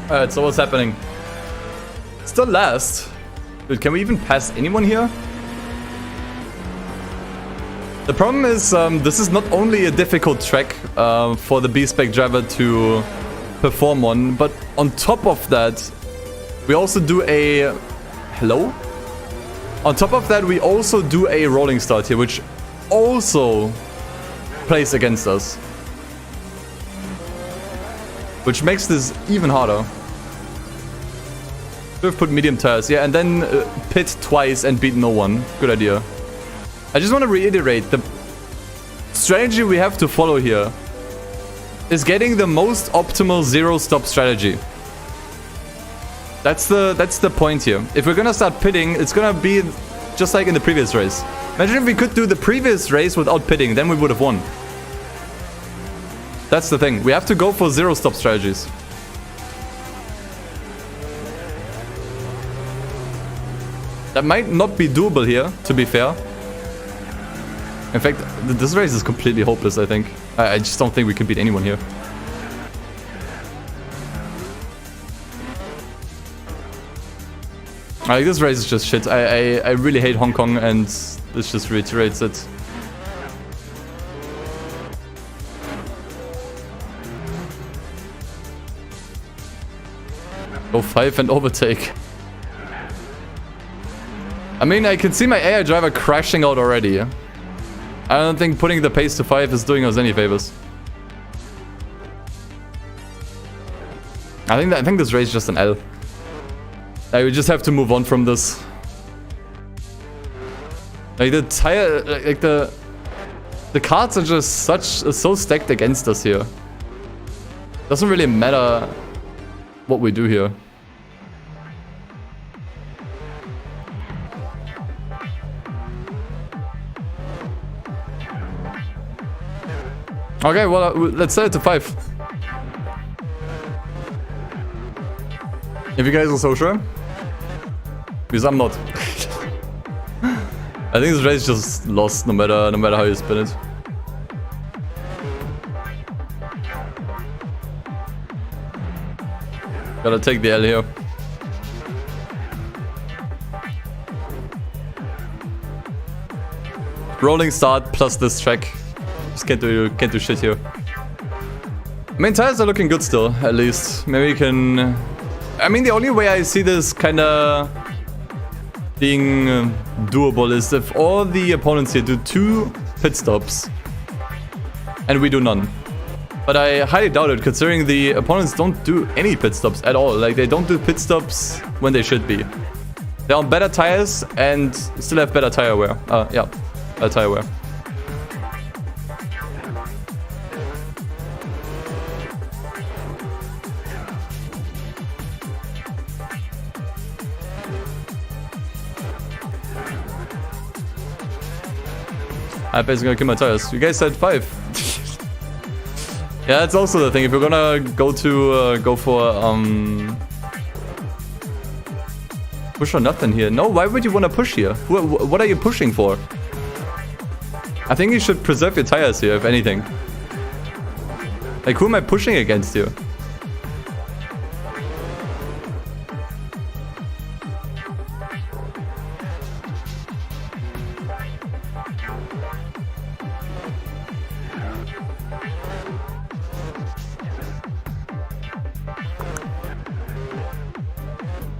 Alright, so what's happening? Still last. Dude, can we even pass anyone here? The problem is, this is not only a difficult track for the B-Spec driver to perform on, but on top of that, we also do a... Hello? On top of that, we also do a rolling start here, which also plays against us. Which makes this even harder. We've put medium tires, yeah, and then pit twice and beat no one. Good idea. I just want to reiterate, the strategy we have to follow here is getting the most optimal zero-stop strategy. That's the point here. If we're gonna start pitting, it's gonna be just like in the previous race. Imagine if we could do the previous race without pitting, then we would have won. That's the thing. We have to go for zero-stop strategies. That might not be doable here, to be fair. In fact, this race is completely hopeless, I think. I just don't think we can beat anyone here. Like, this race is just shit. I really hate Hong Kong, and this just reiterates it. Go 5 and overtake. I mean, I can see my AI driver crashing out already. I don't think putting the pace to 5 is doing us any favors. I think this race is just an L. Like, we just have to move on from this. Like, the tire, like the cards are just so stacked against us here. Doesn't really matter what we do here. Okay, well, let's set it to 5. If you guys are so sure. Because I'm not. I think this race just lost no matter how you spin it. Gotta take the L here. Rolling start plus this track. Just can't do shit here. I mean, tires are looking good still, at least. Maybe we can... I mean, the only way I see this kinda being doable is if all the opponents here do 2 pit stops and we do none. But I highly doubt it, considering the opponents don't do any pit stops at all. Like, they don't do pit stops when they should be. They're on better tires and still have better tire wear. Yeah, better tire wear. I'm basically gonna kill my tires. You guys said 5. Yeah, that's also the thing. If we're gonna go for push or nothing here. No, why would you wanna push here? What are you pushing for? I think you should preserve your tires here, if anything. Like, who am I pushing against here?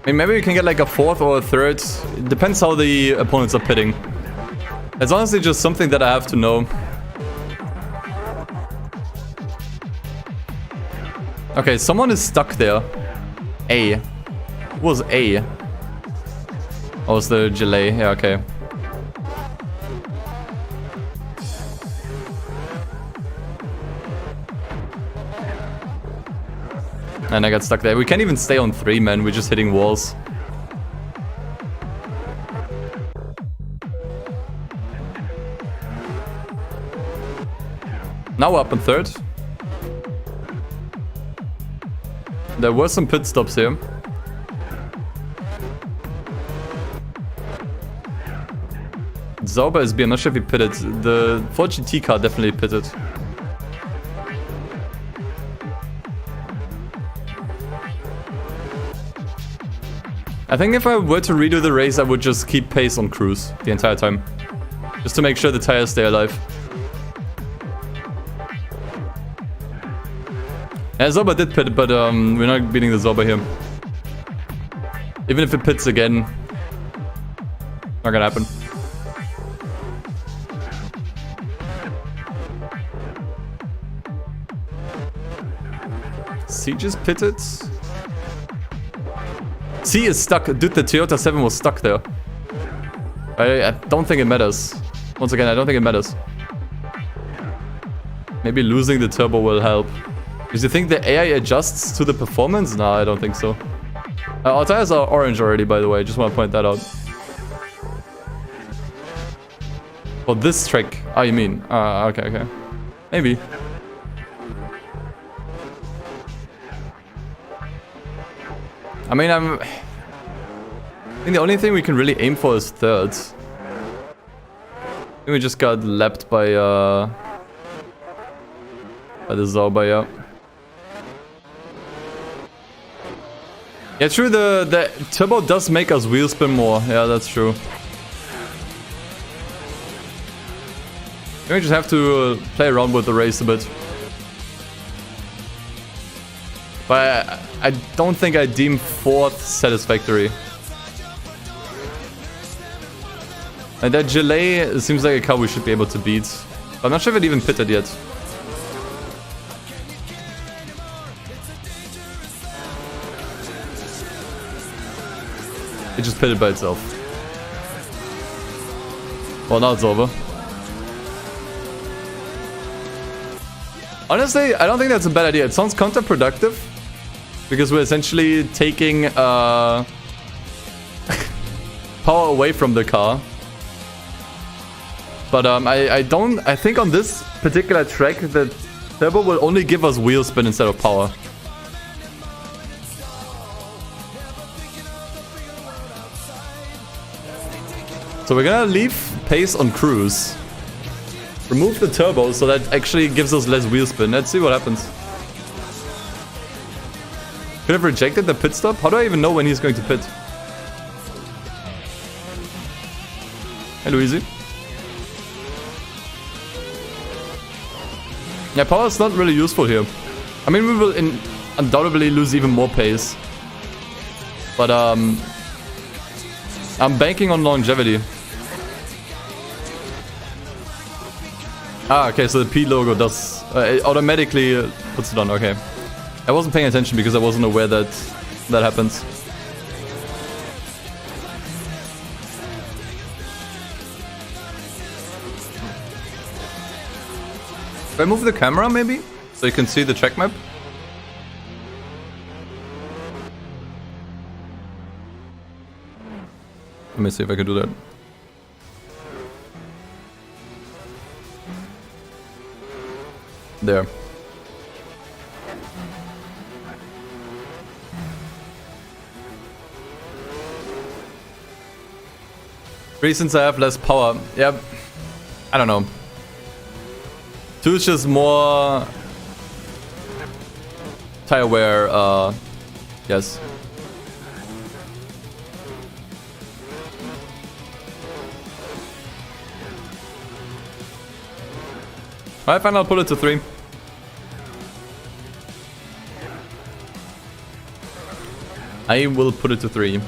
I mean, maybe we can get like a 4th or a 3rd. It depends how the opponents are pitting. It's honestly just something that I have to know. Okay, someone is stuck there. A. Who was A? Oh, it's the Gelée. Yeah, okay. And I got stuck there. We can't even stay on 3, man. We're just hitting walls. Now we're up in 3rd. There were some pit stops here. Sauber is B. I'm not sure if he pitted. The 4GT car definitely pitted. I think if I were to redo the race, I would just keep pace on cruise the entire time. Just to make sure the tires stay alive. Yeah, Zoba did pit, but we're not beating the Zoba here. Even if it pits again, not gonna happen. C just pitted. C is stuck. Dude, the Toyota 7 was stuck there. I don't think it matters. Once again, I don't think it matters. Maybe losing the turbo will help. Because you think the AI adjusts to the performance? No, I don't think so. Our tires are orange already, by the way. Just want to point that out. For this track. Oh, you mean? Okay, okay. Maybe. I mean, I think the only thing we can really aim for is third. I think we just got lapped by the Zauber, yeah. Yeah, true, the turbo does make us wheel spin more. Yeah, that's true. We just have to play around with the race a bit. But I don't think I deem 4th satisfactory. And that Gillet seems like a car we should be able to beat. But I'm not sure if it even pitted yet. It just pitted by itself. Well, now it's over. Honestly, I don't think that's a bad idea. It sounds counterproductive. Because we're essentially taking power away from the car. But I think on this particular track the turbo will only give us wheel spin instead of power. So we're gonna leave pace on cruise. Remove the turbo so that actually gives us less wheel spin. Let's see what happens. Could have rejected the pit stop? How do I even know when he's going to pit? Hey, Luigi. Yeah, power is not really useful here. I mean, we will undoubtedly lose even more pace. But, I'm banking on longevity. Ah, okay, so the P logo does... it automatically puts it on, okay. I wasn't paying attention because I wasn't aware that that happens. If I move the camera maybe? So you can see the track map? Let me see if I can do that. There. Reasons I have less power. Yep. I don't know. 2 is just more tire wear, yes. Alright, fine, I'll put it to 3. I will put it to 3.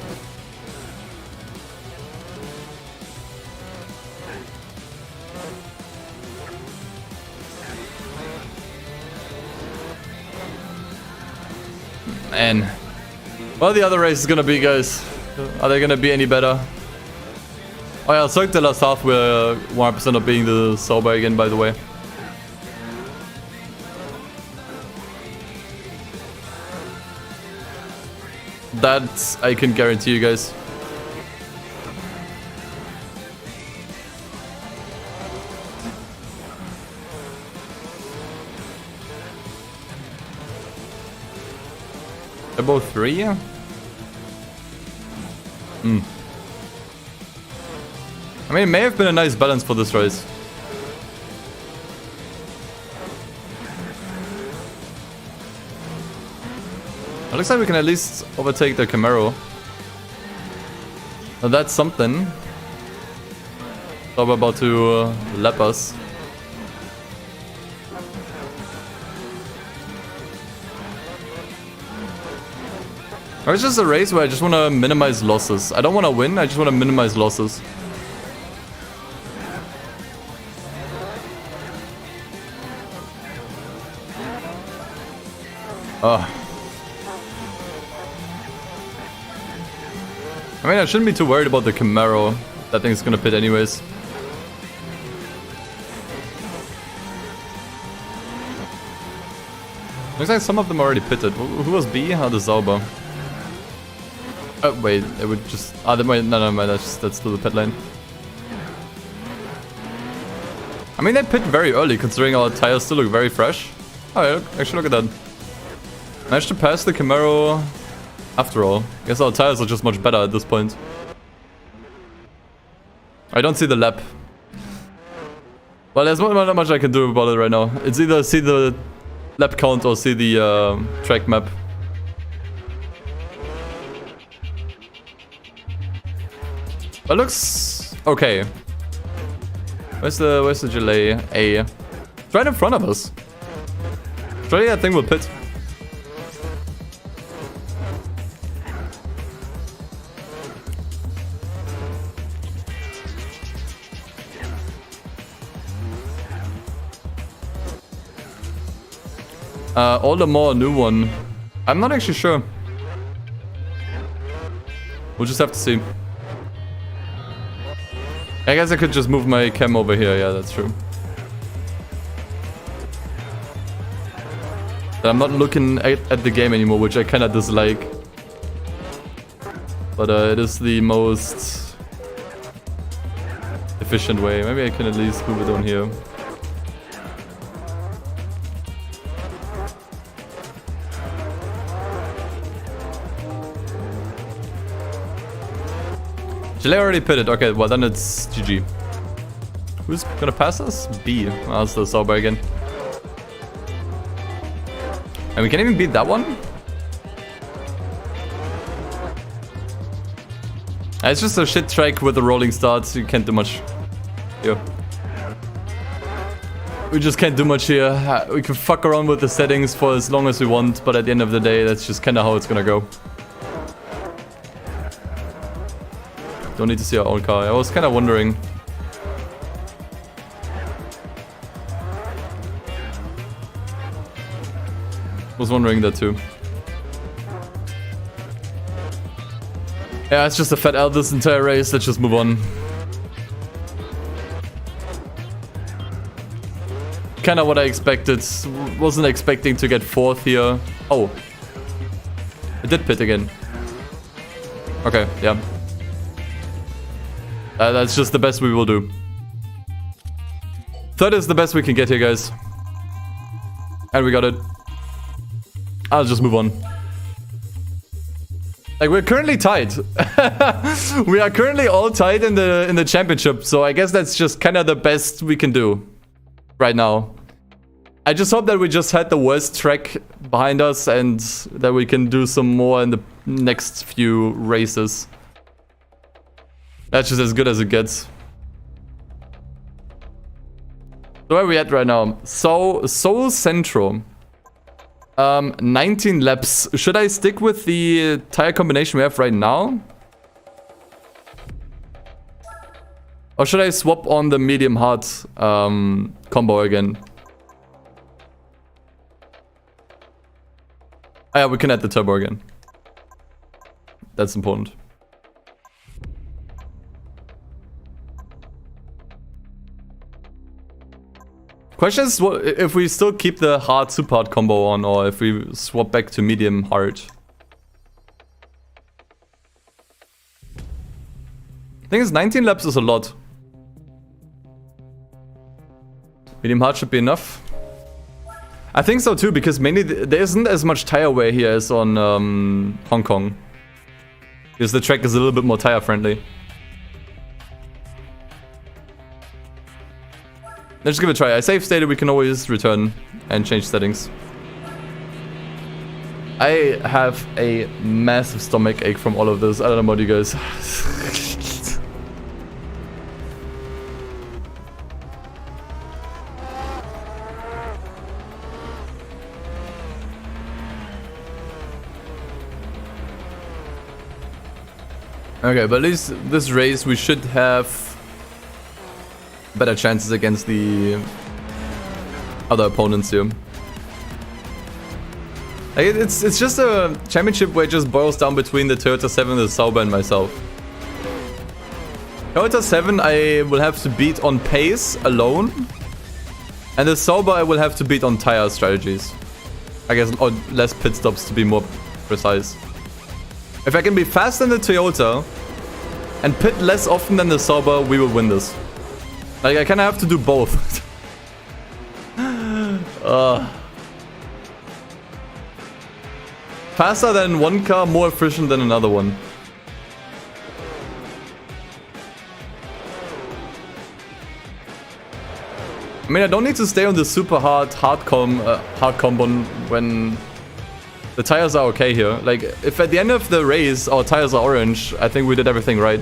And well, the other race is gonna be, guys. Are they gonna be any better? Oh yeah, Cirque de la South will 100% of being the Sauber again, by the way. That I can guarantee you guys. About 3? Yeah. I mean, it may have been a nice balance for this race. It looks like we can at least overtake the Camaro. Now that's something. So we're about to lap us. Or it's just a race where I just want to minimize losses. I don't want to win, I just want to minimize losses. I mean, I shouldn't be too worried about the Camaro. That thing's gonna pit anyways. Looks like some of them already pitted. Who was B? Oh, the Sauber. Oh, wait, it would just... Ah, no, that's still the pit lane. I mean, they pit very early, considering our tires still look very fresh. Oh, yeah, actually, look at that. Managed to pass the Camaro after all. I guess our tires are just much better at this point. I don't see the lap. Well, there's not much I can do about it right now. It's either see the lap count or see the track map. That looks okay. Where's the delay? A. It's right in front of us. Surely that thing will pit. All the more a new one. I'm not actually sure. We'll just have to see. I guess I could just move my cam over here. Yeah, that's true. But I'm not looking at the game anymore, which I kinda dislike. But it is the most efficient way. Maybe I can at least move it on here. Chile already pitted. Okay, well then it's GG. Who's gonna pass us? B. Oh, it's the Sauber again. And we can even beat that one? It's just a shit track with a rolling start, so you can't do much here. We just can't do much here. We can fuck around with the settings for as long as we want, but at the end of the day, that's just kinda how it's gonna go. Don't need to see our own car. I was kind of wondering. Was wondering that too. Yeah, it's just a fat L this entire race. Let's just move on. Kind of what I expected. Wasn't expecting to get 4th here. Oh. It did pit again. Okay, yeah. That's just the best we will do. 3rd is the best we can get here, guys. And we got it. I'll just move on. Like, we're currently tied. We are currently all tied in the championship, so I guess that's just kind of the best we can do right now. I just hope that we just had the worst track behind us and that we can do some more in the next few races. That's just as good as it gets. So where are we at right now? So, Seoul Central. 19 laps. Should I stick with the tire combination we have right now? Or should I swap on the medium hard combo again? Oh yeah, we can add the turbo again. That's important. Question is if we still keep the hard super hard combo on or if we swap back to medium hard. Thing is, 19 laps is a lot. Medium hard should be enough. I think so too, because mainly there isn't as much tire wear here as on Hong Kong. Because the track is a little bit more tire friendly. Let's give it a try. I save stated we can always return and change settings. I have a massive stomach ache from all of this. I don't know about you guys. Okay, but at least this race we should have better chances against the other opponents here. Like, it's just a championship where it just boils down between the Toyota 7, the Sauber, and myself. Toyota 7 I will have to beat on pace alone, and the Sauber I will have to beat on tire strategies. I guess, or less pit stops to be more precise. If I can be faster than the Toyota and pit less often than the Sauber, we will win this. Like, I kind of have to do both. Faster than one car, more efficient than another one. I mean, I don't need to stay on the super hard combo when the tires are okay here. Like, if at the end of the race our tires are orange, I think we did everything right.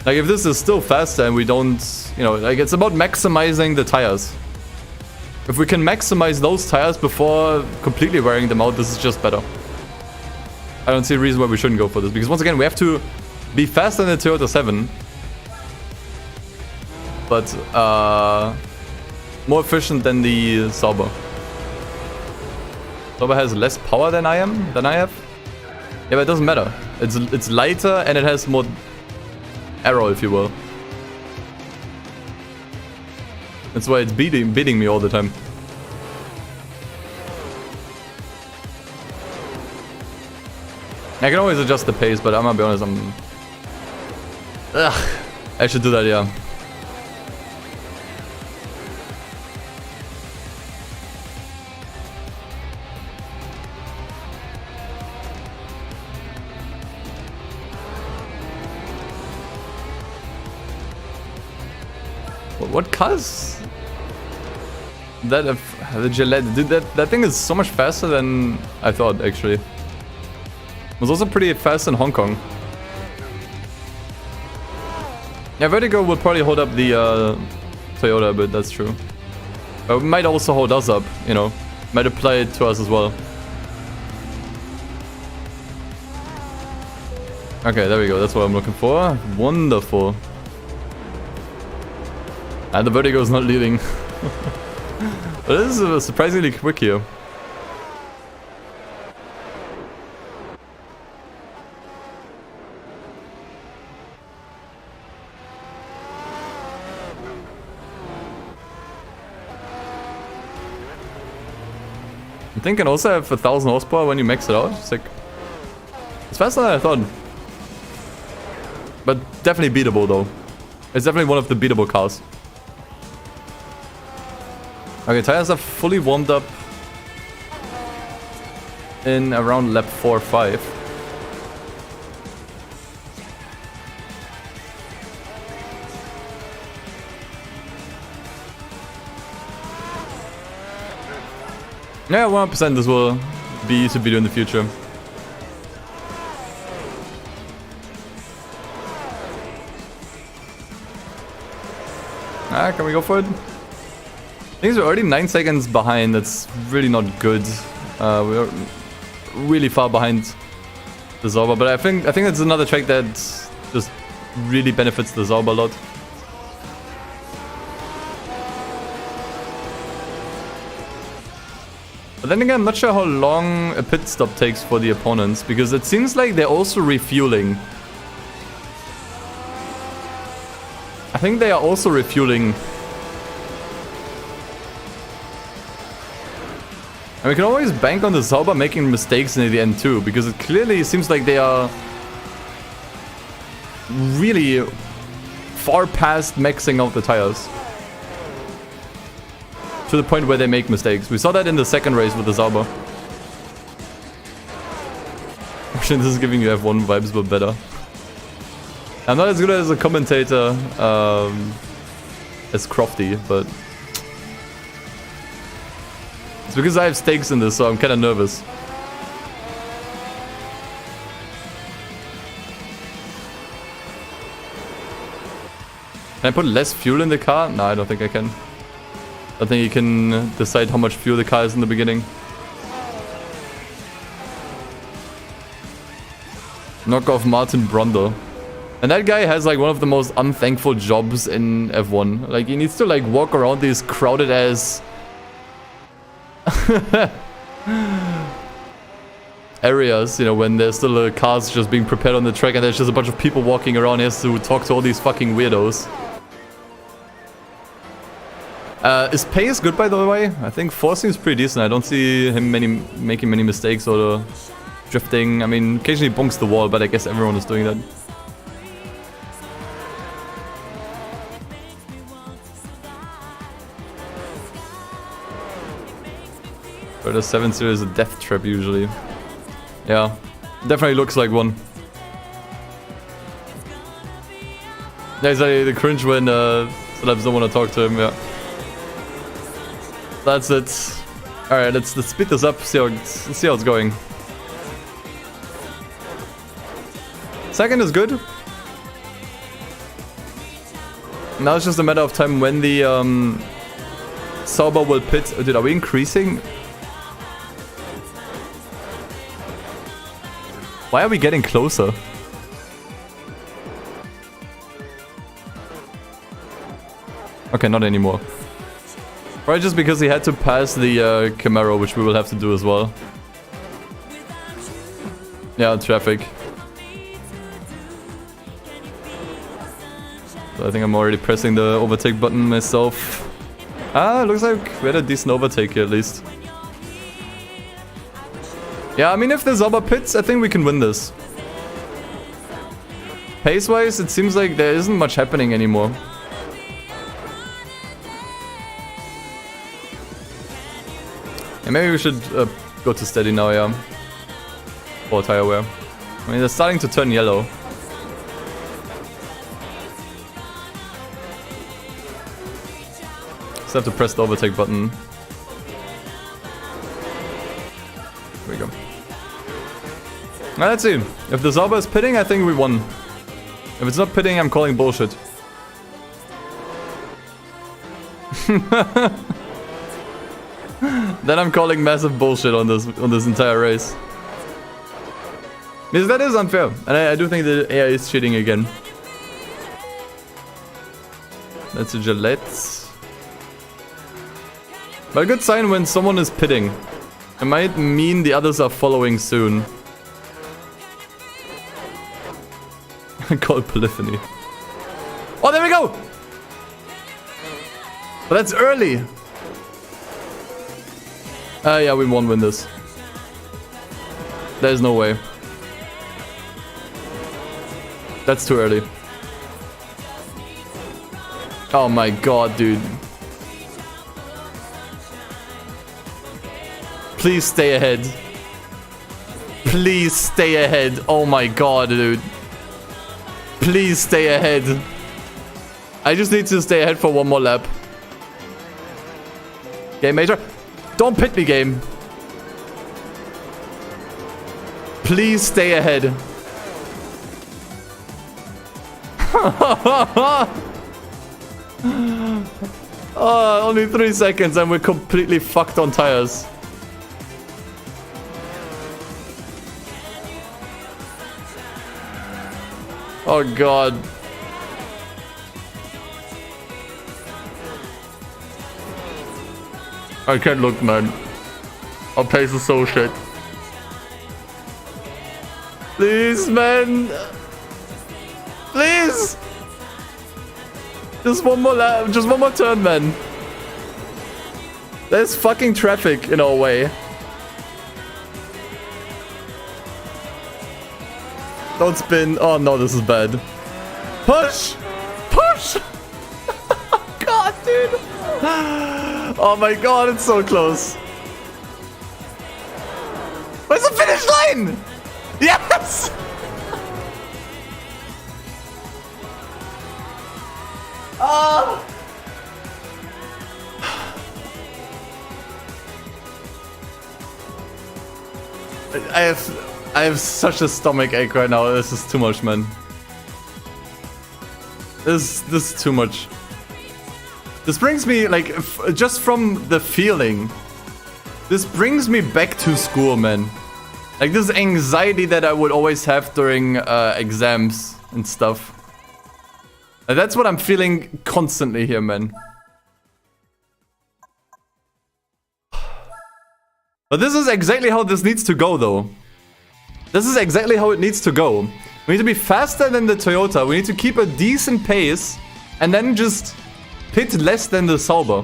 Like, if this is still faster and we don't, you know, like, it's about maximizing the tires. If we can maximize those tires before completely wearing them out, this is just better. I don't see a reason why we shouldn't go for this, because once again, we have to be faster than the Toyota 7. But, more efficient than the Sauber. Sauber has less power than I have. Yeah, but it doesn't matter. It's lighter and it has more aero, if you will. That's why it's beating me all the time. I can always adjust the pace, but I'm gonna be honest, I should do that, yeah. What cars? That the Gillette, dude, that thing is so much faster than I thought. Actually, it was also pretty fast in Hong Kong. Yeah, Vertigo will probably hold up the Toyota a bit. That's true. But it might also hold us up. You know, might apply it to us as well. Okay, there we go. That's what I'm looking for. Wonderful. And the Vertigo is not leading. But this is surprisingly quick here. I think it can also have 1000 horsepower when you max it out. It's like, it's faster than I thought. But definitely beatable though. It's definitely one of the beatable cars. Okay, tires are fully warmed up in around lap 4 or 5. Yeah, 100% this will be easy to beat in the future. Can we go for it? Things are already 9 seconds behind. That's really not good. We're really far behind the Sauber, but I think that's another track that just really benefits the Sauber a lot. But then again, I'm not sure how long a pit stop takes for the opponents, because it seems like they're also refueling. I think they are also refueling. And we can always bank on the Sauber making mistakes near the end too, because it clearly seems like they are really far past maxing out the tires. To the point where they make mistakes. We saw that in the second race with the Sauber. This is giving you F1 vibes, but better. I'm not as good as a commentator as Crofty, but it's because I have stakes in this, so I'm kind of nervous. Can I put less fuel in the car? No, I don't think I can. I think you can decide how much fuel the car is in the beginning. Knock off Martin Brundle. And that guy has like one of the most unthankful jobs in F1. Like he needs to like walk around these crowded ass areas, you know, when there's still cars just being prepared on the track and there's just a bunch of people walking around. He has to talk to all these fucking weirdos. Is Pace good, by the way? I think 4 seems pretty decent. I don't see him making many mistakes or drifting. I mean, occasionally bonks the wall, but I guess everyone is doing that. But the 7 Series is a death trap usually. Yeah, definitely looks like one. Yeah, it's like the cringe when celebs don't want to talk to him, yeah. That's it. Alright, let's speed this up, see how it's going. Second is good. Now it's just a matter of time when the Sauber will pit. Dude, are we increasing? Why are we getting closer? Okay, not anymore. Probably just because he had to pass the Camaro, which we will have to do as well. Yeah, traffic. So I think I'm already pressing the overtake button myself. Ah, looks like we had a decent overtake here at least. Yeah, I mean, if the Sauber pits, I think we can win this. Pace-wise, it seems like there isn't much happening anymore. And maybe we should go to steady now, yeah. Or tire wear. I mean, they're starting to turn yellow. Just have to press the overtake button. Here we go. Now let's see. If the Sauber is pitting, I think we won. If it's not pitting, I'm calling bullshit. Then I'm calling massive bullshit on this entire race. Because that is unfair. And I do think the AI is cheating again. That's a Gillette. But a good sign when someone is pitting. It might mean the others are following soon. Called Polyphony. Oh, there we go! But that's early. Yeah, we won't win this. There's no way. That's too early. Oh my god, dude. Please stay ahead. Please stay ahead. Oh my god, dude. Please stay ahead. I just need to stay ahead for one more lap. Game Major. Don't pit me, game. Please stay ahead. Oh, only 3 seconds and we're completely fucked on tires. Oh god. I can't look, man. Our pace is so shit. Please, man. Please. Just one more lap. Just one more turn, man. There's fucking traffic in our way. Don't spin. Oh no, this is bad. Push! Push! God, dude. Oh my god, it's so close. Where's the finish line? Yes! Oh! I have such a stomach ache right now. This is too much, man. This is too much. This brings me, like, just from the feeling, this brings me back to school, man. Like this anxiety that I would always have during exams and stuff. And that's what I'm feeling constantly here, man. But this is exactly how this needs to go, though. This is exactly how it needs to go. We need to be faster than the Toyota. We need to keep a decent pace. And then just pit less than the Sauber.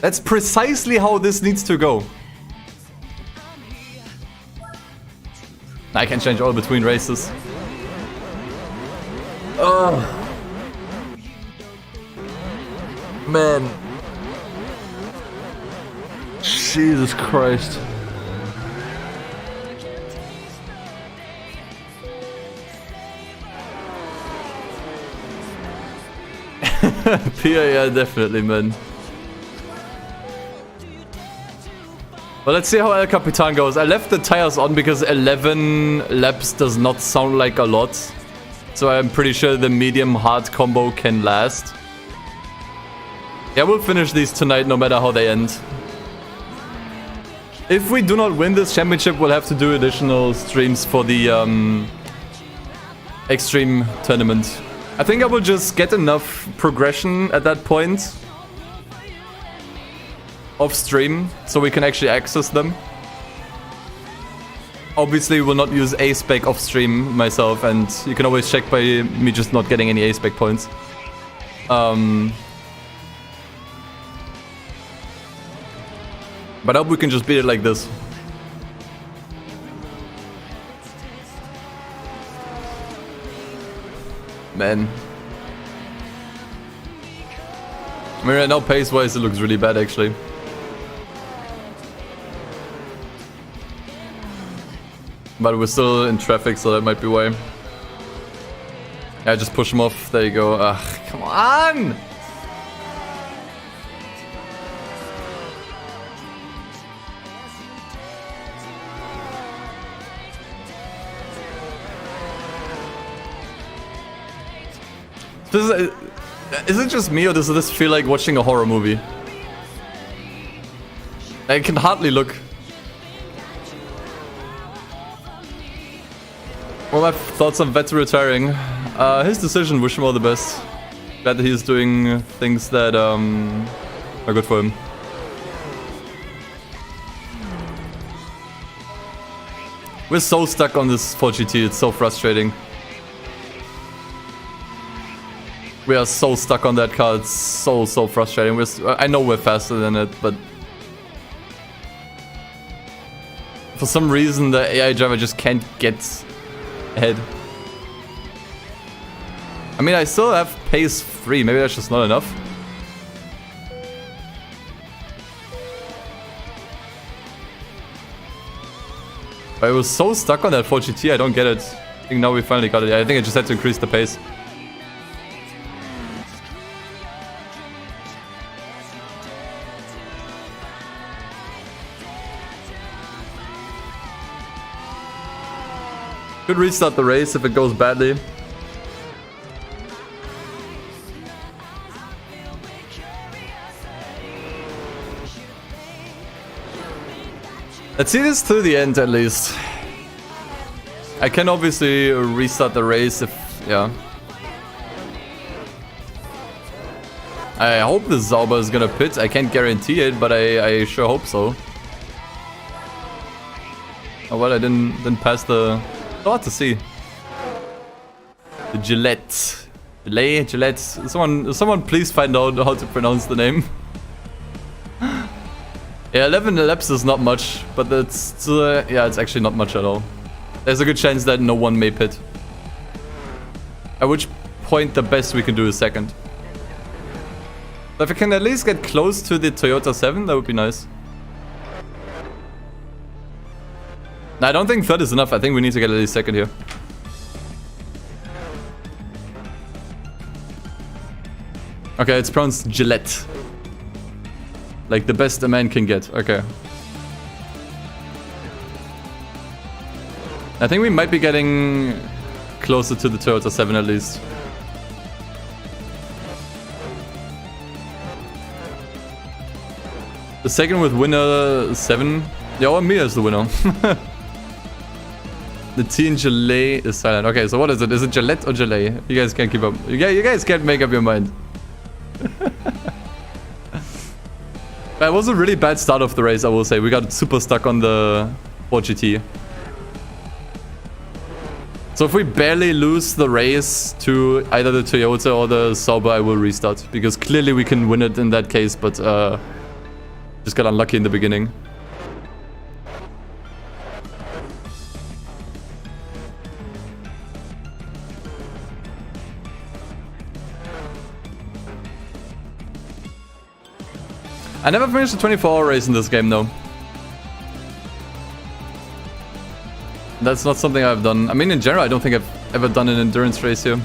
That's precisely how this needs to go. I can change all between races. Oh. Man. Jesus Christ. Pia, yeah, definitely, man. Well, let's see how El Capitan goes. I left the tires on because 11 laps does not sound like a lot. So I'm pretty sure the medium-hard combo can last. Yeah, we'll finish these tonight no matter how they end. If we do not win this championship, we'll have to do additional streams for the Extreme tournament. I think I will just get enough progression at that point off stream so we can actually access them. Obviously, will not use A-Spec off stream myself, and you can always check by me just not getting any A-Spec points. But I hope we can just beat it like this. Man. I mean, right now, pace-wise, it looks really bad, actually. But we're still in traffic, so that might be why. Yeah, just push him off. There you go. Ugh, come on! Is it just me, or does this feel like watching a horror movie? I can hardly look. Well, my thoughts on Vettel retiring. His decision, wish him all the best. Glad that he's doing things that are good for him. We're so stuck on this 4GT, it's so frustrating. We are so stuck on that car, it's so frustrating. I know we're faster than it, but for some reason the AI driver just can't get ahead. I mean, I still have pace 3, maybe that's just not enough. I was so stuck on that 4GT, I don't get it. I think now we finally got it. I think I just had to increase the pace. Could restart the race if it goes badly. Let's see this through the end at least. I can obviously restart the race if, yeah. I hope the Sauber is gonna pit. I can't guarantee it, but I sure hope so. Oh well, I didn't pass the... Oh, what to see. The Gillette. Gillette. Someone please find out how to pronounce the name. Yeah, 11 laps is not much, but that's yeah, it's actually not much at all. There's a good chance that no one may pit. At which point the best we can do is second. But if I can at least get close to the Toyota 7, that would be nice. No, I don't think third is enough. I think we need to get at least second here. Okay, it's pronounced Gillette. Like the best a man can get. Okay. I think we might be getting closer to the Toyota 7 at least. The second with winner 7 Yo, and Mia is the winner. The tea in Gelée is silent. Okay, so what is it? Is it Gillette or Gelée? You guys can't keep up. You guys can't make up your mind. That was a really bad start of the race, I will say. We got super stuck on the 4GT. So if we barely lose the race to either the Toyota or the Sauber, I will restart. Because clearly we can win it in that case, but just got unlucky in the beginning. I never finished a 24-hour race in this game, though. That's not something I've done. I mean, in general, I don't think I've ever done an endurance race here.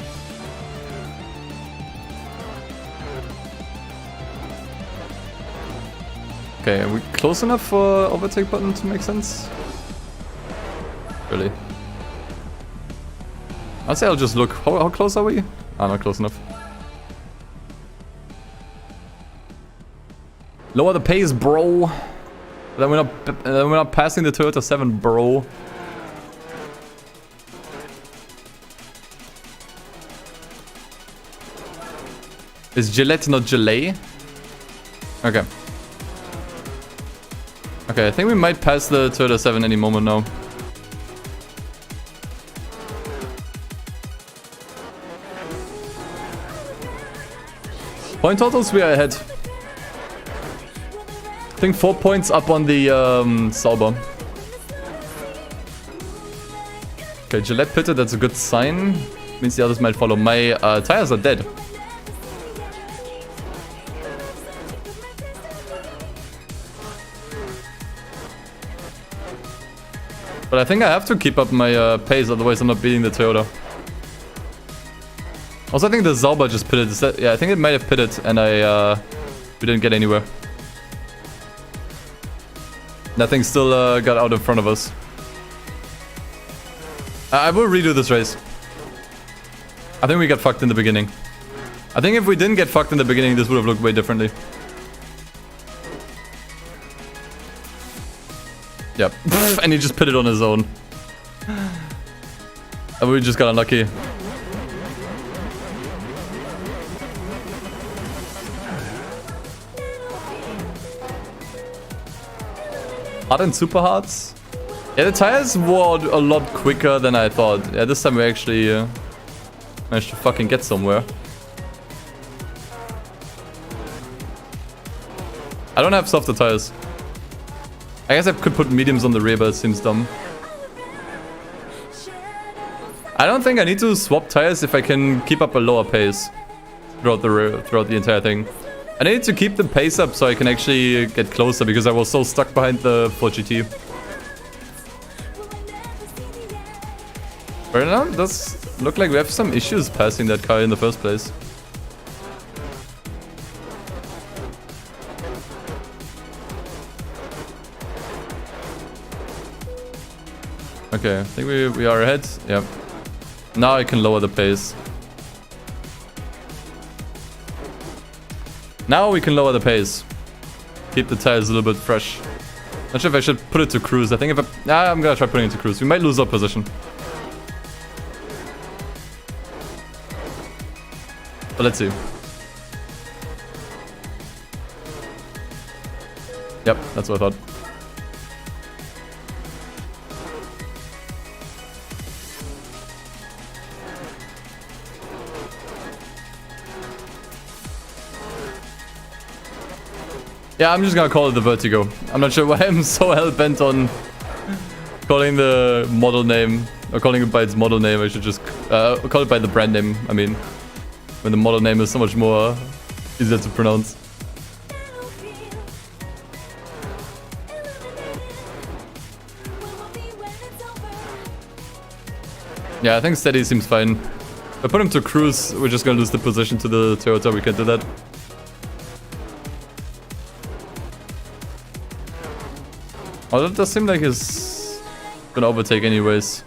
Okay, are we close enough for overtake button to make sense? Really? I'll say I'll just look. How close are we? Ah, not close enough. Lower the pace, bro. Then we're not passing the Toyota 7, bro. Is Gillette not Gelée? Okay. Okay, I think we might pass the Toyota 7 any moment now. Point totals, we are ahead. I think 4 points up on the Sauber. Okay, Gillette pitted, that's a good sign. Means the others might follow. My tires are dead. But I think I have to keep up my pace, otherwise I'm not beating the Toyota. Also, I think the Sauber just pitted. Yeah, I think it might have pitted and we didn't get anywhere. That thing still got out in front of us. I will redo this race. I think we got fucked in the beginning. I think if we didn't get fucked in the beginning, this would have looked way differently. Yep. And he just pitted on his own. And we just got unlucky. Hard and super hards? Yeah, the tires wore a lot quicker than I thought. Yeah, this time we actually managed to fucking get somewhere. I don't have softer tires. I guess I could put mediums on the rear, but it seems dumb. I don't think I need to swap tires if I can keep up a lower pace throughout the entire thing. I need to keep the pace up so I can actually get closer because I was so stuck behind the 4GT. But now it does look like we have some issues passing that car in the first place. Okay, I think we are ahead. Yep. Now I can lower the pace. Now we can lower the pace. Keep the tires a little bit fresh. Not sure if I should put it to cruise. I think if I'm gonna try putting it to cruise. We might lose our position. But let's see. Yep, that's what I thought. Yeah, I'm just gonna call it the Vertigo. I'm not sure why I'm so hell-bent on calling the model name, or calling it by its model name. I should just call it by the brand name, I mean. When the model name is so much more easier to pronounce. Yeah, I think steady seems fine. If I put him to cruise, we're just gonna lose the position to the Toyota. We can't do that. Oh, that does seem like he's gonna overtake anyways.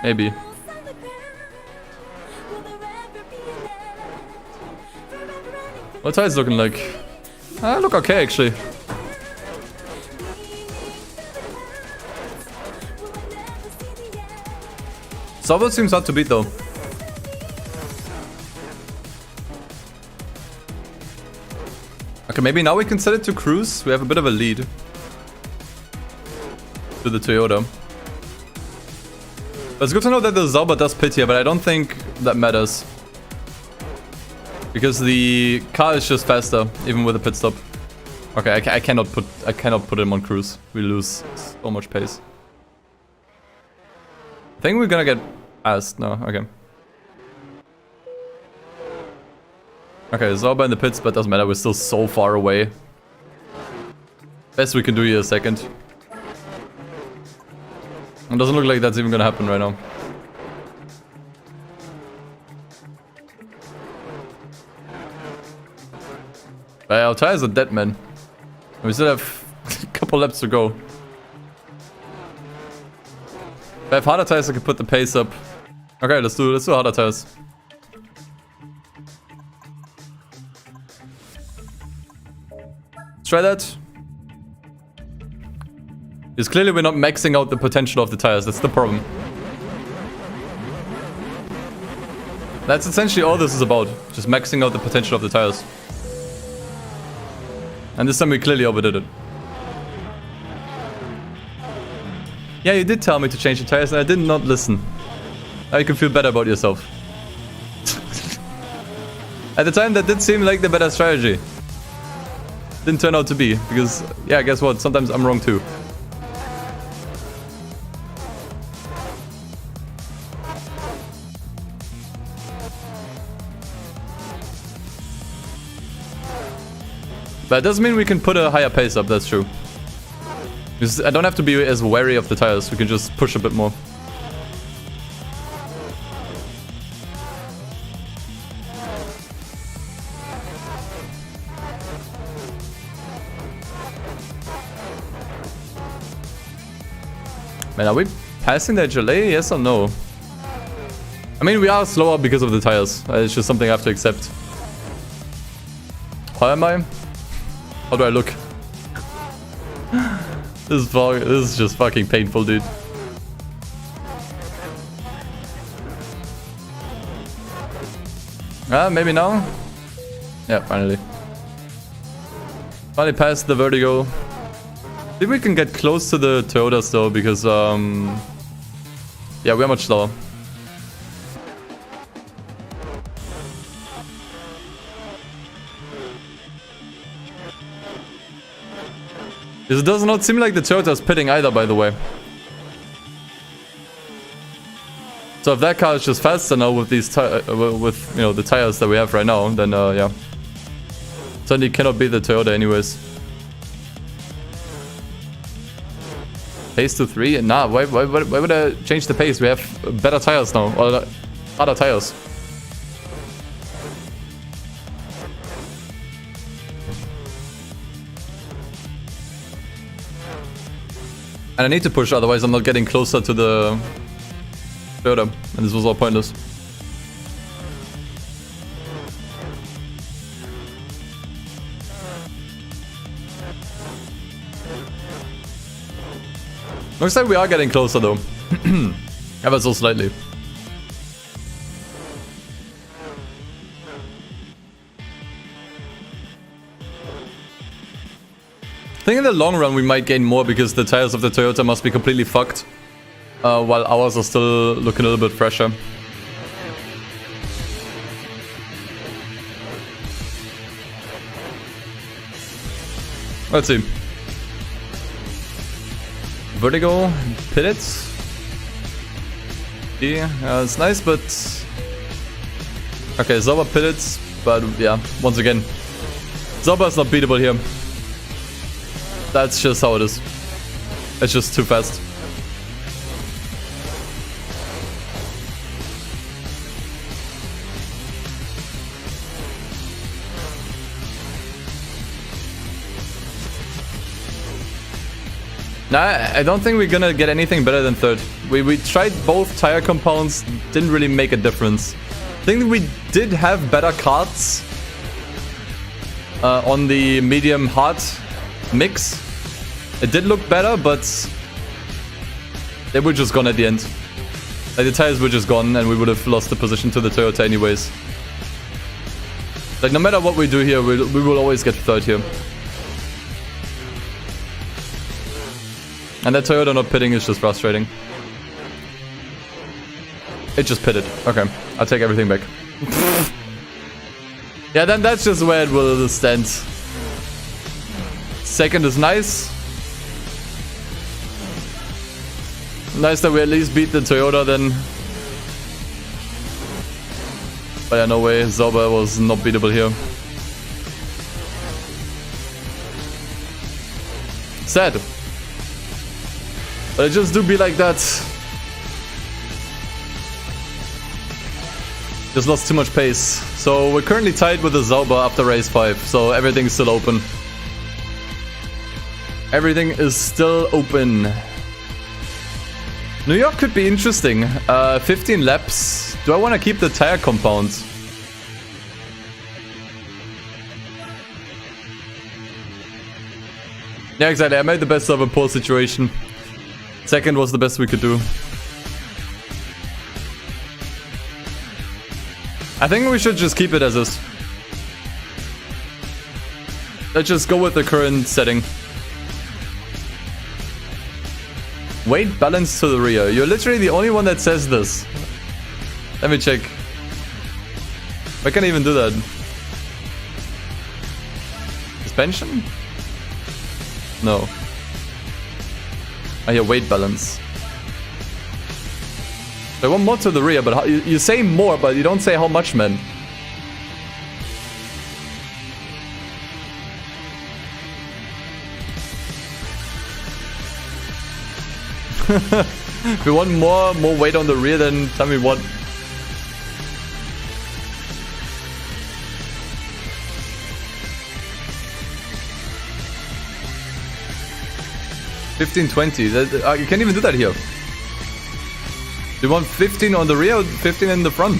Maybe. What tire's looking like? Look okay actually. Sauber seems hard to beat though. Okay, maybe now we can set it to cruise. We have a bit of a lead to the Toyota. But it's good to know that the Sauber does pit here, but I don't think that matters. Because the car is just faster, even with a pit stop. Okay, I cannot put him on cruise. We lose so much pace. I think we're gonna get passed. No, okay. Okay, Sauber in the pits, but doesn't matter. We're still so far away. Best we can do here is second. It doesn't look like that's even gonna happen right now. Our tires are dead, man. We still have a couple laps to go. If I have harder tires, I can put the pace up. Okay, let's do harder tires. Let's try that. Because clearly we're not maxing out the potential of the tires. That's the problem. That's essentially all this is about. Just maxing out the potential of the tires. And this time we clearly overdid it. Yeah, you did tell me to change the tires and I did not listen. Now you can feel better about yourself. At the time that did seem like the better strategy. Didn't turn out to be, because, yeah, guess what? Sometimes I'm wrong too. But it doesn't mean we can put a higher pace up, that's true. Because I don't have to be as wary of the tires, we can just push a bit more. Man, are we passing the HLA? Yes or no? I mean, we are slower because of the tires. It's just something I have to accept. How am I? How do I look? This is just fucking painful, dude. Ah, maybe now? Yeah, finally. Finally passed the vertigo. I think we can get close to the Toyotas though, because yeah, we're much slower. It does not seem like the Toyota's pitting either, by the way. So if that car is just faster now with these with you know the tires that we have right now, then yeah, certainly cannot be the Toyota anyways. Pace to 3? Nah, why would I change the pace? We have better tires now, or other tires. And I need to push, otherwise I'm not getting closer to the Toyota, and this was all pointless. Looks like we are getting closer though. Ever so slightly. I think in the long run we might gain more because the tires of the Toyota must be completely fucked. While ours are still looking a little bit fresher. Let's see. Vertigo, pitted. Yeah, it's nice, but... Okay, Sauber pitted, but yeah, once again. Sauber is not beatable here. That's just how it is. It's just too fast. Nah, I don't think we're gonna get anything better than third. We tried both tire compounds, didn't really make a difference. I think we did have better cards on the medium hard mix. It did look better, but they were just gone at the end. Like, the tires were just gone and we would have lost the position to the Toyota anyways. Like, no matter what we do here, we will always get third here. And that Toyota not pitting is just frustrating. It just pitted. Okay, I'll take everything back. Yeah, then that's just where it will stand. Second is nice. Nice that we at least beat the Toyota then. But yeah, no way. Sauber was not beatable here. Sad. But it just do be like that. Just lost too much pace. So we're currently tied with the Sauber after race 5. So everything's still open. Everything is still open. New York could be interesting. 15 laps. Do I want to keep the tire compound? Yeah, exactly. I made the best of a poor situation. Second was the best we could do. I think we should just keep it as is. Let's just go with the current setting. Weight balance to the rear. You're literally the only one that says this. Let me check. I can't even do that. Suspension? No. I hear weight balance. I want more to the rear, but you say more, but you don't say how much, man. If you want more weight on the rear, then tell me what. $15.20. You can't even do that here. Do you want 15 on the rear or 15 in the front?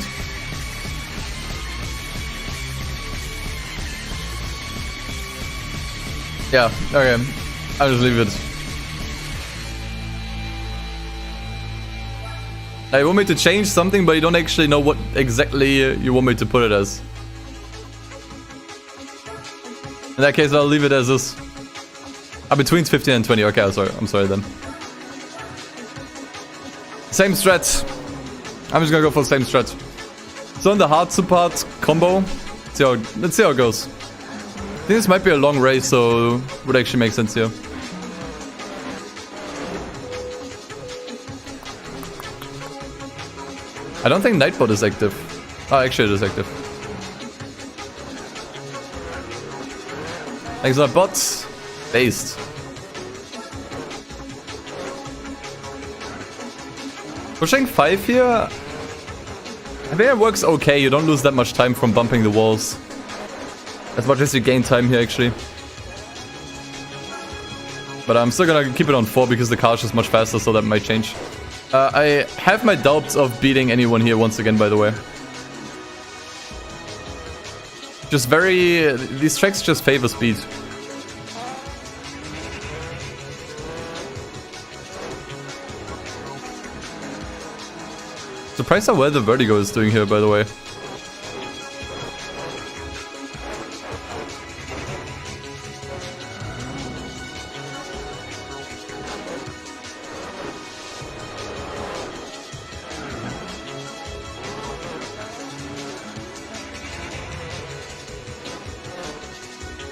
Yeah, okay. I'll just leave it. Now, you want me to change something, but you don't actually know what exactly you want me to put it as. In that case, I'll leave it as this. Between 15 and 20. Okay, I'm sorry then. Same strat. I'm just gonna go for the same strat. So on the hard to part combo, let's see how it goes. I think this might be a long race, so would actually make sense here. I don't think Nightbot is active. Oh, actually it is active. Thanks a lot, bots. Based. Pushing 5 here, I think it works okay. You don't lose that much time from bumping the walls. As much as you gain time here, actually. But I'm still gonna keep it on 4 because the car is just much faster, so that might change. I have my doubts of beating anyone here once again, by the way. Just these tracks just favor speed. Surprised how well the Vertigo is doing here, by the way.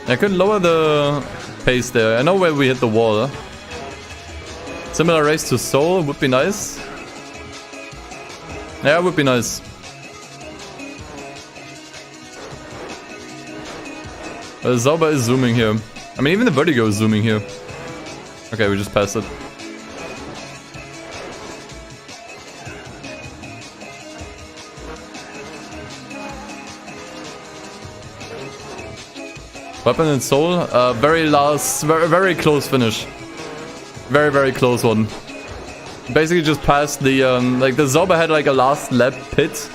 I could lower the pace there. I know where we hit the wall. Similar race to Seoul would be nice. Yeah, it would be nice. Sauber is zooming here. I mean, even the Vertigo is zooming here. Okay, we just passed it. Weapon and Soul, very close finish. Very close one. Basically just passed the, like the Sauber had like a last lap pit.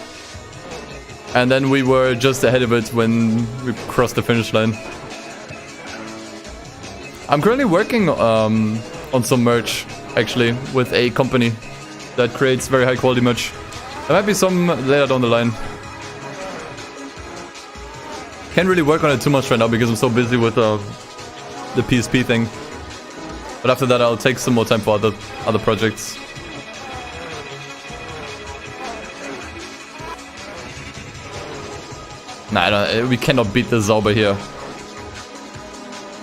And then we were just ahead of it when we crossed the finish line. I'm currently working on some merch, actually, with a company. that creates very high quality merch. There might be some later down the line. Can't really work on it too much right now because I'm so busy with the PSP thing. But after that, I'll take some more time for other projects. Nah, we cannot beat the Zauber here.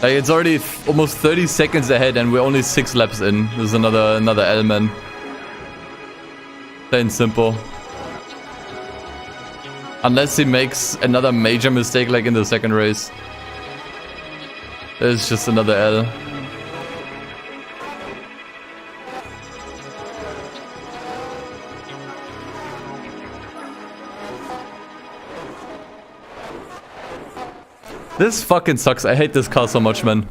Like, it's already almost 30 seconds ahead and we're only 6 laps in. There's another L-man. Plain simple. Unless he makes another major mistake like in the second race. It's just another L. This fucking sucks. I hate this car so much, man.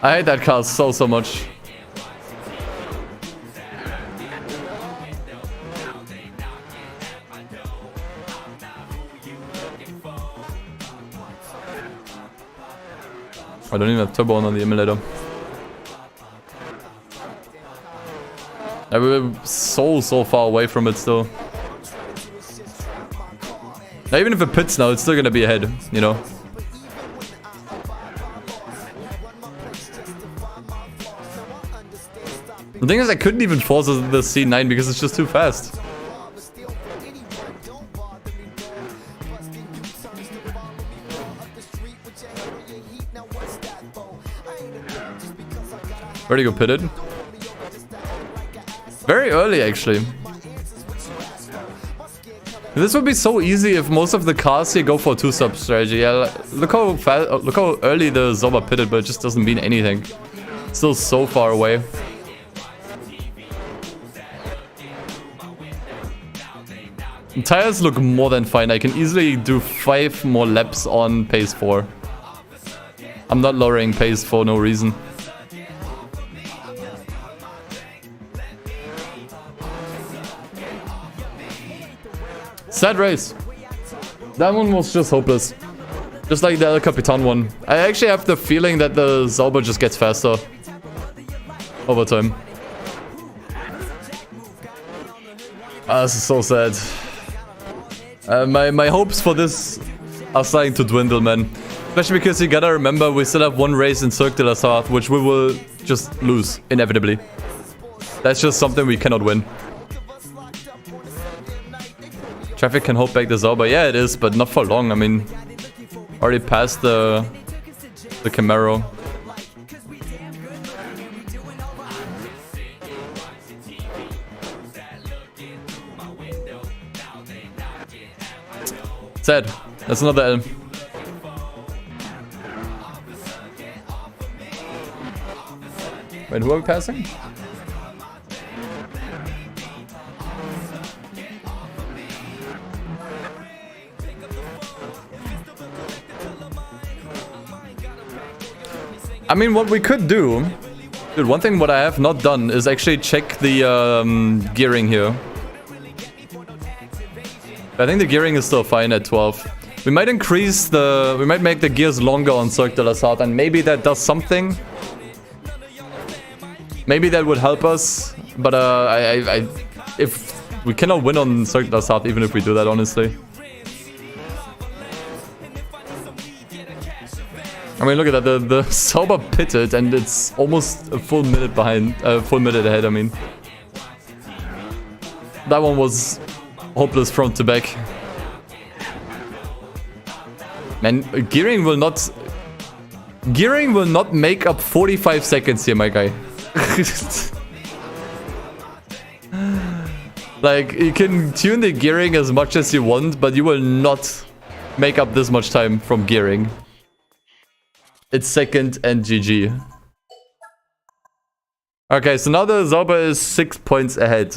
I hate that car so much. I don't even have turbo on the emulator. We're so far away from it still. Now, even if it pits now, it's still gonna be ahead, you know? The thing is, I couldn't even force the C9 because it's just too fast. Where'd he go pitted? Very early, actually. This would be so easy if most of the cars here go for a 2-stop strategy. Yeah, look how fast, look how early the Zauber pitted, but it just doesn't mean anything. It's still so far away. The tires look more than fine. I can easily do 5 more laps on pace 4. I'm not lowering pace for no reason. Sad race. That one was just hopeless. Just like the El Capitan one. I actually have the feeling that the Zauber just gets faster over time. This is so sad. My hopes for this are starting to dwindle, man. Especially because you gotta remember we still have 1 race in Cirque de la Sarthe, which we will just lose, inevitably. That's just something we cannot win. Traffic can hold back the Zauber. Yeah, it is, but not for long. I mean, already passed the Camaro. Sad. That's another L. Wait, who are we passing? I mean, what we could do... Dude, one thing what I have not done is actually check the gearing here. I think the gearing is still fine at 12. We might increase the... We might make the gears longer on Cirque de la Sarthe, and maybe that does something. Maybe that would help us, but if we cannot win on Cirque de la Sarthe, even if we do that, honestly. I mean, look at that. The Zauber pitted, and it's almost a full minute behind. Full minute ahead. I mean, that one was hopeless front to back. Man, gearing will not make up 45 seconds here, my guy. Like, you can tune the gearing as much as you want, but you will not make up this much time from gearing. It's second and GG. Okay, so now the Zauber is 6 points ahead.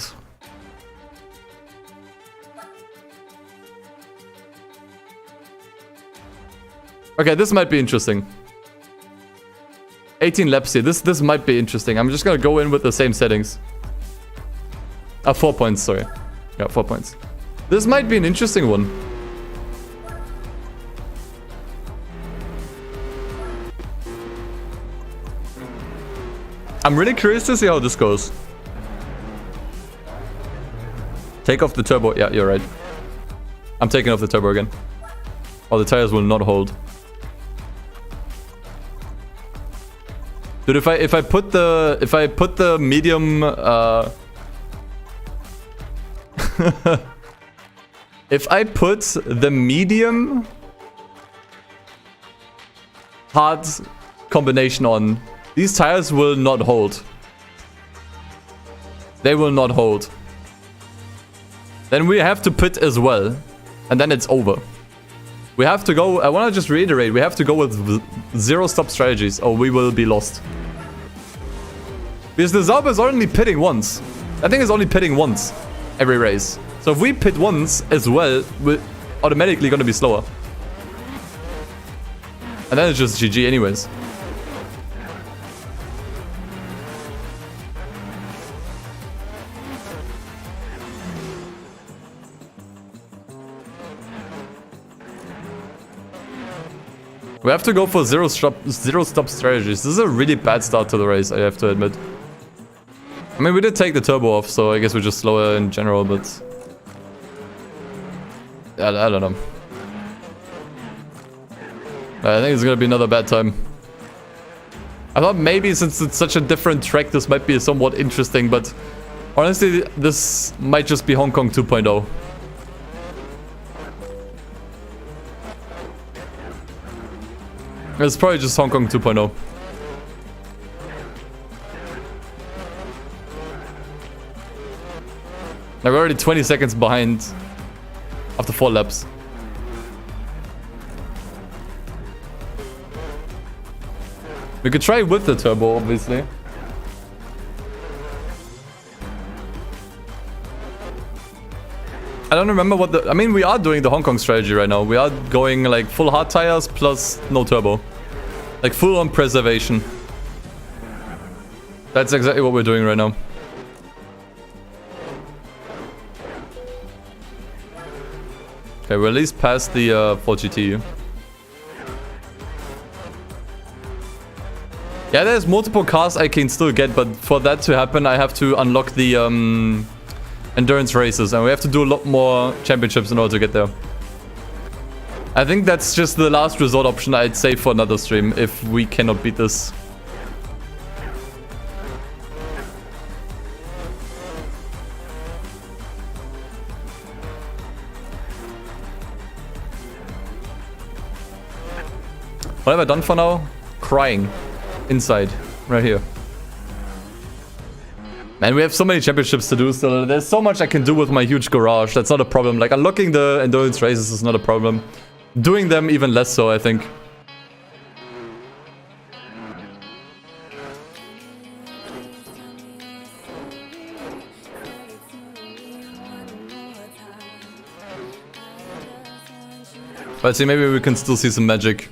Okay, this might be interesting. 18 laps here. This might be interesting. I'm just gonna go in with the same settings. 4 points, sorry. Yeah, 4 points. This might be an interesting one. I'm really curious to see how this goes. Take off the turbo. Yeah, you're right. I'm taking off the turbo again. Oh, the tires will not hold. Dude, if I put the medium if I put the medium hard combination on, these tires will not hold. They will not hold. Then we have to pit as well. And then it's over. We have to go, I want to just reiterate, we have to go with zero stop strategies or we will be lost. Because the Zauber is only pitting once. I think it's only pitting once every race. So if we pit once as well, we're automatically going to be slower. And then it's just GG anyways. We have to go for zero stop strategies. This is a really bad start to the race, I have to admit. I mean, we did take the turbo off, so I guess we're just slower in general, but... I don't know. I think it's gonna be another bad time. I thought maybe since it's such a different track, this might be somewhat interesting, but... honestly, this might just be Hong Kong 2.0. It's probably just Hong Kong 2.0. Now we're already 20 seconds behind after 4 laps. We could try with the turbo, obviously. I don't remember what the... I mean, we are doing the Hong Kong strategy right now. We are going like full hard tires plus no turbo. Like full on preservation. That's exactly what we're doing right now. Okay, we're at least past the 4GT. Yeah, there's multiple cars I can still get, but for that to happen, I have to unlock the endurance races, and we have to do a lot more championships in order to get there. I think that's just the last resort option I'd say for another stream, if we cannot beat this. What have I done for now? Crying. Inside. Right here. Man, we have so many championships to do still. There's so much I can do with my huge garage. That's not a problem. Like, unlocking the endurance races is not a problem. Doing them even less so, I think. But see, maybe we can still see some magic.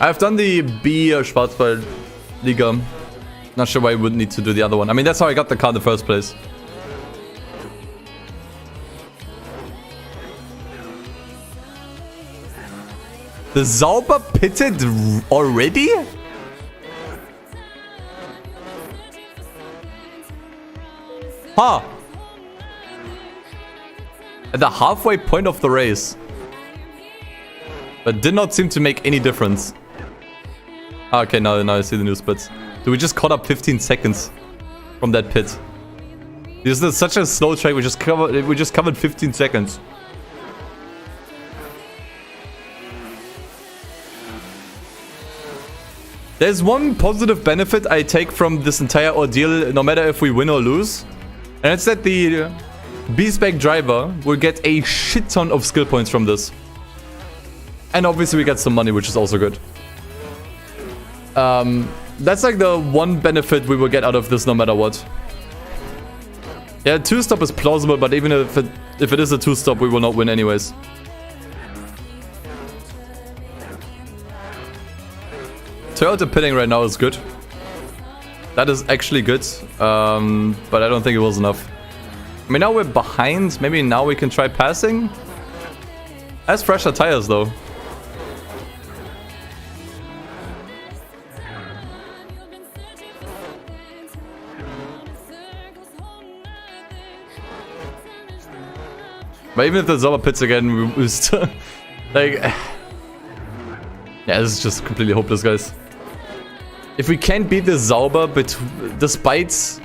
I've done the B Schwarzwald Liga. Not sure why I would need to do the other one. I mean, that's how I got the car in the first place. The Sauber pitted already? Huh. At the halfway point of the race. But did not seem to make any difference. Okay, now I see the new splits. Dude, we just caught up 15 seconds from that pit. This is such a slow track. We just covered 15 seconds. There's one positive benefit I take from this entire ordeal, no matter if we win or lose. And it's that the B-Spec driver will get a shit ton of skill points from this. And obviously we get some money, which is also good. That's like the one benefit we will get out of this no matter what. Yeah, 2-stop is plausible, but even if it is a 2-stop, we will not win anyways. Toyota pitting right now is good. That is actually good, but I don't think it was enough. I mean, now we're behind. Maybe now we can try passing. Has fresher tires though. But even if the Zauber pits again, we still... like... yeah, this is just completely hopeless, guys. If we can't beat the Zauber, but despite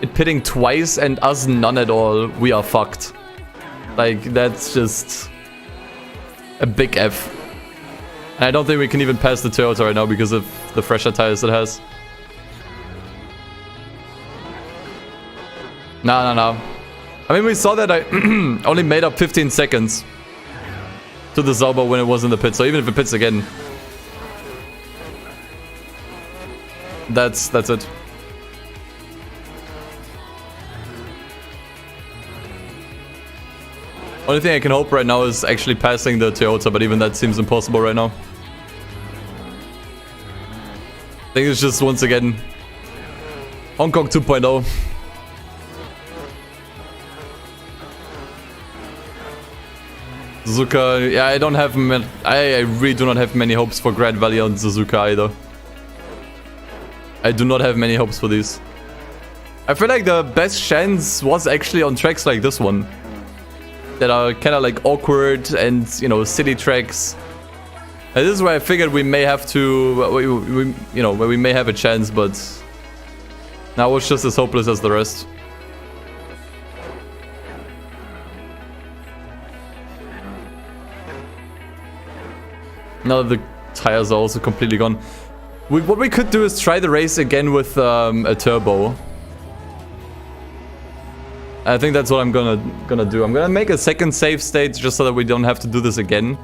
it pitting twice and us none at all, we are fucked. Like, that's just a big F. And I don't think we can even pass the Toyota right now because of the fresher tires it has. No. I mean, we saw that I only made up 15 seconds to the Zauber when it was in the pit. So even if it pits again, that's it. Only thing I can hope right now is actually passing the Toyota, but even that seems impossible right now. I think it's just once again Hong Kong 2.0. Suzuka, yeah, I don't have I really do not have many hopes for Grand Valley on Suzuka either. I do not have many hopes for these. I feel like the best chance was actually on tracks like this one, that are kind of like awkward and, you know, city tracks. And this is where I figured we may have to, you know, where we may have a chance, but now it's just as hopeless as the rest. Now the tires are also completely gone. What we could do is try the race again with a turbo. I think that's what I'm gonna do. I'm gonna make a second save state just so that we don't have to do this again.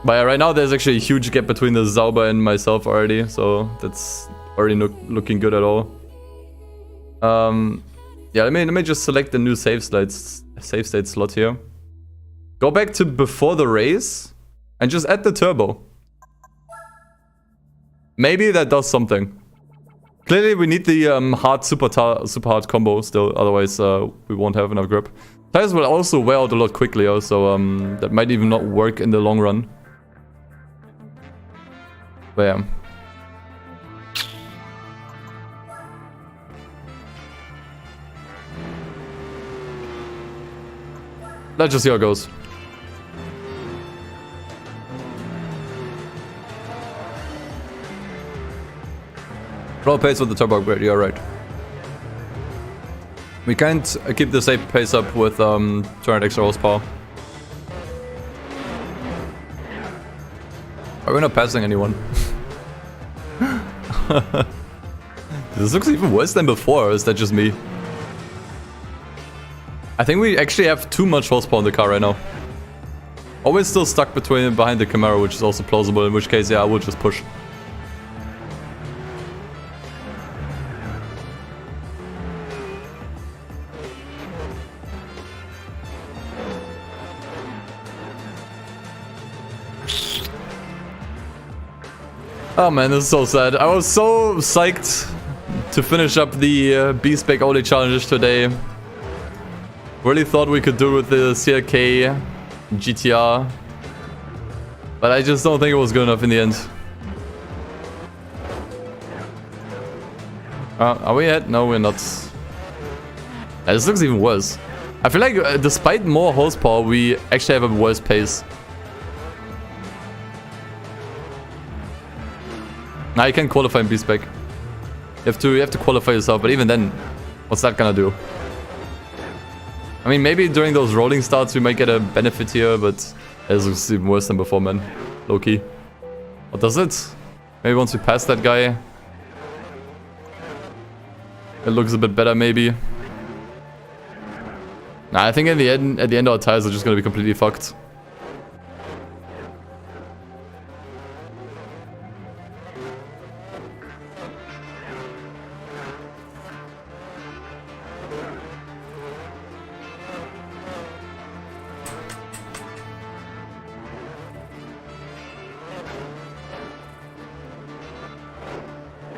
But yeah, right now there's actually a huge gap between the Zauber and myself already, so that's already looking good at all. Yeah, let me just select the new save state slot here. Go back to before the race and just add the turbo. Maybe that does something. Clearly we need the hard super hard combo still, otherwise we won't have enough grip. Tires will also wear out a lot quickly, so that might even not work in the long run. But yeah. Let's just see how it goes. Roll pace with the turbo upgrade, you're right. We can't keep the same pace up with 200 extra horsepower. Are we not passing anyone? This looks even worse than before, or is that just me? I think we actually have too much horsepower in the car right now. Always still stuck behind the Camaro, which is also plausible, in which case, yeah, I will just push. Oh man, this is so sad. I was so psyched to finish up the B-Spec only challenges today. Really thought we could do it with the CLK GTR. But I just don't think it was good enough in the end. Are we ahead? No, we're not. Yeah, this looks even worse. I feel like despite more horsepower, we actually have a worse pace. Now you can qualify in B-Spec. You have to qualify yourself, but even then, what's that gonna do? I mean, maybe during those rolling starts we might get a benefit here, but this looks even worse than before, man. Low-key. What does it? Maybe once we pass that guy, it looks a bit better, maybe. Nah, I think at the end our tires are just gonna be completely fucked.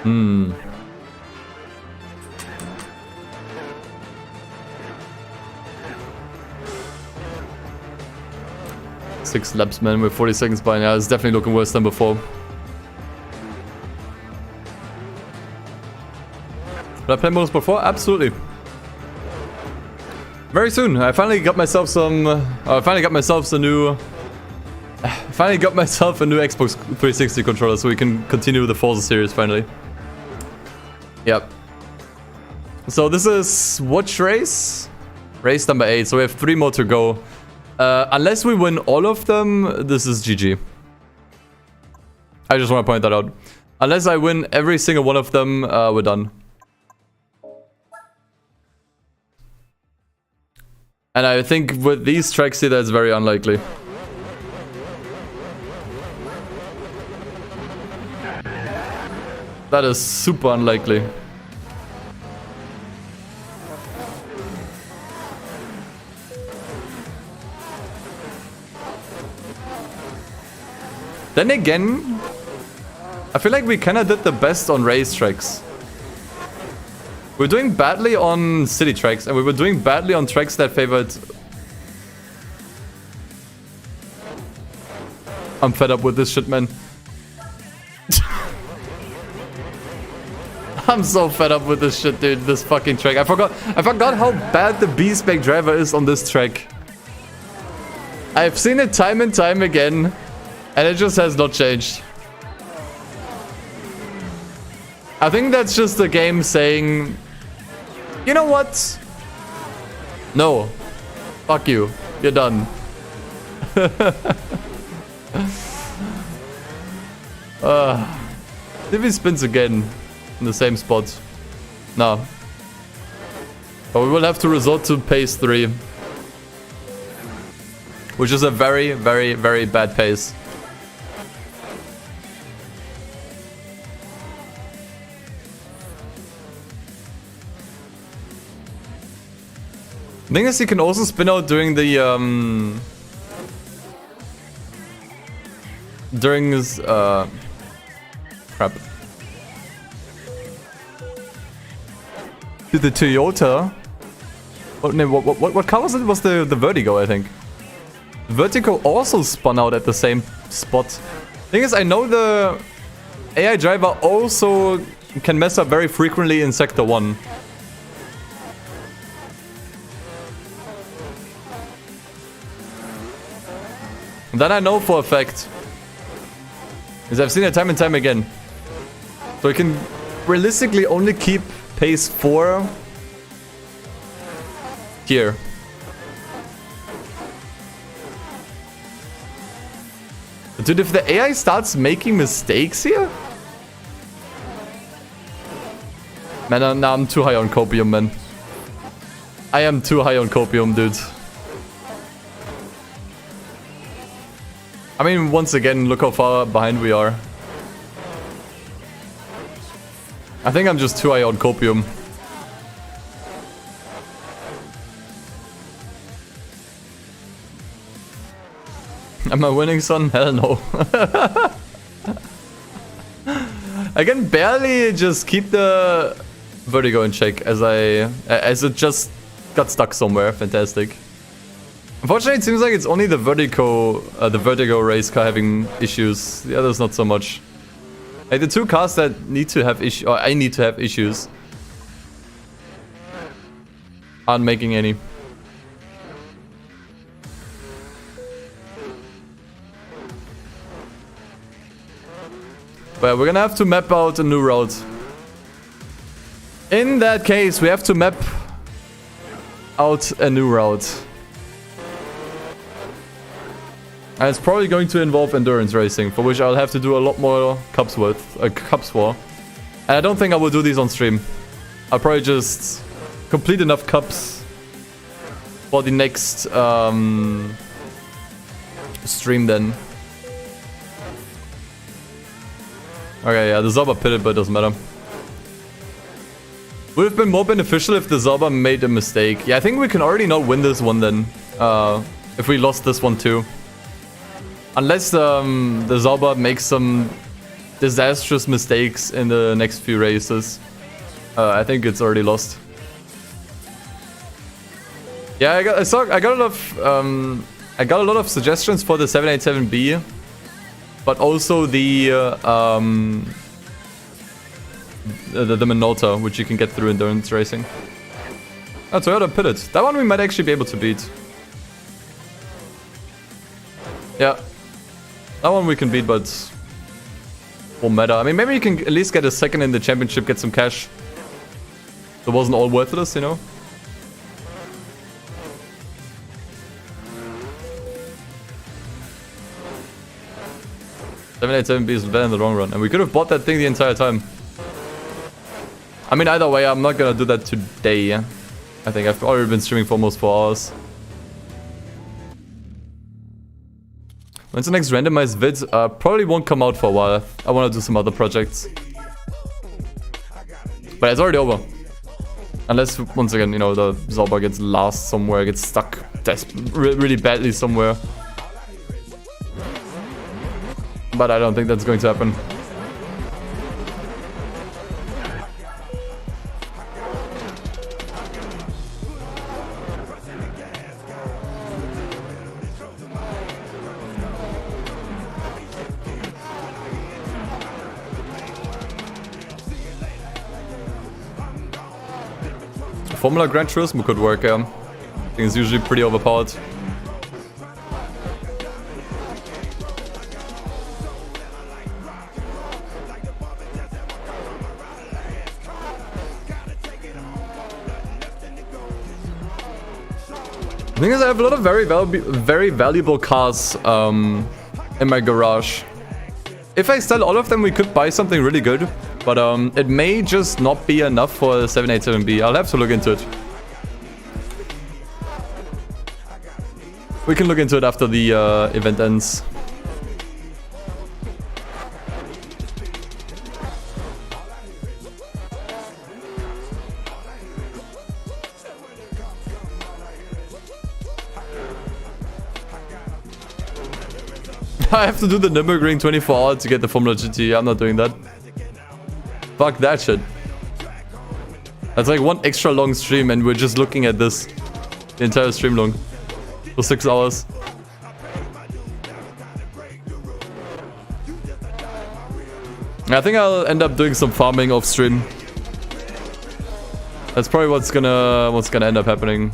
Hmm. Six laps, man, with 40 seconds by now. It's definitely looking worse than before. Did I play modus before? Absolutely. Very soon. I finally got myself some. I finally got myself a new. Finally got myself a new Xbox 360 controller, so we can continue the Forza series finally. Yep. So this is which race? Race number 8. So we have 3 more to go. Unless we win all of them, this is GG. I just want to point that out. Unless I win every single one of them, we're done. And I think with these tracks here, that's very unlikely. That is super unlikely. Then again, I feel like we kinda did the best on racetracks. We're doing badly on city tracks, and we were doing badly on tracks that favored... I'm fed up with this shit, man. I'm so fed up with this shit, dude. This fucking track. I forgot how bad the B-Spec driver is on this track. I've seen it time and time again, and it just has not changed. I think that's just the game saying, you know what? No. Fuck you. You're done. If he spins again in the same spot. No. But we will have to resort to pace 3. Which is a very, very, very bad pace. The thing is, you can also spin out during the, during this, crap. The Toyota? What car was it? It was the Vertigo, I think. The Vertigo also spun out at the same spot. Thing is, I know the AI driver also can mess up very frequently in Sector 1. That I know for a fact. Because I've seen it time and time again. So I can realistically only keep pace 4 here. Dude, if the AI starts making mistakes here? Man, now I'm too high on copium, man. I am too high on copium, dude. I mean, once again, look how far behind we are. I think I'm just too high on copium. Am I winning, son? Hell no. I can barely just keep the Vertigo in check as it just got stuck somewhere. Fantastic. Unfortunately, it seems like it's only the Vertigo race car having issues. The others not so much. Like the 2 cars that need to have issues, or I need to have issues, aren't making any. But we're gonna have to map out a new route. In that case, we have to map out a new route. And it's probably going to involve endurance racing, for which I'll have to do a lot more cups for. And I don't think I will do these on stream. I'll probably just complete enough cups for the next stream then. Okay, yeah, the Zauber pitted, but it doesn't matter. Would have been more beneficial if the Zauber made a mistake. Yeah, I think we can already not win this one then. If we lost this one too. Unless the Zauber makes some disastrous mistakes in the next few races. I think it's already lost. Yeah, I got a lot of suggestions for the 787B. But also the Minota, which you can get through endurance racing. Oh, Toyota pitted. That one we might actually be able to beat. Yeah. That one we can beat, but won't matter. I mean, maybe you can at least get a second in the championship, get some cash. It wasn't all worthless, you know? $787B is better in the long run. And we could have bought that thing the entire time. I mean, either way, I'm not gonna do that today. I think I've already been streaming for almost 4 hours. When's the next randomized vid? Probably won't come out for a while. I want to do some other projects. But it's already over. Unless, once again, you know, the Zauber gets lost somewhere, gets stuck really badly somewhere. But I don't think that's going to happen. Formula Gran Turismo could work, I think it's usually pretty overpowered. The thing is, I have a lot of very valuable cars in my garage. If I sell all of them, we could buy something really good. But it may just not be enough for the 787B. I'll have to look into it. We can look into it after the event ends. I have to do the Nürburgring 24 hours to get the Formula GT. I'm not doing that. Fuck that shit. That's like one extra long stream and we're just looking at this the entire stream long. For 6 hours. I think I'll end up doing some farming off stream. That's probably what's gonna end up happening.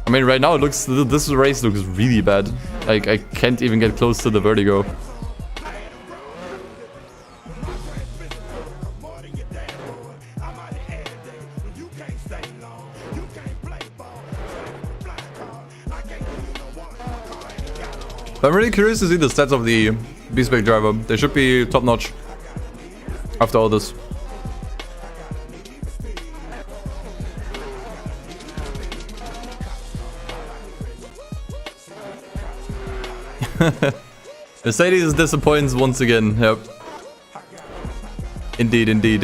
I mean, right now it looks, this race looks really bad. Like, I can't even get close to the vertigo. But I'm really curious to see the stats of the B-Spec driver. They should be top notch after all this. Mercedes disappoints once again. Yep. Indeed, indeed.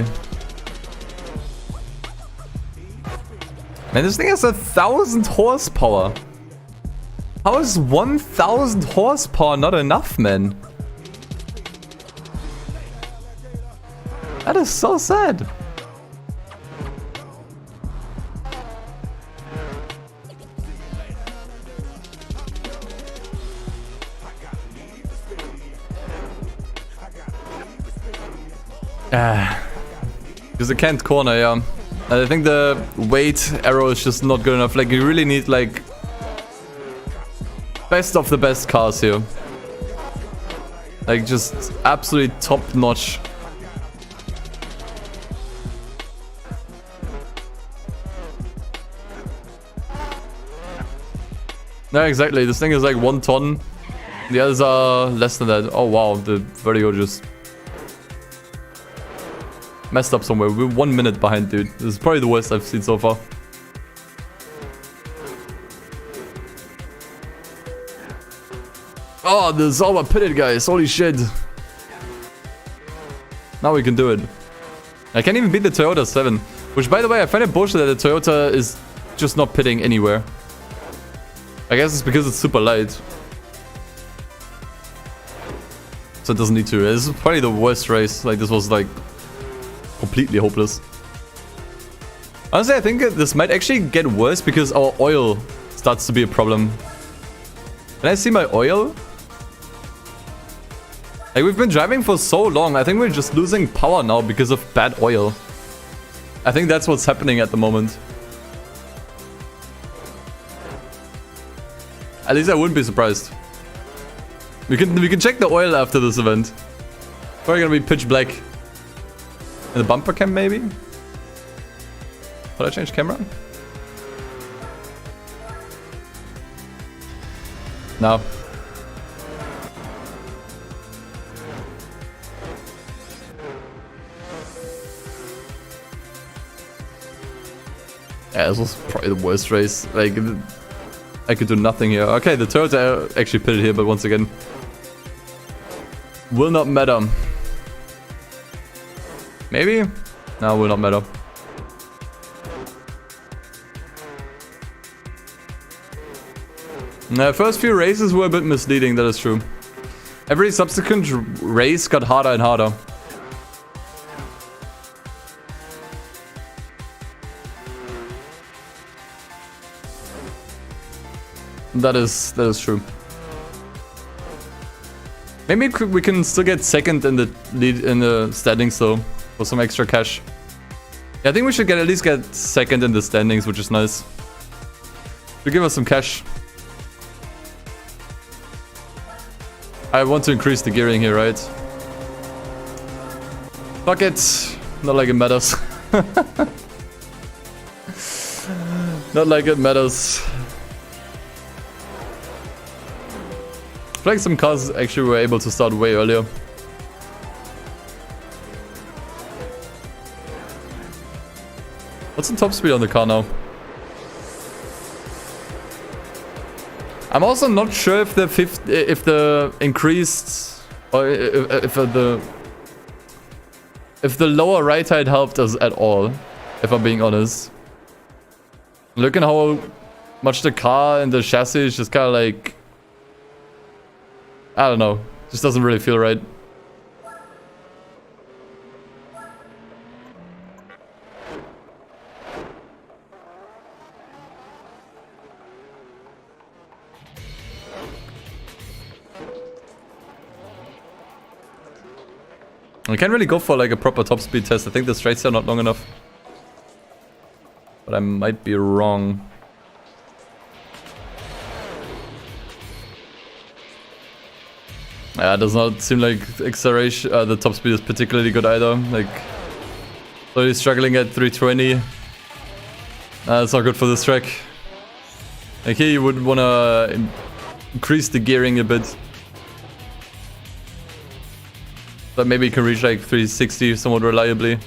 Man, this thing has 1,000 horsepower. How is 1,000 horsepower not enough, man? That is so sad. Because it can't corner, yeah. I think the weight arrow is just not good enough. Like, you really need, like, best of the best cars here. Like, just absolutely top notch. No, exactly. This thing is like 1 ton. The others are less than that. Oh wow, the vertigo just messed up somewhere. We're 1 minute behind, dude. This is probably the worst I've seen so far. Oh, the Zauber pitted, guys. Holy shit. Now we can do it. I can't even beat the Toyota 7. Which, by the way, I find it bullshit that the Toyota is just not pitting anywhere. I guess it's because it's super light. So it doesn't need to. This is probably the worst race. Like, this was, like, completely hopeless. Honestly, I think this might actually get worse because our oil starts to be a problem. Can I see my oil? Like, we've been driving for so long. I think we're just losing power now because of bad oil. I think that's what's happening at the moment. At least I wouldn't be surprised. We can check the oil after this event. Probably gonna be pitch black. In the bumper cam maybe? Did I change camera? No. Yeah, this was probably the worst race. Like, I could do nothing here. Okay, the turrets are actually pitted here, but once again, will not matter. Maybe? No, will not matter. The first few races were a bit misleading, that is true. Every subsequent race got harder and harder. That is true. Maybe we can still get second in the lead in the standings though, for some extra cash. Yeah, I think we should at least get second in the standings, which is nice. To give us some cash. I want to increase the gearing here, right? Fuck it. Not like it matters. Not like it matters. I feel like some cars actually were able to start way earlier. What's the top speed on the car now? I'm also not sure if the increased or if the lower right height helped us at all. If I'm being honest, looking how much the car and the chassis is just kind of like, I don't know, just doesn't really feel right. I can't really go for like a proper top speed test. I think the straights are not long enough. But I might be wrong. Yeah, it does not seem like acceleration, the top speed is particularly good either. Like, slowly struggling at 320. That's not good for this track. Like here you would want to increase the gearing a bit. But maybe you can reach like 360 somewhat reliably.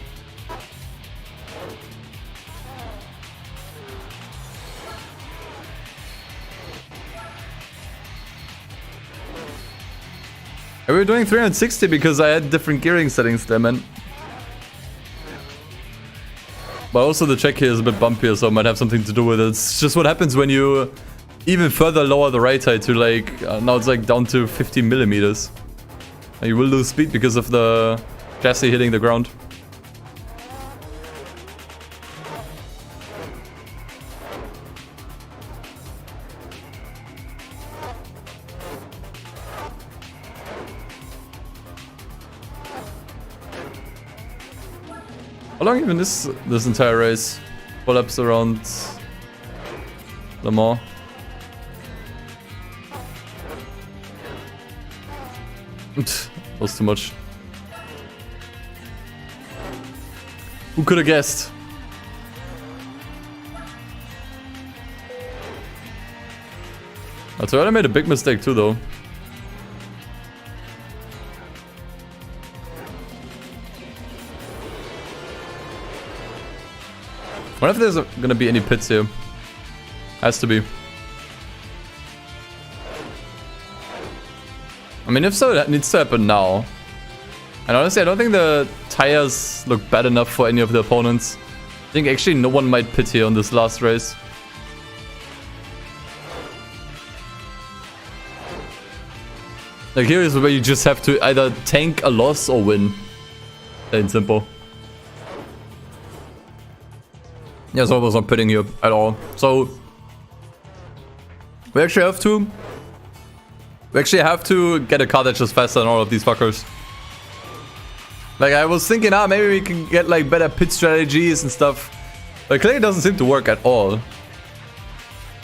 We were doing 360 because I had different gearing settings there, man. But also the track here is a bit bumpier, so it might have something to do with it. It's just what happens when you even further lower the right height to like, now it's like down to 50 millimeters. And you will lose speed because of the chassis hitting the ground. How long even is this entire race? 4 laps around Le Mans. Was too much. Who could have guessed? Toyota made a big mistake too, though. I wonder if there's gonna be any pits here. Has to be. I mean, if so, that needs to happen now. And honestly, I don't think the tires look bad enough for any of the opponents. I think actually no one might pit here on this last race. Like here is where you just have to either tank a loss or win. Plain simple. Yeah, so I was not pitting here at all. So we actually have to get a car that's just faster than all of these fuckers. Like I was thinking, maybe we can get like better pit strategies and stuff. But clearly it doesn't seem to work at all.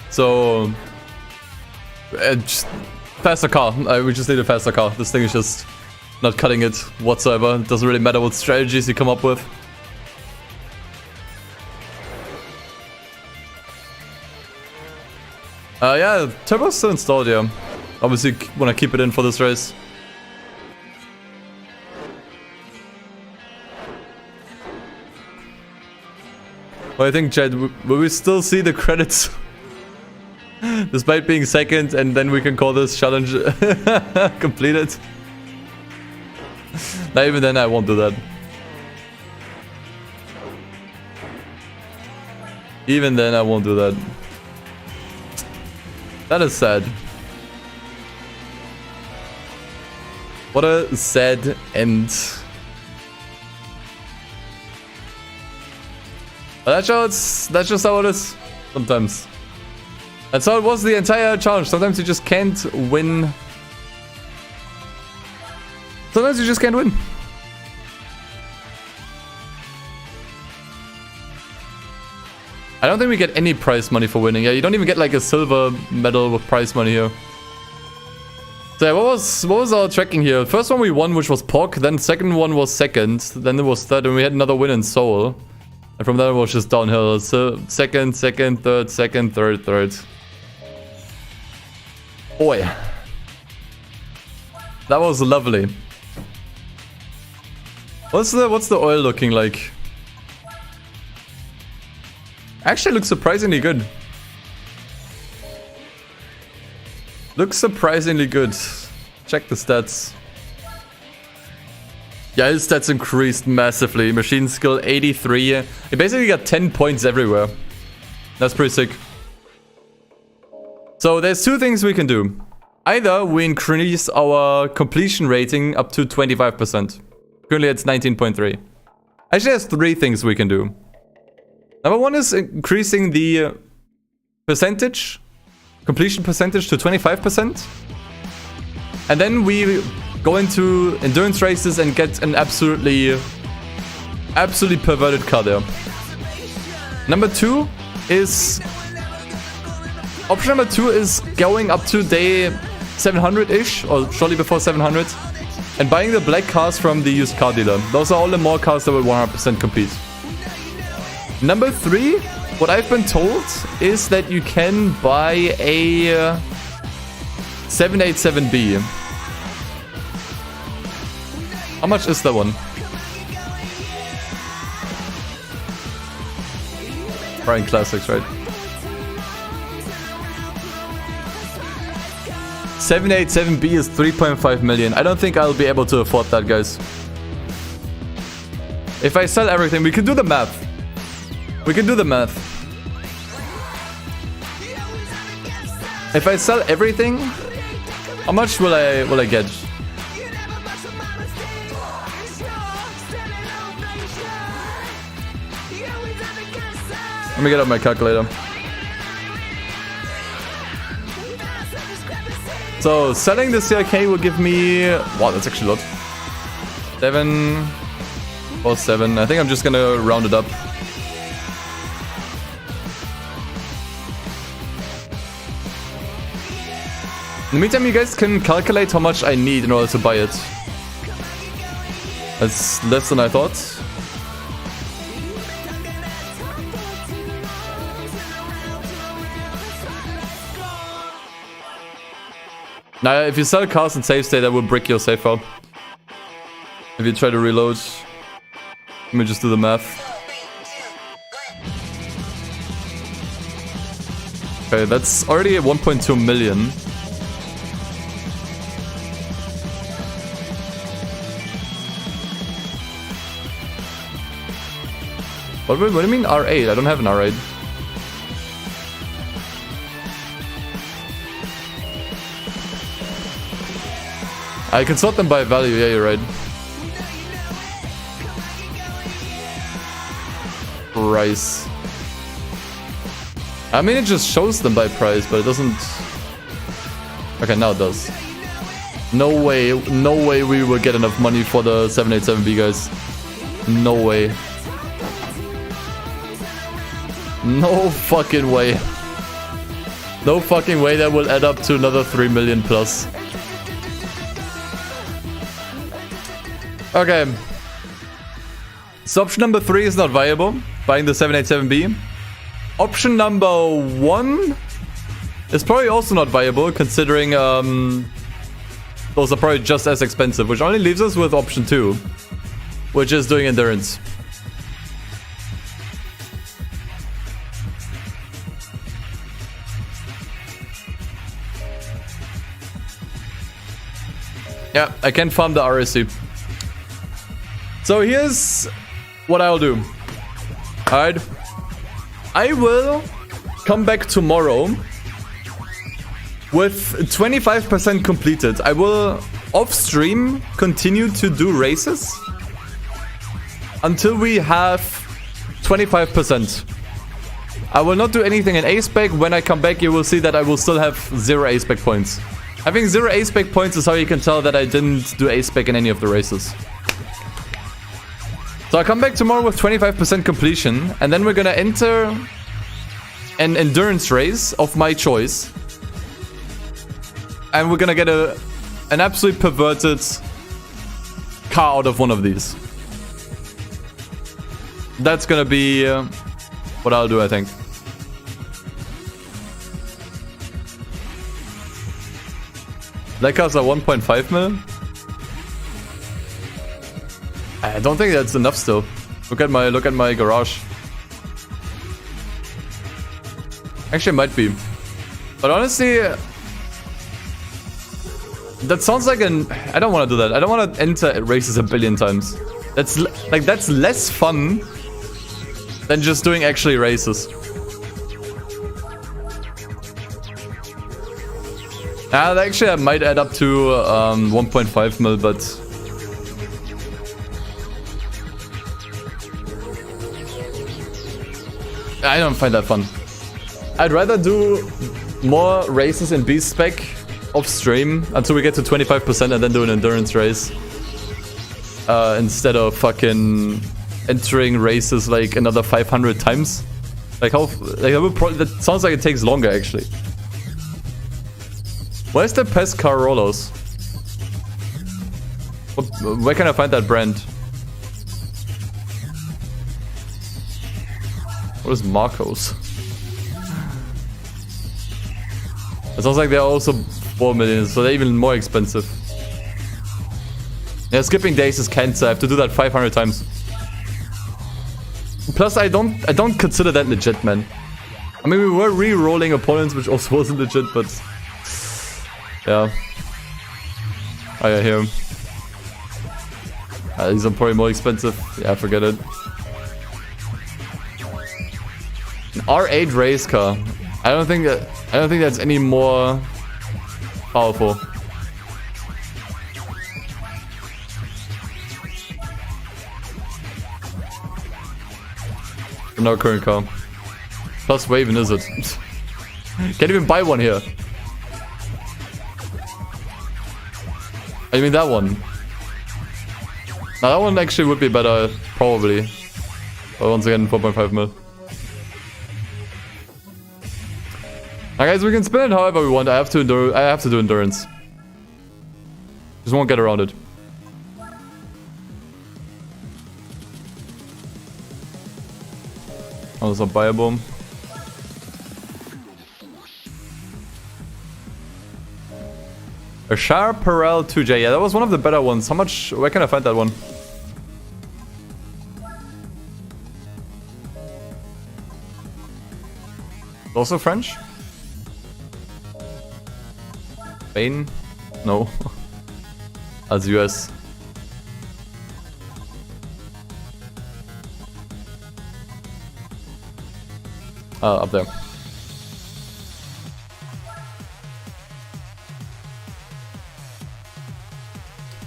So Just faster car. We just need a faster car. This thing is just not cutting it whatsoever. It doesn't really matter what strategies you come up with. Yeah, turbo's still installed, yeah. Obviously, want to keep it in for this race. Well, I think, Jed, will we still see the credits? Despite being second, and then we can call this challenge completed. Not even then, I won't do that. Even then, I won't do that. That is sad. What a sad end. But that's just how it is sometimes. That's how it was the entire challenge. Sometimes you just can't win. Sometimes you just can't win. I don't think we get any prize money for winning. Yeah, you don't even get like a silver medal with prize money here. So yeah, what was our tracking here? First one we won, which was POC. Then second one was second. Then it was third, and we had another win in Seoul. And from there it was just downhill. So second, third, third. Boy. That was lovely. What's the oil looking like? Actually looks surprisingly good. Looks surprisingly good. Check the stats. Yeah, his stats increased massively. Machine skill 83. He basically got 10 points everywhere. That's pretty sick. So there's two things we can do. Either we increase our completion rating up to 25%. Currently it's 19.3. Actually, there's three things we can do. Number one is increasing the completion percentage to 25%. And then we go into endurance races and get an absolutely perverted car there. Number two is... Option number two is going up to day 700-ish, or shortly before 700, and buying the black cars from the used car dealer. Those are all the more cars that will 100% compete. Number three, what I've been told is that you can buy a 787B. How much is that one? Prime Classics, right? 787B is 3.5 million. I don't think I'll be able to afford that, guys. If I sell everything, we can do the math. We can do the math. If I sell everything, how much will I get? Let me get out my calculator. So selling the CRK will give me... Wow, that's actually a lot. 7 or 7. I think I'm just gonna round it up. In the meantime, you guys can calculate how much I need in order to buy it. That's less than I thought. Now, if you sell cars in save state, that will brick your save file. If you try to reload. Let me just do the math. Okay, that's already at 1.2 million. What do you mean R8? I don't have an R8. I can sort them by value, yeah, you're right. Price. I mean, it just shows them by price, but it doesn't... Okay, now it does. No way we will get enough money for the 787B, guys. No way. No fucking way. No fucking way that will add up to another 3 million plus. Okay. So option number 3 is not viable. Buying the 787B. Option number 1 is probably also not viable, considering those are probably just as expensive, which only leaves us with option 2, which is doing endurance. Yeah, I can farm the RSC. So here's what I'll do. Alright. I will come back tomorrow with 25% completed. I will off stream continue to do races until we have 25%. I will not do anything in A-Spec. When I come back, you will see that I will still have 0 A-Spec points. Having 0 A-Spec points is how you can tell that I didn't do A-Spec in any of the races. So I'll come back tomorrow with 25% completion, and then we're gonna enter an endurance race of my choice. And we're gonna get an absolutely perverted car out of one of these. That's gonna be what I'll do, I think. Black cars are 1.5 mil. I don't think that's enough still. Look at my garage. Actually, it might be. But honestly, that sounds like I don't want to do that. I don't want to enter races a billion times. That's less fun than just doing actually races. Actually, I might add up to 1.5 mil, but I don't find that fun. I'd rather do more races in B-Spec off stream until we get to 25% and then do an endurance race. Instead of fucking entering races like another 500 times. That sounds like it takes longer actually. Where's the Pescar Rolos? Where can I find that brand? What is Marcos? It sounds like they're also 4 million, so they're even more expensive. Yeah, skipping days is cancer. I have to do that 500 times. Plus, I don't consider that legit, man. I mean, we were re-rolling opponents, which also wasn't legit, but yeah. Oh yeah, here. These are probably more expensive. Yeah, forget it. An R8 race car. I don't think that's any more powerful. No current car. Plus Waven, is it? Can't even buy one here. I mean that one. Now that one actually would be better, probably. But once again, 4.5 mil. Now guys, we can spin it however we want. I have to do endurance. Just won't get around it. Oh, there's a buy bomb. A Char Perel 2J. Yeah, that was one of the better ones. How much? Where can I find that one? Also French? Spain? No. As US. Up there.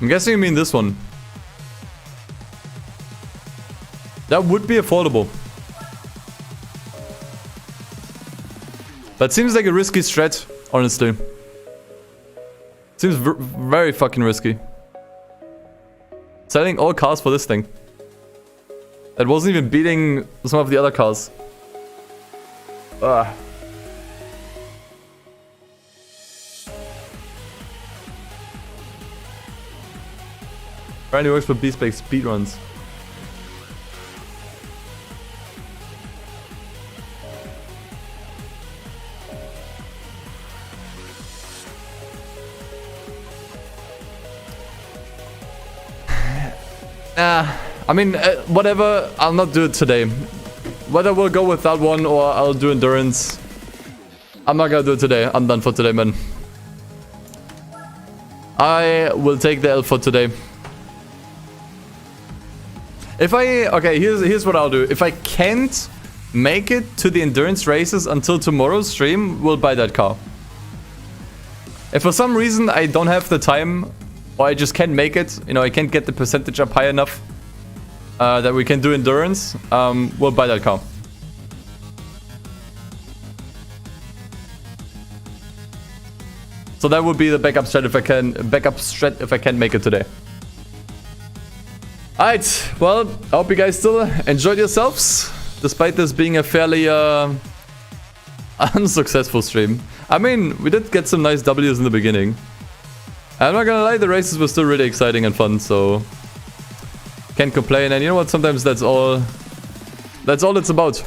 I'm guessing you mean this one. That would be affordable. That seems like a risky strat, honestly. Seems very fucking risky. Selling all cars for this thing. That wasn't even beating some of the other cars. Apparently works for B-Spec speedruns. I mean, whatever, I'll not do it today. Whether we'll go with that one or I'll do endurance, I'm not gonna do it today. I'm done for today, man. I will take the L for today. If I... Okay, here's what I'll do. If I can't make it to the endurance races until tomorrow's stream, we'll buy that car. If for some reason I don't have the time, or I just can't make it, you know, I can't get the percentage up high enough that we can do endurance, we'll buy that car. So that would be the backup strat if I can make it today. Alright, well, I hope you guys still enjoyed yourselves, despite this being a fairly unsuccessful stream. I mean, we did get some nice W's in the beginning. I'm not gonna lie, the races were still really exciting and fun, so can't complain. And you know what? Sometimes that's all it's about.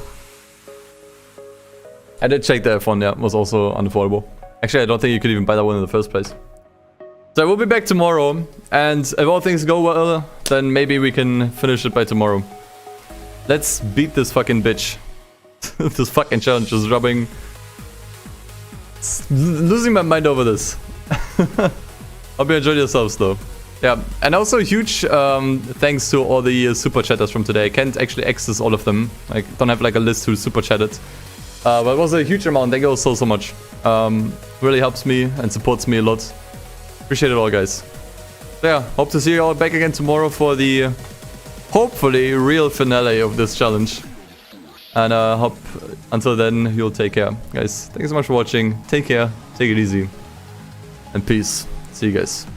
I did check the F1, yeah, was also unaffordable. Actually, I don't think you could even buy that one in the first place. So I will be back tomorrow, and if all things go well, then maybe we can finish it by tomorrow. Let's beat this fucking bitch. This fucking challenge is rubbing... losing my mind over this. Hope you enjoyed yourselves though. Yeah, and also huge thanks to all the super chatters from today. I can't actually access all of them. I don't have like a list who super chatted. But it was a huge amount. Thank you so much. Really helps me and supports me a lot. Appreciate it all, guys. So yeah, hope to see you all back again tomorrow for the hopefully real finale of this challenge. And hope until then you'll take care. Guys, thank you so much for watching. Take care, take it easy, and peace. See you guys.